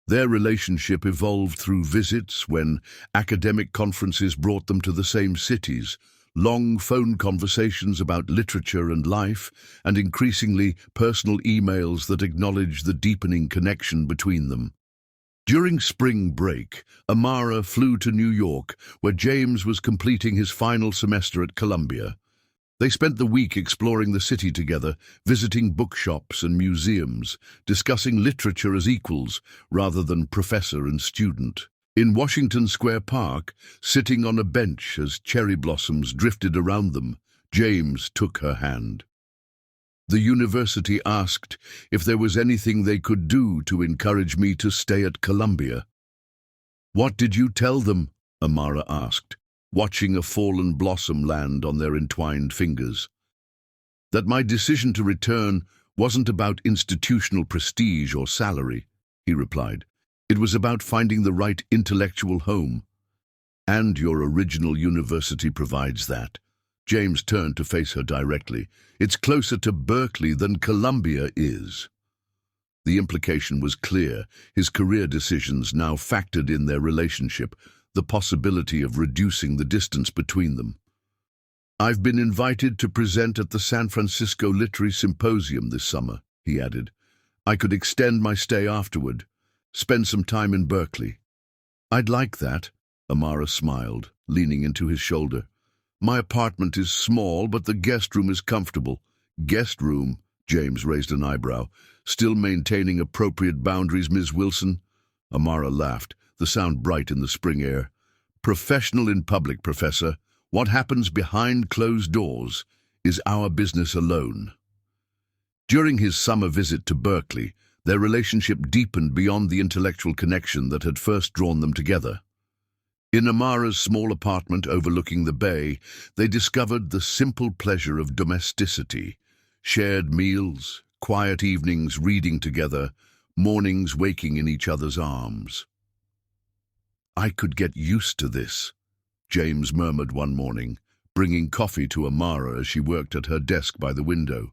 Their relationship evolved through visits when academic conferences brought them to the same cities, long phone conversations about literature and life, and increasingly personal emails that acknowledged the deepening connection between them. During spring break, Amara flew to New York, where James was completing his final semester at Columbia. They spent the week exploring the city together, visiting bookshops and museums, discussing literature as equals rather than professor and student. In Washington Square Park, sitting on a bench as cherry blossoms drifted around them, James took her hand. The university asked if there was anything they could do to encourage me to stay at Columbia. "What did you tell them?" Amara asked, watching a fallen blossom land on their entwined fingers. "That my decision to return wasn't about institutional prestige or salary," he replied. "It was about finding the right intellectual home. And your original university provides that." James turned to face her directly. "It's closer to Berkeley than Columbia is." The implication was clear. His career decisions now factored in their relationship, the possibility of reducing the distance between them. "I've been invited to present at the San Francisco Literary Symposium this summer," he added. "I could extend my stay afterward, spend some time in Berkeley." "I'd like that," Amara smiled, leaning into his shoulder. "My apartment is small, but the guest room is comfortable." "Guest room?" James raised an eyebrow. "Still maintaining appropriate boundaries, Ms. Wilson?" Amara laughed, the sound bright in the spring air. "Professional in public, Professor. What happens behind closed doors is our business alone." During his summer visit to Berkeley, their relationship deepened beyond the intellectual connection that had first drawn them together. In Amara's small apartment overlooking the bay, they discovered the simple pleasure of domesticity, shared meals, quiet evenings reading together, mornings waking in each other's arms. "I could get used to this," James murmured one morning, bringing coffee to Amara as she worked at her desk by the window.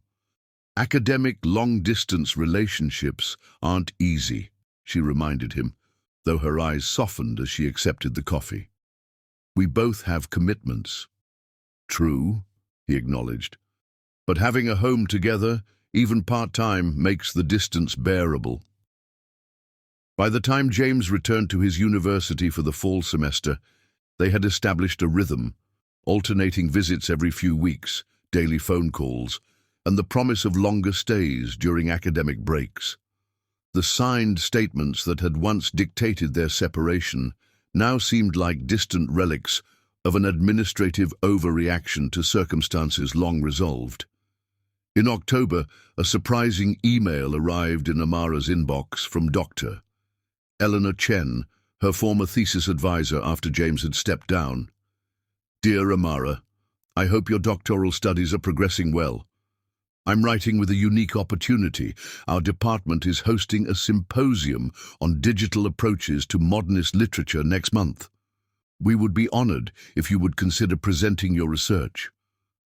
"Academic long-distance relationships aren't easy," she reminded him, though her eyes softened as she accepted the coffee. "We both have commitments." "True," he acknowledged. "But having a home together, even part-time, makes the distance bearable." By the time James returned to his university for the fall semester, they had established a rhythm, alternating visits every few weeks, daily phone calls, and the promise of longer stays during academic breaks. The signed statements that had once dictated their separation now seemed like distant relics of an administrative overreaction to circumstances long resolved. In October, a surprising email arrived in Amara's inbox from Dr. Eleanor Chen, her former thesis advisor after James had stepped down. "Dear Amara, I hope your doctoral studies are progressing well. I'm writing with a unique opportunity. Our department is hosting a symposium on digital approaches to modernist literature next month. We would be honored if you would consider presenting your research.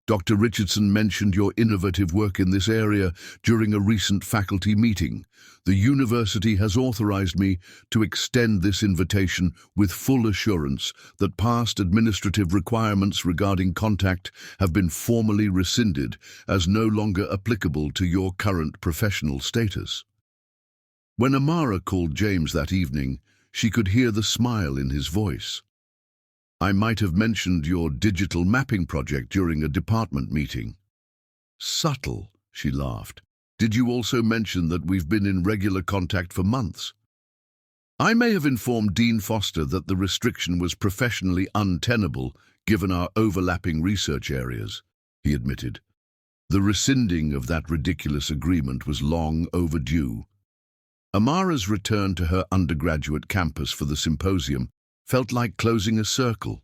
Dr. Richardson mentioned your innovative work in this area during a recent faculty meeting. The university has authorized me to extend this invitation with full assurance that past administrative requirements regarding contact have been formally rescinded as no longer applicable to your current professional status. When Amara called James that evening, she could hear the smile in his voice. I might have mentioned your digital mapping project during a department meeting. Subtle, she laughed. Did you also mention that we've been in regular contact for months? I may have informed Dean Foster that the restriction was professionally untenable given our overlapping research areas, he admitted. The rescinding of that ridiculous agreement was long overdue. Amara's return to her undergraduate campus for the symposium felt like closing a circle.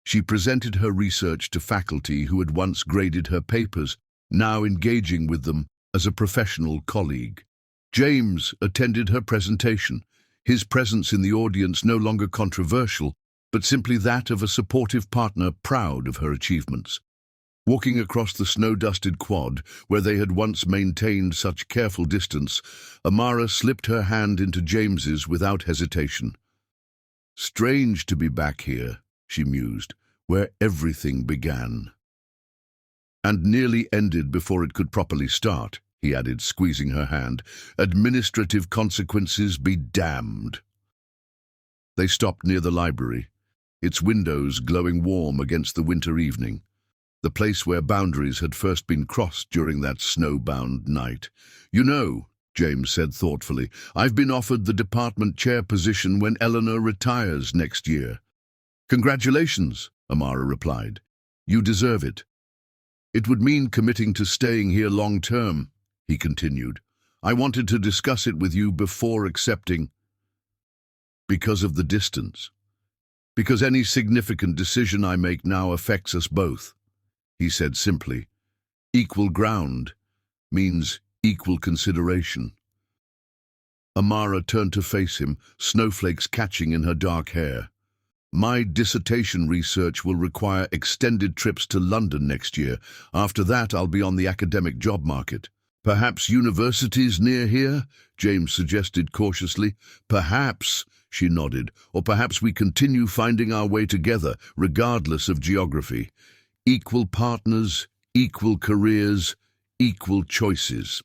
She presented her research to faculty who had once graded her papers, now engaging with them as a professional colleague. James attended her presentation, his presence in the audience no longer controversial, but simply that of a supportive partner proud of her achievements. Walking across the snow-dusted quad, where they had once maintained such careful distance, Amara slipped her hand into James's without hesitation. Strange to be back here, she mused, where everything began. And nearly ended before it could properly start, he added, squeezing her hand. Administrative consequences be damned. They stopped near the library, its windows glowing warm against the winter evening, the place where boundaries had first been crossed during that snowbound night. You know, James said thoughtfully, I've been offered the department chair position when Eleanor retires next year. Congratulations, Amara replied. You deserve it. It would mean committing to staying here long term, he continued. I wanted to discuss it with you before accepting. Because of the distance. Because any significant decision I make now affects us both, he said simply. Equal ground means equal consideration. Amara turned to face him, snowflakes catching in her dark hair. My dissertation research will require extended trips to London next year. After that, I'll be on the academic job market. Perhaps universities near here? James suggested cautiously. Perhaps, she nodded, or perhaps we continue finding our way together, regardless of geography. Equal partners, equal careers, equal choices.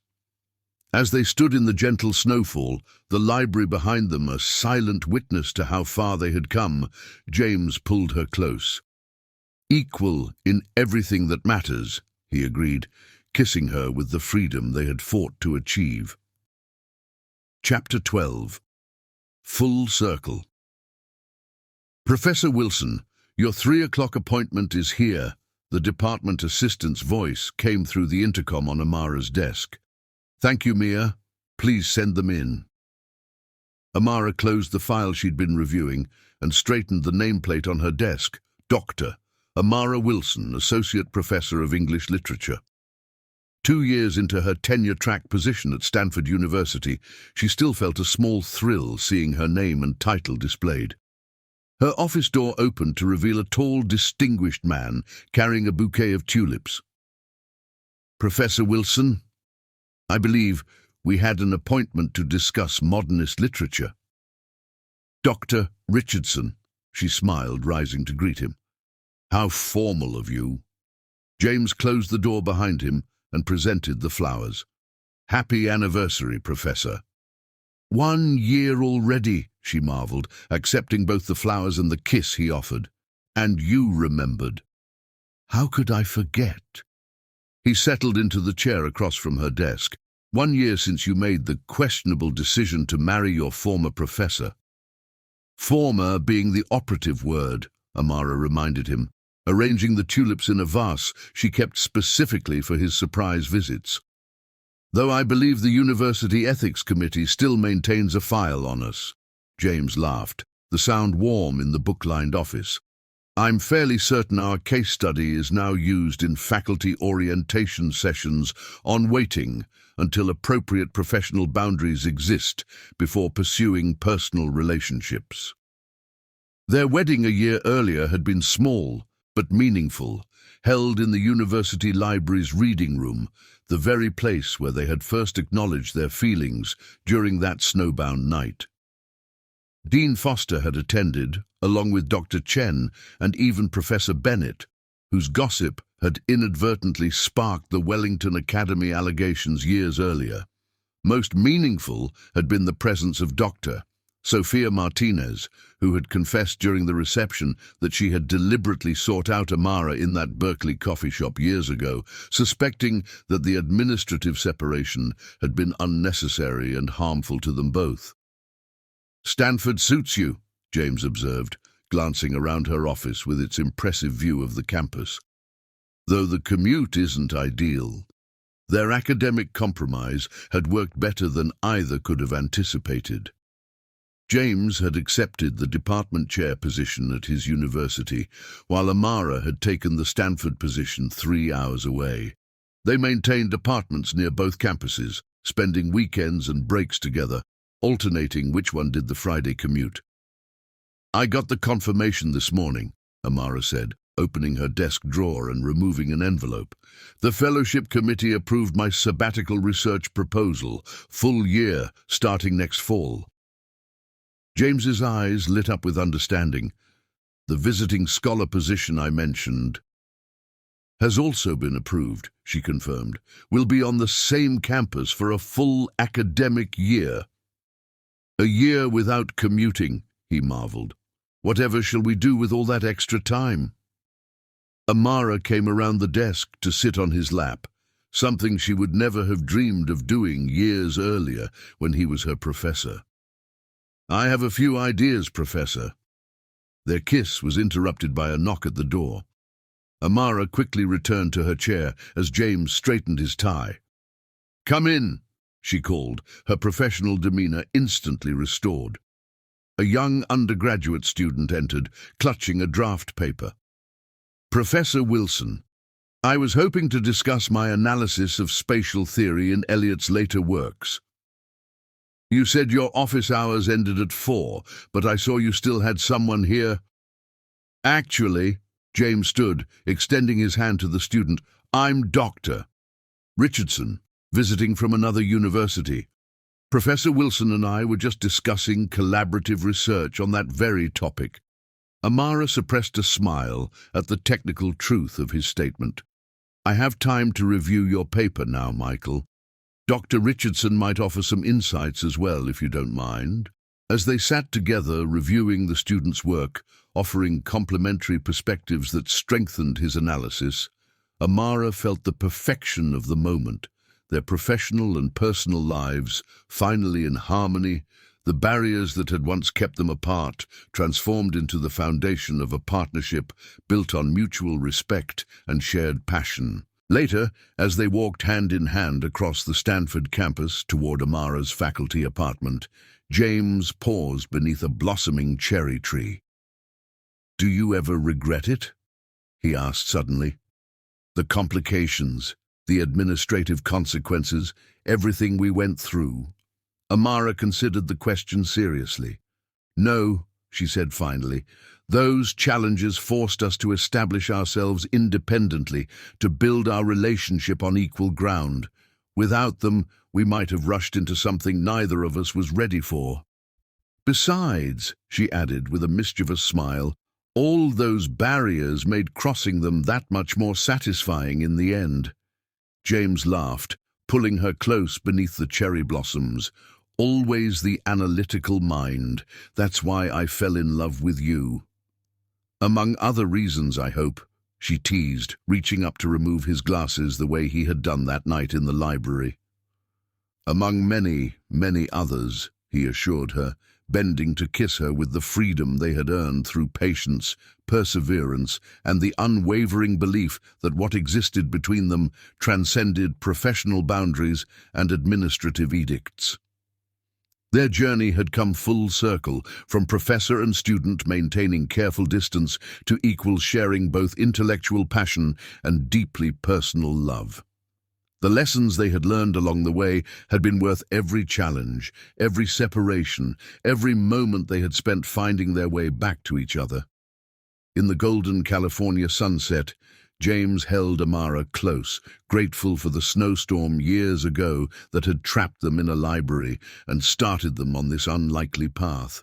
As they stood in the gentle snowfall, the library behind them a silent witness to how far they had come, James pulled her close. Equal in everything that matters, he agreed, kissing her with the freedom they had fought to achieve. Chapter 12. Full Circle. Professor Wilson, your 3 o'clock appointment is here. The department assistant's voice came through the intercom on Amara's desk. Thank you, Mia. Please send them in. Amara closed the file she'd been reviewing and straightened the nameplate on her desk. Dr. Amara Wilson, Associate Professor of English Literature. 2 years into her tenure-track position at Stanford University, she still felt a small thrill seeing her name and title displayed. Her office door opened to reveal a tall, distinguished man carrying a bouquet of tulips. Professor Wilson, I believe we had an appointment to discuss modernist literature. Dr. Richardson, she smiled, rising to greet him. How formal of you. James closed the door behind him and presented the flowers. Happy anniversary, Professor. 1 year already, she marveled, accepting both the flowers and the kiss he offered. And you remembered. How could I forget? He settled into the chair across from her desk. 1 year since you made the questionable decision to marry your former professor. Former being the operative word, Amara reminded him, arranging the tulips in a vase she kept specifically for his surprise visits. Though I believe the University Ethics Committee still maintains a file on us. James laughed, the sound warm in the book-lined office. I'm fairly certain our case study is now used in faculty orientation sessions on waiting until appropriate professional boundaries exist before pursuing personal relationships. Their wedding a year earlier had been small but meaningful, held in the university library's reading room, the very place where they had first acknowledged their feelings during that snowbound night. Dean Foster had attended, along with Dr. Chen and even Professor Bennett, whose gossip had inadvertently sparked the Wellington Academy allegations years earlier. Most meaningful had been the presence of Dr. Sophia Martinez, who had confessed during the reception that she had deliberately sought out Amara in that Berkeley coffee shop years ago, suspecting that the administrative separation had been unnecessary and harmful to them both. "Stanford suits you," James observed, glancing around her office with its impressive view of the campus. "Though the commute isn't ideal, their academic compromise had worked better than either could have anticipated." James had accepted the department chair position at his university, while Amara had taken the Stanford position 3 hours away. They maintained apartments near both campuses, spending weekends and breaks together, alternating which one did the Friday commute. "I got the confirmation this morning," Amara said, opening her desk drawer and removing an envelope. "The fellowship committee approved my sabbatical research proposal, full year, starting next fall." James's eyes lit up with understanding. "The visiting scholar position I mentioned has also been approved," she confirmed. "We'll be on the same campus for a full academic year." "A year without commuting," he marveled. "Whatever shall we do with all that extra time?" Amara came around the desk to sit on his lap, something she would never have dreamed of doing years earlier when he was her professor. "I have a few ideas, Professor." Their kiss was interrupted by a knock at the door. Amara quickly returned to her chair as James straightened his tie. "Come in," she called, her professional demeanor instantly restored. A young undergraduate student entered, clutching a draft paper. "Professor Wilson, I was hoping to discuss my analysis of spatial theory in Eliot's later works. You said your office hours ended at 4, but I saw you still had someone here." "Actually," James stood, extending his hand to the student, "I'm Dr. Richardson, visiting from another university. Professor Wilson and I were just discussing collaborative research on that very topic." Amara suppressed a smile at the technical truth of his statement. "I have time to review your paper now, Michael. Dr. Richardson might offer some insights as well, if you don't mind." As they sat together reviewing the student's work, offering complementary perspectives that strengthened his analysis, Amara felt the perfection of the moment, their professional and personal lives finally in harmony, the barriers that had once kept them apart transformed into the foundation of a partnership built on mutual respect and shared passion. Later, as they walked hand in hand across the Stanford campus toward Amara's faculty apartment, James paused beneath a blossoming cherry tree. "Do you ever regret it?" he asked suddenly. "The complications, the administrative consequences, everything we went through." Amara considered the question seriously. "No," she said finally. "Those challenges forced us to establish ourselves independently, to build our relationship on equal ground. Without them, we might have rushed into something neither of us was ready for. Besides," she added with a mischievous smile, "all those barriers made crossing them that much more satisfying in the end." James laughed, pulling her close beneath the cherry blossoms. "Always the analytical mind. That's why I fell in love with you." "Among other reasons, I hope," she teased, reaching up to remove his glasses the way he had done that night in the library. "Among many, many others," he assured her, bending to kiss her with the freedom they had earned through patience, perseverance, and the unwavering belief that what existed between them transcended professional boundaries and administrative edicts. Their journey had come full circle, from professor and student maintaining careful distance to equals sharing both intellectual passion and deeply personal love. The lessons they had learned along the way had been worth every challenge, every separation, every moment they had spent finding their way back to each other. In the golden California sunset, James held Amara close, grateful for the snowstorm years ago that had trapped them in a library and started them on this unlikely path.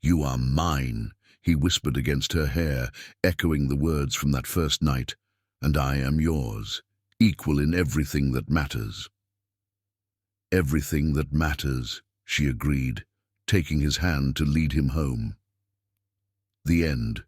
"You are mine," he whispered against her hair, echoing the words from that first night. "And I am yours, equal in everything that matters." "Everything that matters," she agreed, taking his hand to lead him home. The end.